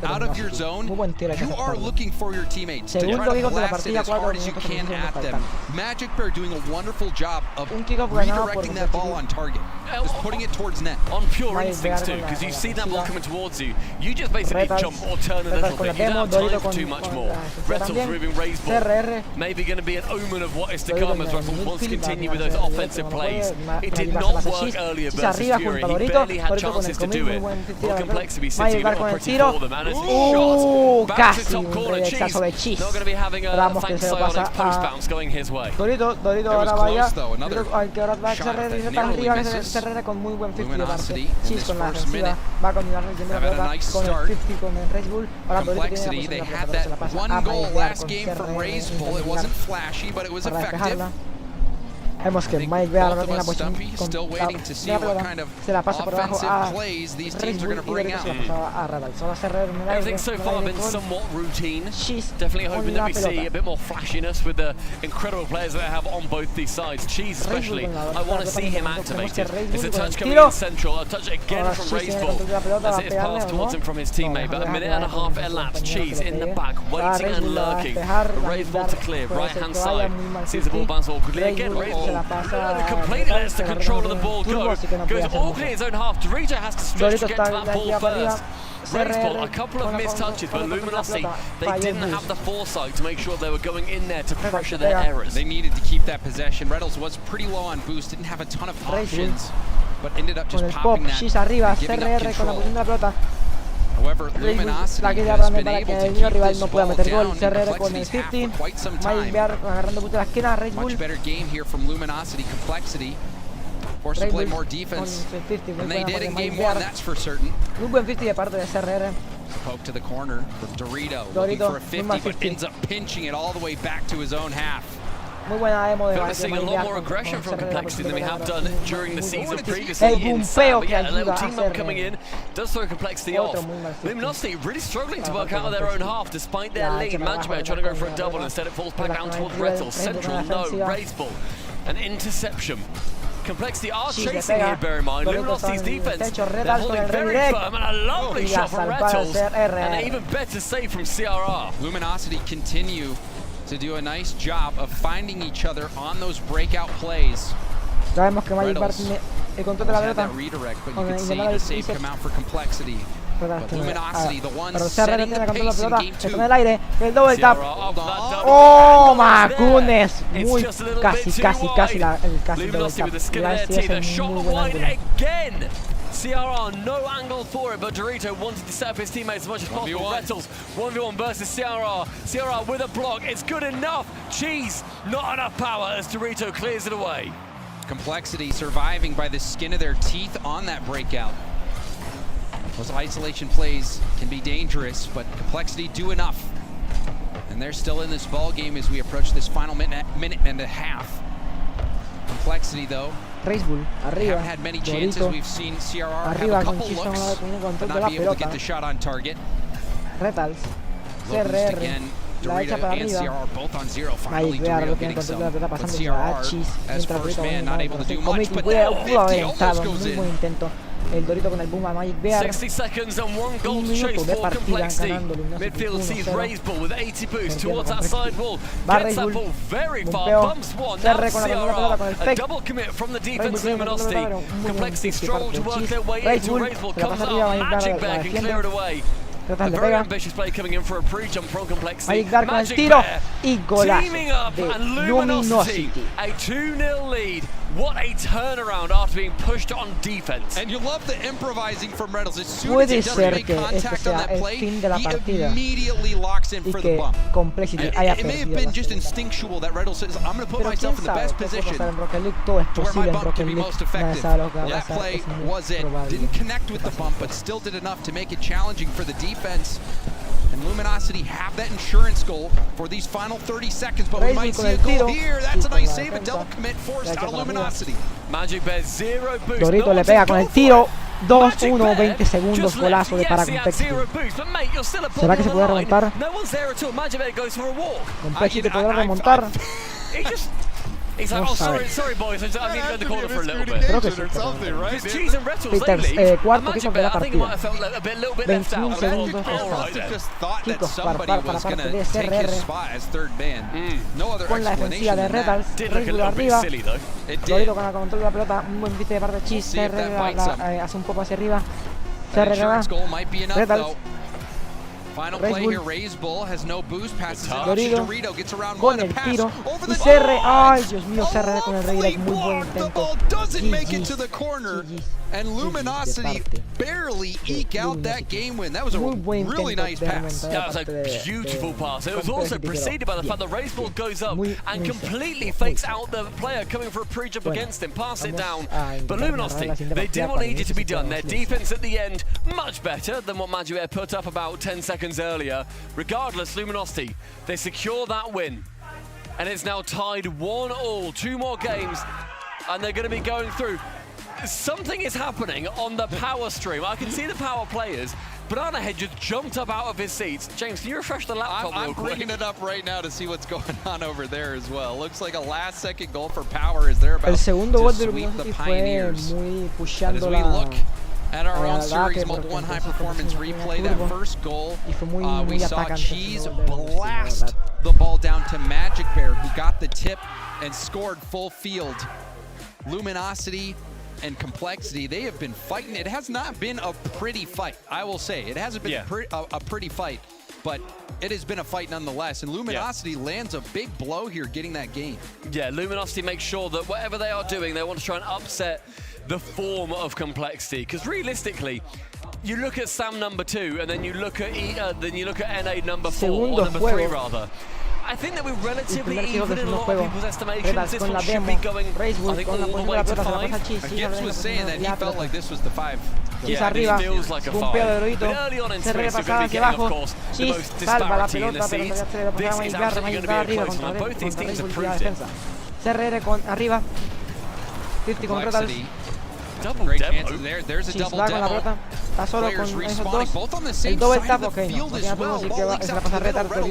out of your zone, you are looking for your teammates to try to blast it as hard as you can at them. Magic Bear doing a wonderful job of redirecting that ball on target, just putting it towards net. On pure instincts too, because you see that ball coming towards you, you just basically jump or turn a little bit. You don't have time for too much more. Retals moving Raise Bull, maybe going to be an omen of what is to come as Retals wants to continue with those offensive plays. It did not work earlier versus Fury. He barely had chances to do it. Well, Complexity sitting a pretty for them, and it's a shot back to top corner. Cheese not going to be having a thanks Psionics post bounce going his way. Dorito ahora vaya. Al que ahora va CRR y está arriba, CRR con muy buen 50 de parte. Cheese con la defensiva va a continuar con el 50 con el Race Bull. Ahora Complexity, they had that one goal last game from Race Bull. It wasn't flashy, but it was effective. Vemos que Mike Bear ahora tiene la posición la pelota, se la pasa por abajo a Red Bull y Dorito se la pasa a Radal. Solo hace en el aire. Everything so far been somewhat routine. Definitely hoping that we see a bit more flashiness with the incredible players that they have on both these sides. Cheese especially, I want to see him activated. It's a touch coming in central, a touch again from Raiseball as it is passed towards him from his teammate, but a minute and a half elapsed. Cheese in the back, waiting and lurking. Raiseball to clear, right hand side, sees the ball bounce awkwardly again. Raiseball completely lets the control of the ball go. Goes awkwardly in his own half. Dorito has to stretch to get to that ball first. Raiseball, a couple of missed touches, but Luminosity, they didn't have the foresight to make sure they were going in there to pressure their errors. They needed to keep that possession. Reynolds was pretty low on boost, didn't have a ton of options, but ended up just popping that and giving up control. However, Luminosity has been able to keep this ball down, and Complexity's half for quite some time. Much better game here from Luminosity. Complexity forced to play more defense, and they did in game one, that's for certain. Muy buen 50 de parte de SRR. Poke to the corner from Dorito, looking for a 50, but ends up pinching it all the way back to his own half. Muy buena demo de seeing a lot more aggression from Complexity than we have done during the season previously. A little team up coming in does throw Complexity off. Luminosity really struggling to work out of their own half despite their lead. Manchmer trying to go for a double, instead it falls back down towards Rettel. Central, no, Raiseball. An interception. Complexity are chasing here, bear in mind. Luminosity's defense, they're holding very firm, and a lovely shot from Rettles, and an even better save from CRR. Luminosity continue to do a nice job of finding each other on those breakout plays. Ya vemos que Magic Bar tiene el control de la pelota. Redirect, but you can see the save come out for Complexity. But Luminosity, the one pero setting the pace in game 2. Está en el aire, el double tap. Oh my goodness, muy casi la el casi double tap. The shot wide again. CRR, no angle for it, but Dorito wanted to set up his teammates as much as possible. Rettles, 1v1 versus CRR. CRR with a block, it's good enough. Cheese, not enough power as Dorito clears it away. Complexity surviving by the skin of their teeth on that breakout. Those isolation plays can be dangerous, but Complexity do enough. And they're still in this ball game as we approach this final minute and a half. Complexity, though, haven't had many chances. We've seen CRR have a couple looks, but not be able to get the shot on target. Retals, CRR, again, Dorito and CRR both on zero. Finally, Dorito getting some, but CRR, as first man, not able to do much, but now 50 almost goes in. El Dorito con el boom a Magic Bear. 60 seconds and one goal to chase for Complexity. Midfield sees Raiseball with 80 boost towards that side wall. Gets that ball very far, bumps one. Now CRR, a double commit from the defense Luminosity. Complexity struggle to work their way into Raiseball. Comes up, Magic Bear can clear it away. A very ambitious play coming in for a pre-jump from Complexity. Magic Bear con el tiro y golazo teaming up and Luminosity, a 2-0 lead. What a turnaround after being pushed on defense. And you love the improvising from Reynolds. As soon as he doesn't make contact on that play, he immediately locks in for the bump. It may have been just instinctual that Reynolds says, I'm going to put myself in the best position to where my bump can be most effective. That play was it. Didn't connect with the bump, but still did enough to make it challenging for the defense. And Luminosity have that insurance goal for these final 30 seconds, but we might see a goal here. That's a nice save, a double commit forced out of Luminosity. Magic Bear, zero boost. Dorito le pega con el tiro. 2-1, 20 segundos, golazo de para Complexity. ¿Será que se puede remontar? Complexity podrá remontar. He's like, no oh, sorry, boys. I need to go in the corner for a little bit. Creo que sí. Cheese and Rettles, cuarto kick de la partida. 21 segundos. Kickoff para parte de SRR. Con la defensiva de Rettles. Raiseball arriba. Dorito con el control de la pelota. Un buen piste de parte de Cheese. SRR hace un poco hacia arriba. SRR va. Rettles. Final play here, Raiseball has no boost, passes it off to Dorito, gets around con el tiro y CR, ay Dios mío, CR con el redirect, muy buen intento. Doesn't make it to the corner, and Luminosity barely eke out that game win. That was a really nice pass. That was a beautiful pass. It was also preceded by the fact that Raiseball goes up and completely fakes out the player coming for a pre-jump against him, pass it down. But Luminosity, they did what needed to be done. Their defense at the end, much better than what Magic put up about 10 seconds earlier. Regardless, Luminosity, they secure that win. And it's now tied 1-1. 2 more games, and they're going to be going through. Something is happening on the power stream. I can see the power players. Banana Head just jumped up out of his seats. James, can you refresh the laptop real quick? I'm bringing it up right now to see what's going on over there as well. Looks like a last-second goal for Power as they're about to sweep the Pioneers. As we look at our own series Mobile 1 High Performance replay, that first goal, we saw Cheese blast the ball down to Magic Bear, who got the tip and scored full field. Luminosity and Complexity, they have been fighting. It has not been a pretty fight, I will say. It hasn't been a pretty fight, but it has been a fight nonetheless. And Luminosity lands a big blow here, getting that game. Yeah, Luminosity makes sure that whatever they are doing, they want to try and upset the form of Complexity. Because realistically, you look at Sam number 2, and then you look at NA number 4, or number 3 rather. I think that we're relatively even in a lot of people's estimations. This one should be going, I think, all the way to 5. Gibbs was saying that he felt like this was the 5. Yeah, arriba, feels like a 5. Se repasaba hacia abajo, Cheese salva la pelota, pero se le pasaba a Magic arriba contra Red Bull la defensa. CRR con arriba, 50 con Retals. Great chances there. There's a double demo. Está solo con esos dos. El double tap, ok, no tiene problema, así que se la pasa a Retals, pero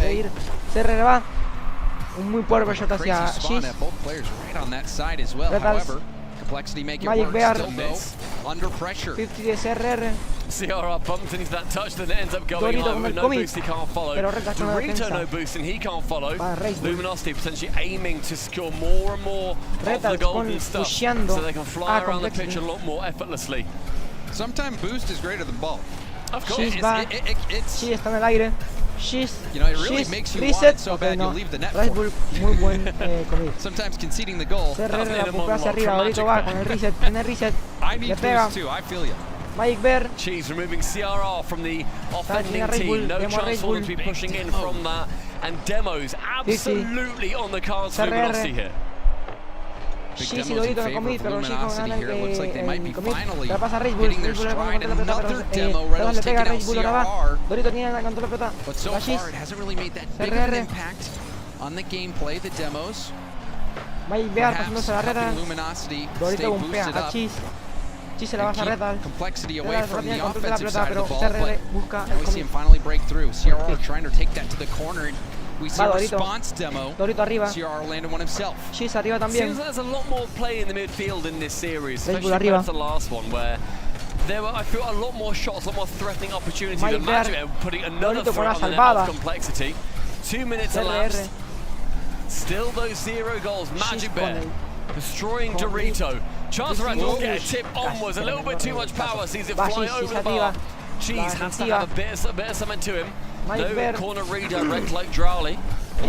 ir. CRR va. Un muy pobre shot hacia Cheese. Retals. Magic Bear. Under pressure. 50 de CRR. CRR bumped into that touch, then it ends up going high with no boost, he can't follow. Dorito no boost and he can't follow. Luminosity potentially aiming to secure more and more of the golden stuff so they can fly around the pitch a lot more effortlessly. Sometimes boost is greater than ball. Of course. Cheese está en el aire. Cheese, you know, it really makes you want it so bad you leave the net Red Bull, muy buen commit. Sometimes conceding the goal. CRR la pupea hacia arriba, Dorito va con el reset, tiene el reset. Le pega. Too. I feel you. Magic Bear. Cheese removing CRR from the offending team. No chance for them to be pushing in from that. And Demos absolutely on the cards for Luminosity here. Cheese y Dorito no commit, pero Cheese gana el commit. La pasa a Red Bull, Red Bull le pone contra la pelota, pero le pega a Red Bull, ahora va. Dorito tiene la contra la pelota. La Cheese. CRR. On the gameplay, the demos. Magic Bear pasándose la reta. Dorito bumpea a Cheese. Cheese se la va a Retals. Complexity away from the offensive side of the ball, CRR busca el we see him finally break through. CRR trying to take that to the corner. We see a response demo. Dorito arriba. CRR landed one himself. Cheese arriba también. Seems like there's a lot more play in the midfield in this series, especially arriba. compared to the last one, where there were, I feel, a lot more shots, a lot more threatening opportunities. And Magic putting another threat on the net of Complexity. 2 minutes elapsed. Still those 0 goals. Magic Bear destroying Dorito. Chance for Randall to get a tip onwards. A little bit too much power. Sees it fly over the bar. Cheese has to have a bit of something to him. No corner redirect like Drowley.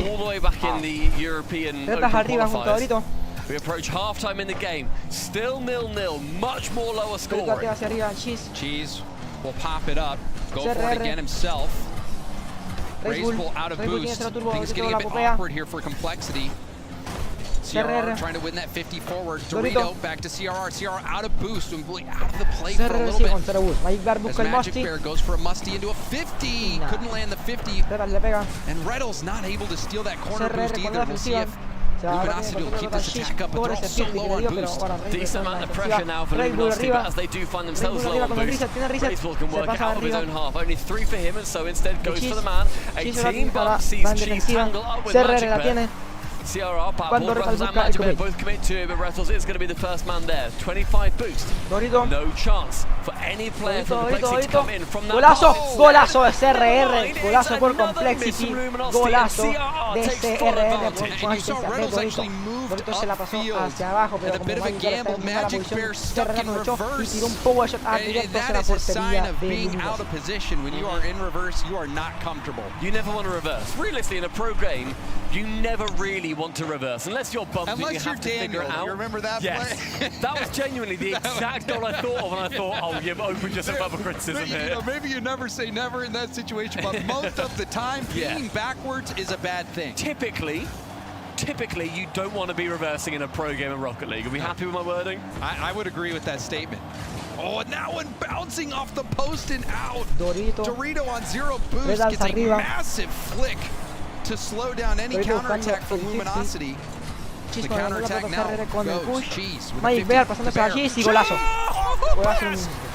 All the way back in the European Open qualifiers. We approach halftime in the game. Still 0-0. Much more lower scoring. Cheese will pop it up. Go for it again himself. Raiseful out of boost. Things getting a bit awkward here for Complexity. CRR trying to win that 50 forward. Dorito back to CRR. CRR out of boost and out of the plate for a little bit. As Magic Bear goes for a musty into a 50. Couldn't land the 50. And Reddle's not able to steal that corner boost either. We'll see if Luminosity will keep this attack up, but they're all so low on boost. Decent amount of pressure now for Luminosity, but as they do find themselves low on boost, Raiseful can work out of his own half. Only 3 for him, and so instead goes for the man. A team bump sees Cheese tangle up with Magic Bear. CRR, Retals and Magic Bear both commit to it, but Retals is going to be the first man there. 25 boost. No chance for any player from Complexity to come in from that. Golazo de CRR, golazo por Complexity, golazo de CRR por asistencia de Dorito. Dorito se la pasó hacia abajo, pero como Magic Bear está en mala posición, CRR aprovechó y tiró un power shot directo hacia la portería de Luminosity. When you are in reverse, you are not comfortable. You never want to reverse. Realistically, in a pro game, you never really want to reverse unless you're bumping. You have to figure it out. You remember that play? That was genuinely the exact goal I thought of, and I thought, oh, you're open just above a criticism here. You know, maybe you never say never in that situation, but most of the time, being backwards is a bad thing. Typically, you don't want to be reversing in a pro game of Rocket League. Are we happy with my wording? I would agree with that statement. Oh, and that one bouncing off the post and out. Dorito on 0 boost gets a massive flick to slow down any counterattack from Luminosity. The counterattack now goes Cheese with Magic Bear pasándose a Cheese y golazo.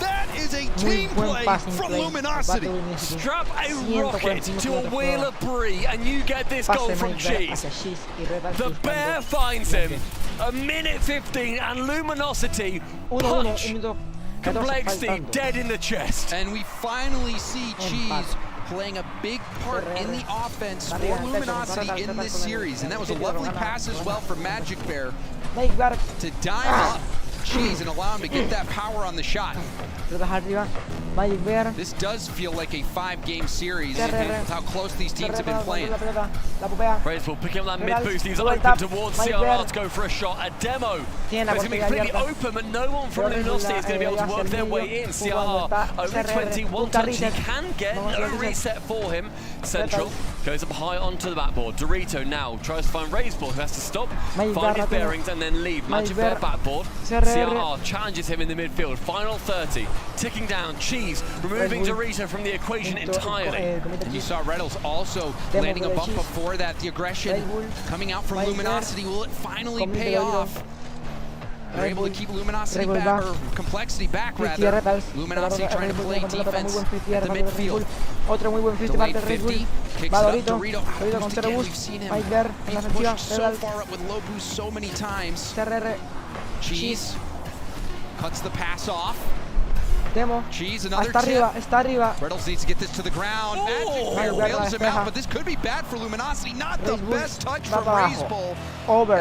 That is a team play from Luminosity. Strap a rocket to a wheel of brie and you get this goal from Cheese. The bear finds him. A minute 15 and Luminosity punch Complexity dead in the chest. And we finally see Cheese playing a big part in the offense for Luminosity in this series. And that was a lovely pass as well from Magic Bear to dime up Cheese and allow him to get that power on the shot. This does feel like a 5-game series with how close these teams have been playing. Bracewell picking up that mid boost. He's open towards CRR to go for a shot. A demo. It's going to be completely open, but no one from Luminosity is going to be able to work their way in. CRR only 21 touch. He can get a reset for him. Central goes up high onto the backboard. Dorito now tries to find Raiseball, who has to stop, find his bearings, and then leave. Magic Bear backboard. CRR challenges him in the midfield. Final 30. Ticking down. Cheese removing Dorito from the equation entirely. And you saw Reynolds also landing a bump before that. The aggression coming out from Luminosity. Will it finally pay off? They're able to keep Luminosity back, or Complexity back rather. Luminosity trying to play defense at the midfield. Delayed 50, kicks it up, Dorito boost again. We've seen him be pushed so far up with low boost so many times. Cheese cuts the pass off. Cheese, another tip. Reynolds needs to get this to the ground. Magic Bear bails him out, but this could be bad for Luminosity. Not the best touch from Raiseball.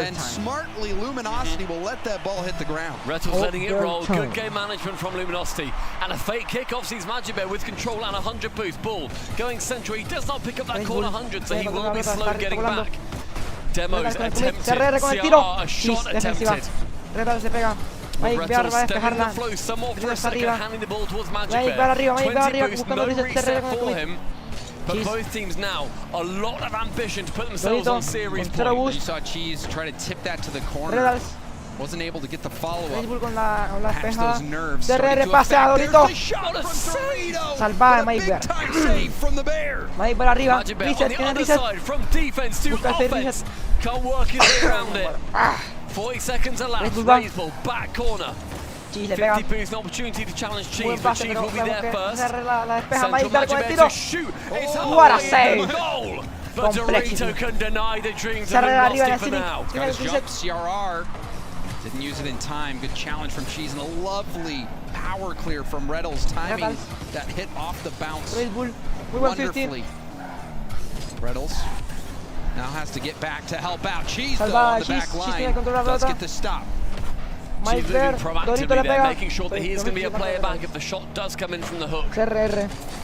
And smartly, Luminosity will let that ball hit the ground. Reynolds letting it roll. Good game management from Luminosity. And a fake kickoff sees Magic Bear with control and 100 boost. Ball going central. He does not pick up that corner 100, so he will be slow getting back. Demos attempted. CRR, a shot attempted. Magic Bear va a despejarla. Handing the ball towards Magic Bear arriba, Magic Bear arriba, buscando reset for him. But both teams now a lot of ambition to put themselves on series point. You saw Cheese try to tip that to the corner. Wasn't able to get the follow-up. Past those nerves. Pase a Dorito. Salvada Magic Bear. Magic Bear arriba. Reset, tiene reset. From defense to offense. Can't work his way around it. 40 seconds elapsed. Raiseball back corner. 50 boost, an opportunity to challenge Cheese, but Cheese will be there first. Central Magic Bear to shoot. It's What a save! Goal! But Dorito can deny the dreams of Luminosity for now. Got his jump, CRR. Didn't use it in time. Good challenge from Cheese and a lovely power clear from Reynolds. Timing that hit off the bounce wonderfully. Reynolds now has to get back to help out. Cheese though on the back line does get the stop. Cheese moving proactively there, making sure that he is going to be a player back if the shot does come in from the hook.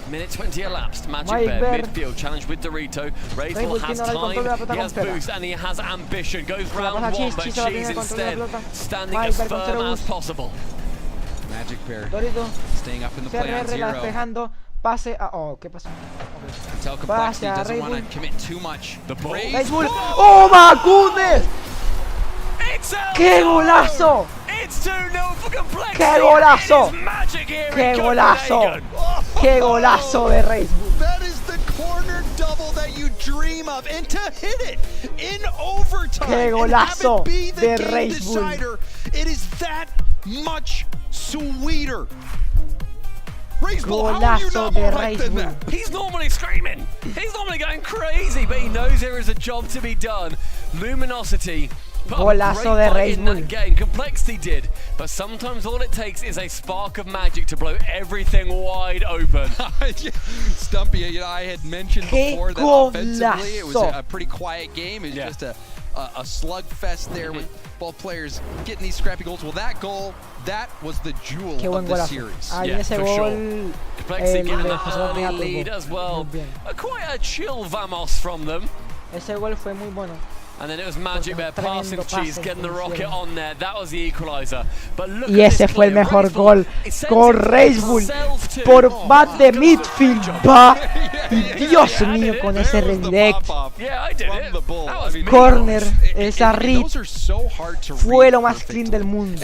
Minute 20 elapsed. Magic Bear midfield challenge with Dorito. Raiseball has time, he has boost, and he has ambition. Goes round one, but Cheese instead standing as firm as possible. Magic Bear staying up in the play on zero. Pase a... Oh, ¿qué pasó? Until Complexity doesn't want to commit too much. The ball. Oh my goodness! ¡Qué golazo! It's 2-0 for Complexity. ¡Qué golazo! ¡Qué golazo! ¡Qué golazo de Raiseball! That is the corner double that you dream of, and to hit it in overtime ¡Qué golazo de Raiseball! It is that much sweeter. Raiseball, Golazo de Raiseball. He's normally screaming. He's normally going crazy, but he knows there is a job to be done. Luminosity put up a great fight in that game. Complexity did, but sometimes all it takes is a spark of magic to blow everything wide open. Stumpy, you know, I had mentioned before that offensively it was a pretty quiet game. It was just a slugfest there with both players getting these scrappy goals. Well, that goal, that was the jewel of the series. Yeah, for sure. Complexity getting that early lead as well. Quite a chill vamos from them. Ese gol fue muy bueno. And then it was Magic Bear passing Cheese, getting the rocket on there. That was the equalizer. But look y ese fue el mejor gol con Raiseball por bat de midfield. Y Dios mío, con ese redirect. Corner, esa read fue lo más clean del mundo.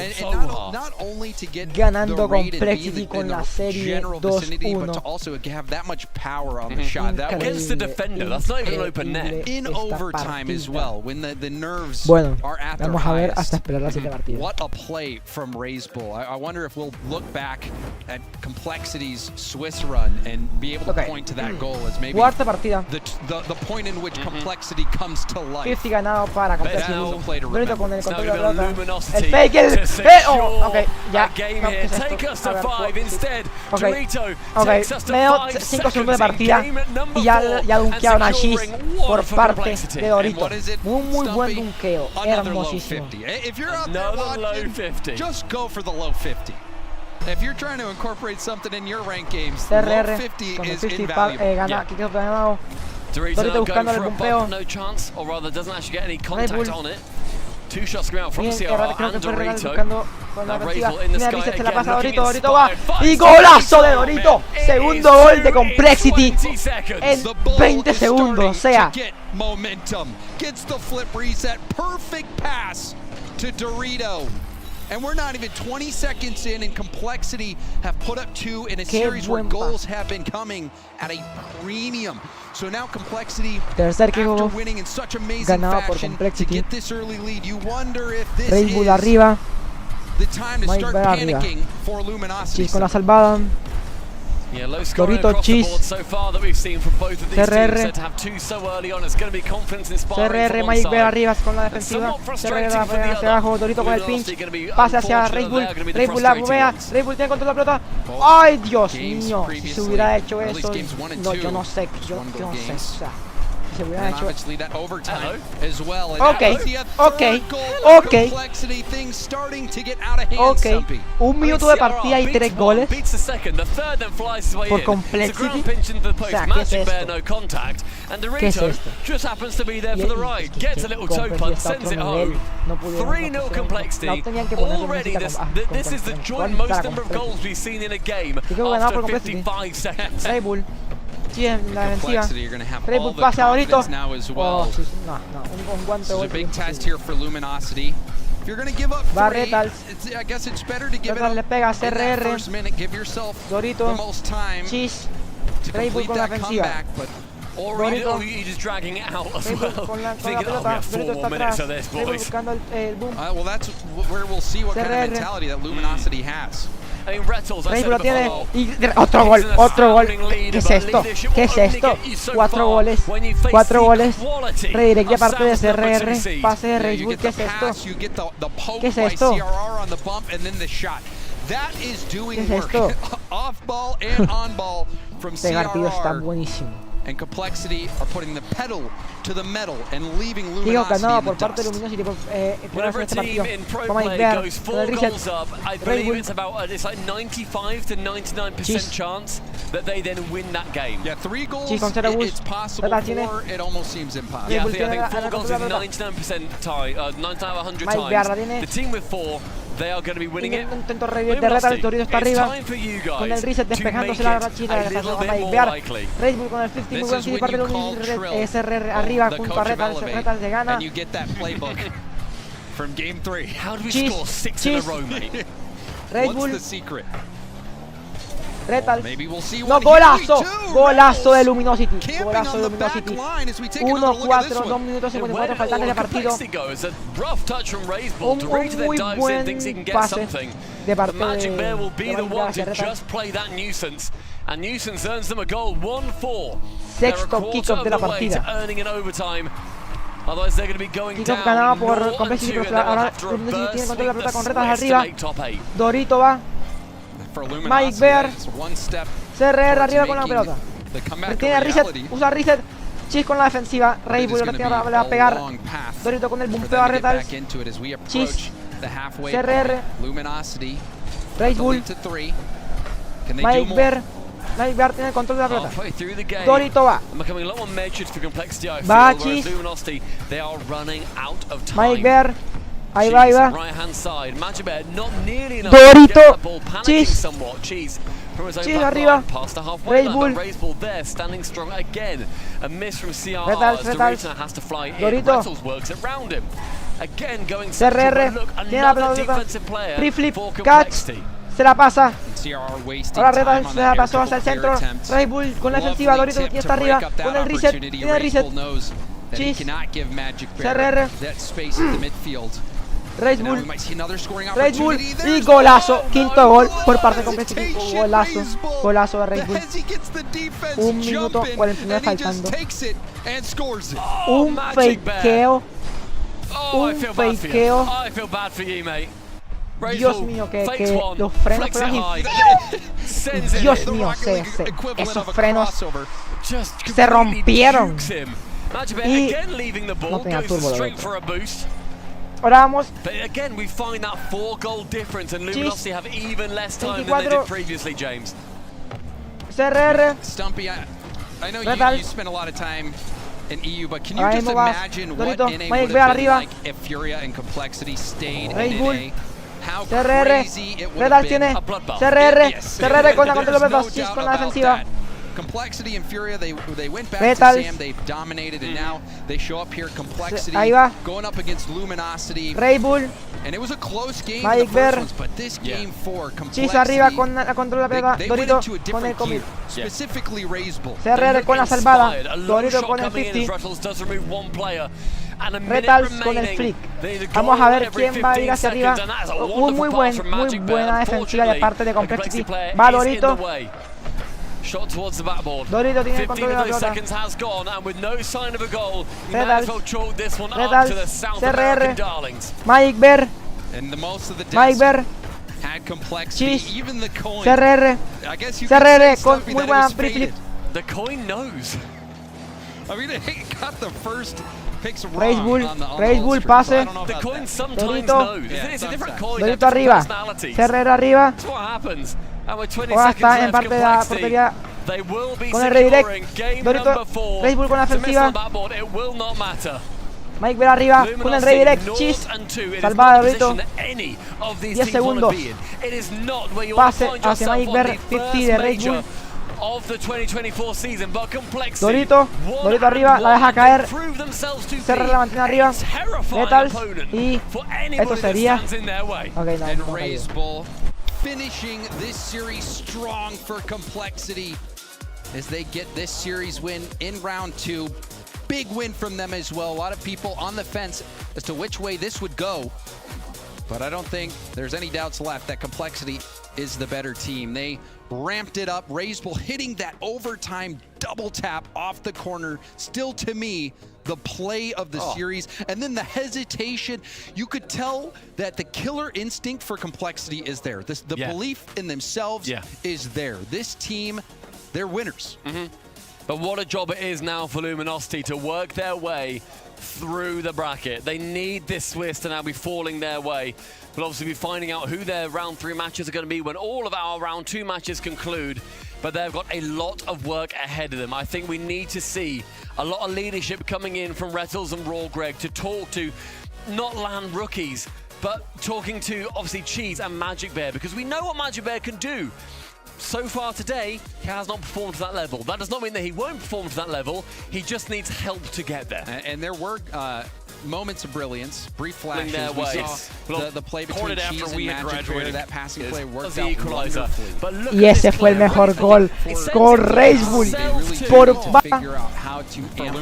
Ganando Complexity con la serie 2-1. Bueno, vamos a ver hasta esperar la siguiente partida. What a play from RazeBull. I wonder if we'll look back at Complexity's Swiss run and be able to point to that goal as maybe cuarta partida. The point in which Complexity comes to life. 50 ganado para Complexity. Dorito con el control de la pelota. El fake, el ok, ya. Ok, medio 5 segundos de partida y ya dunkearon a Cheese por parte de Dorito. Muy buen dunkeo, hermosísimo. If you're out there watching, just go for the low 50. If you're trying to incorporate something in your ranked games, low 50 is invaluable. Gana, ganado. Dorito buscando el bumpeo. Red Bull. Two shots come out from CR and Dorito. Buscando con la ofensiva. Tiene Reset, se la pasa a Dorito. Dorito va. Y golazo de Dorito. Segundo gol de Complexity en 20 segundos. O sea. Momentum. Gets the flip reset. Perfect pass to Dorito. And we're not even 20 seconds in, and Complexity have put up 2 in a series where goals have been coming at a premium. So now Complexity, after winning in such amazing fashion to get this early lead, you wonder if this is the time to start panicking for Luminosity. Con la salvada. Dorito, Cheese, CRR, CRR, Mike Bear arriba con la defensiva, CRR hacia abajo, Dorito con el pinch, pase hacia Red Bull, Red Bull la bobea, Red Bull tiene control de la pelota. ¡Ay, Dios mío! Si se hubiera hecho eso, no, yo no sé, yo no sé, o sea, se hubiera hecho. Ok. 1 minuto de partida y 3 goles por Complexity. O sea, ¿qué es esto? ¿Qué es esto? Just happens to be there for the ride. Gets a little toe punt, sends it home. 3-0 Complexity. Already, this is the joint most number of goals we've seen in a game after 55 seconds. Red Bull. Sí, en la defensiva. Red Bull pase a Dorito. Oh, sí, no, un guante gol. Big test here for Luminosity. If you're going to give up 3, I guess it's better to give it up le pega a CRR. first minute. Give yourself Dorito, the most time Cheese, to complete that comeback. But Dorito, you're just dragging it out as well. Thinking, oh, we have 4 more minutes of this, boys. Well, that's where we'll see what kind of mentality that Luminosity has. I mean, Rettles, Red Bull lo tiene y otro gol. ¿Qué es esto? ¿Qué es esto? 4 goles. Redirect de parte de CRR. Pase de Red Bull. ¿Qué es esto? ¿Qué es esto? ¿Qué es esto? Este partido está buenísimo. And Complexity are putting the pedal to the metal and leaving Luminosity ganado in the por parte de dust. Luminosity por whenever a team in pro play goes 4 goals up, I believe it's like 95 to 99% chance that they then win that game. Yeah, 3 goals, it's possible. 4, it almost seems impossible. Yeah, I think 4 goals is 99% tie, 99 out of 100 times. The team with 4, they are going to be winning it. Intento de Retal, Dorito está arriba. Con el reset despejándose la rachita de la Mike Bear. Red Bull con el 50 muy buen parte de un SR arriba junto a Retal se gana. And you get that playbook from game 3. How do we score 6 in a row, mate? Red Bull. What's the secret? Retal. We'll no, golazo. Golazo de Luminosity. Golazo de Luminosity. 1-4, 2 minutos 54 faltantes de partido. Un muy buen pase de parte Magic Bear will be the one to Retal. just play that nuisance. And Nuisance earns them a goal, 1-4. Sexto kickoff de la partida. Earning in overtime. Otherwise they're going to be going kickoff ganado por Complexity, pero ahora Luminosity tiene control de la pelota con Retal arriba. Dorito va. Mike Bear, CRR arriba con la pelota. Tiene reset, usa reset. Cheese con la defensiva. Red Bull le va a pegar. Dorito con el bumpeo a Retal. Cheese, CRR, Red Bull, Mike Bear. Mike Bear tiene el control de la pelota. Dorito va. Va Cheese. Mike Bear. Ahí va. Dorito. Cheese. from his own Cheese back arriba. line, past the halfway line, Bull. but Raiseball there, standing strong again. A miss from CR Retals, as Retals. Dorito has to fly in. Dorito. Rattles works around him. Again going CRR. look, Tiene la another pelota. defensive player Free flip. for Catch. Complexity. Se la pasa. CRR wasting Ahora time Retals on se la that pasó air hacia el double centro. fair attempt. Red Bull con la ofensiva. Lovely Dorito tip ya está to arriba. break up that Con el reset. opportunity. Tiene el reset. Raiseball knows that he Cheese. cannot give Magic Bear CRR. that space at the midfield. Red And now we Bull. might see another scoring Red Bull opportunity. y There's golazo, the quinto gol por parte de hesitation, Complexity. Golazo, Raiseball. golazo de Red Bull. As he gets the defense 1 minuto jumping, 49 and he just faltando. takes it and scores it. Un Magic Bear. fakeo. Oh, I Un feel bad for you. fakeo. I feel bad for you, mate. Dios Raiseball mío, fakes que one, los frenos flex it fueron high, así. sends it Dios in. mío, Equivalent esos of a frenos crossover. Just se completely rompieron. jukes him. Magic Bear Y again leaving the ball, no tenía goes turbo, straight loco. for a boost. Ahora vamos. But again, we find that 4-goal difference, and Luminosity have even less time than they 24. did previously, James. CRR. Stumpy, I know Retals. you spent a lot of time in EU, but can you Ahora just mismo va imagine what Dorito. NA Magic would Bear have been arriba. like if Furia and Complexity stayed Red in Bull. NA? How CRR. crazy it would have Retals been. tiene. A bloodbath. CRR. Yes. CRR con la contra los There's no Cheese doubt con la about defensiva. that. Complexity and Furia, they went back Retals. to Sam, they've dominated, and now they show up here. Complexity Ahí va. going up against Luminosity. Red Bull. And it was a close game Magic in the Bear. first ones, but this game 4, Complexity, Cheese arriba con la contra la pelota. they went Dorito into a con el different commit. gear, specifically Raiseball. CRR con la salvada. Inspired. A long Dorito shot con el coming in as 50. Rattles does remove one player. And a minute Retals con el remaining. flick. They need a Vamos goal a ver every quién va a ir 15 hacia arriba. seconds, and that is a Muy wonderful pass from muy Magic Bear. buena defensiva de parte de Unfortunately, Complexity. player Va is in Dorito. the way. Shot towards the backboard. Dorito tiene el 15 control de of la those pelota. seconds has gone, and with no sign of a goal, you Retals. might as well chalk this one up Retals. to the South CRR. American darlings. Magic Bear. And the most of the Magic deaths Bear. had Complexity, Cheese. even the coin. CRR. I guess you could CRR say, con Stumpy, muy that it buena was free flip. fated. The coin knows. I mean, it got the first picks wrong Raiseball. on the Raiseball ult streak, pase. so I don't know The about coin that. sometimes Dorito. knows. Yeah, It's a different sometimes. coin. they have Dorito different arriba. personalities. CRR arriba. That's what happens. And with 20 Ahora seconds está en left, parte de la Complexity, portería they will be con el securing redirect. game Dorito. number 4. Raiseball con la To miss ofensiva. on that board, it will not matter. Magic Bear arriba con el Luminosity, redirect. 0 Cheese. and 2. It is Salvada not the Dorito. position that any of these 10 teams want to segundos. be in. It is not where you want Pase to find hacia yourself Magic on Bear. the 50 first de Red major Bull. of the 2024 season, but Complexity. Dorito. Dorito arriba. La deja caer. Prove themselves to CRR be la mantiene arriba. a terrifying Retals. opponent Y for esto anybody that sería. stands in their way. Ok, no, And no cayó. Raiseball finishing this series strong for Complexity as they get this series win in round 2. Big win from them as well. A lot of people on the fence as to which way this would go. But I don't think there's any doubts left that Complexity is the better team. They ramped it up. Raiseball hitting that overtime double tap off the corner. Still, to me, the play of the series. And then the hesitation. You could tell that the killer instinct for Complexity is there. The belief in themselves is there. This team, they're winners. But what a job it is now for Luminosity to work their way through the bracket. They need this Swiss to now be falling their way. We'll obviously be finding out who their round 3 matches are going to be when all of our round 2 matches conclude. But they've got a lot of work ahead of them. I think we need to see a lot of leadership coming in from Rettles and Raw Greg to talk to not land rookies, but talking to obviously Cheese and Magic Bear, because we know what Magic Bear can do. So far today, he has not performed to that level. That does not mean that he won't perform to that level. He just needs help to get there. And there were moments of brilliance, brief flashes. We saw the play between Cheese and Magic Bear. That passing play worked out wonderfully. Y ese fue el mejor gol. Gol Raiseball por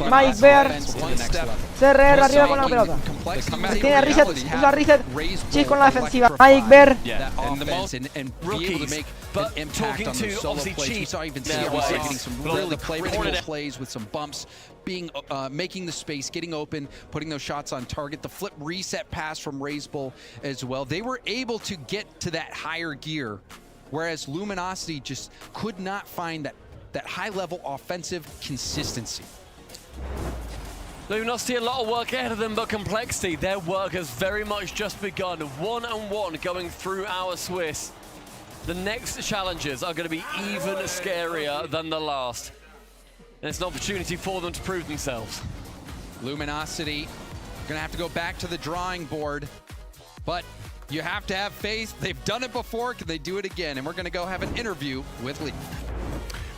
Magic Bear. CRR arriba con la pelota. Tiene reset, usa reset. Cheese con la defensiva. Magic Bear. And be able to make an impact on those solo plays. We saw even CR getting some really playable plays with some bumps, making the space, getting open, putting those shots on target. The flip reset pass from Raiseball as well. They were able to get to that higher gear, whereas Luminosity just could not find that high-level offensive consistency. Luminosity, a lot of work ahead of them, but Complexity, their work has very much just begun. 1-on-1 going through our Swiss. The next challenges are going to be even scarier than the last. And it's an opportunity for them to prove themselves. Luminosity going to have to go back to the drawing board, but You have to have faith. They've done it before. Can they do it again? And we're going to go have an interview with Lee.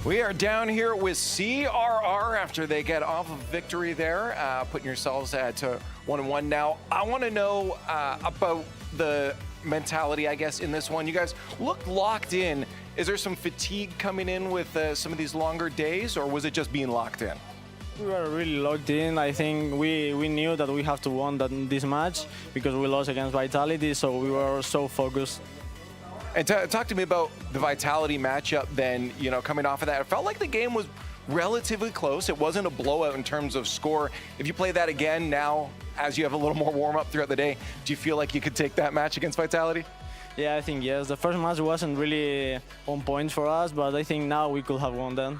We are down here with CRR after they get off of victory there, putting yourselves at 1-1 now. I want to know about the mentality, I guess, in this one. You guys looked locked in. Is there some fatigue coming in with some of these longer days, or was it just being locked in? We were really locked in. I think we knew that we have to win this match because we lost against Vitality, so we were so focused. And talk to me about the Vitality matchup then, you know, coming off of that. It felt like the game was relatively close. It wasn't a blowout in terms of score. If you play that again now, as you have a little more warm-up throughout the day, do you feel like you could take that match against Vitality? Yeah, I think yes. The first match wasn't really on point for us, but I think now we could have won then.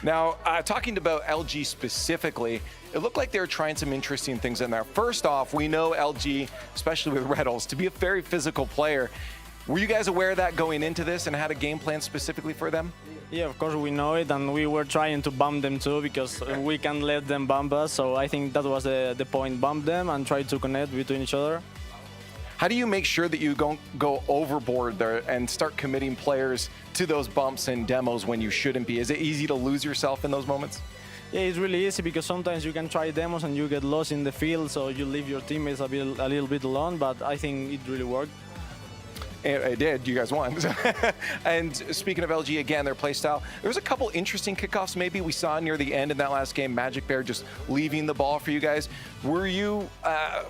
Now, talking about LG specifically, it looked like they were trying some interesting things in there. First off, we know LG, especially with Reddles, to be a very physical player. Were you guys aware of that going into this and had a game plan specifically for them? Yeah, of course we know it, and we were trying to bump them too because we can't let them bump us. So I think that was the point, bump them and try to connect between each other. How do you make sure that you don't go overboard there and start committing players to those bumps and demos when you shouldn't be? Is it easy to lose yourself in those moments? Yeah, it's really easy because sometimes you can try demos and you get lost in the field, so you leave your teammates a little bit alone, but I think it really worked. It did. You guys won. And speaking of LG, again, their play style, there was a couple interesting kickoffs maybe we saw near the end in that last game. Magic Bear just leaving the ball for you guys. Were you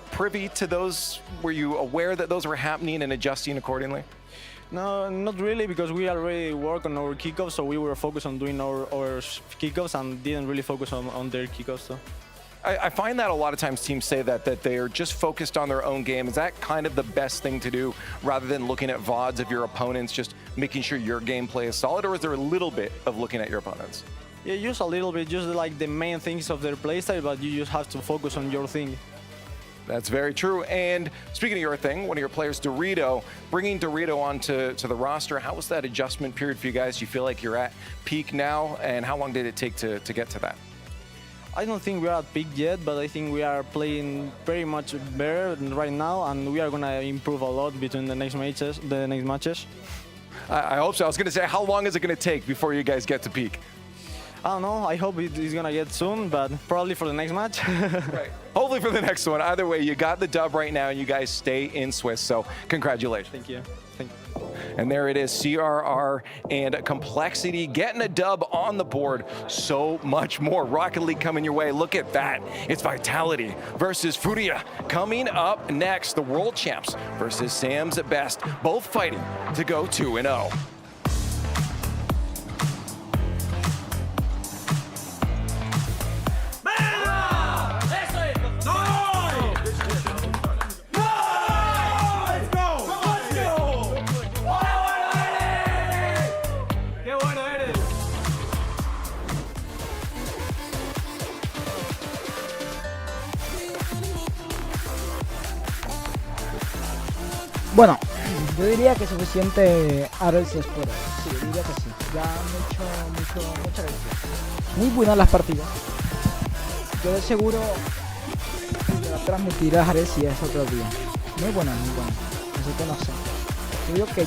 privy to those? Were you aware that those were happening and adjusting accordingly? No, not really, because we already work on our kickoffs, so we were focused on doing our kickoffs and didn't really focus on their kickoffs. So. I find that a lot of times teams say that they're just focused on their own game. Is that kind of the best thing to do rather than looking at VODs of your opponents, just making sure your gameplay is solid, or is there a little bit of looking at your opponents? Yeah, just a little bit, just like the main things of their playstyle, but you just have to focus on your thing. That's very true. And speaking of your thing, one of your players, Dorito, bringing Dorito onto the roster, how was that adjustment period for you guys? Do you feel like you're at peak now, and how long did it take to get to that? I don't think we are at peak yet, but I think we are playing very much better right now, and we are going to improve a lot between the next matches. I hope so. I was going to say, how long is it going to take before you guys get to peak? I don't know. I hope it's going to get soon, but probably for the next match. Right. Hopefully for the next one. Either way, you got the dub right now, and you guys stay in Swiss, so congratulations. Thank you. Thank you. And there it is, CRR and Complexity getting a dub on the board. So much more. Rocket League coming your way. Look at that. It's Vitality versus Furia. Coming up next, the World Champs versus Sam's at Best. Both fighting to go 2-0. Bueno, yo diría que es suficiente RLCS por hoy. Sí, yo diría que sí. Ya muchas gracias. Muy buenas las partidas. Yo de seguro voy a transmitir a RLCS otro día. Muy buenas. Así que no sé. Yo digo que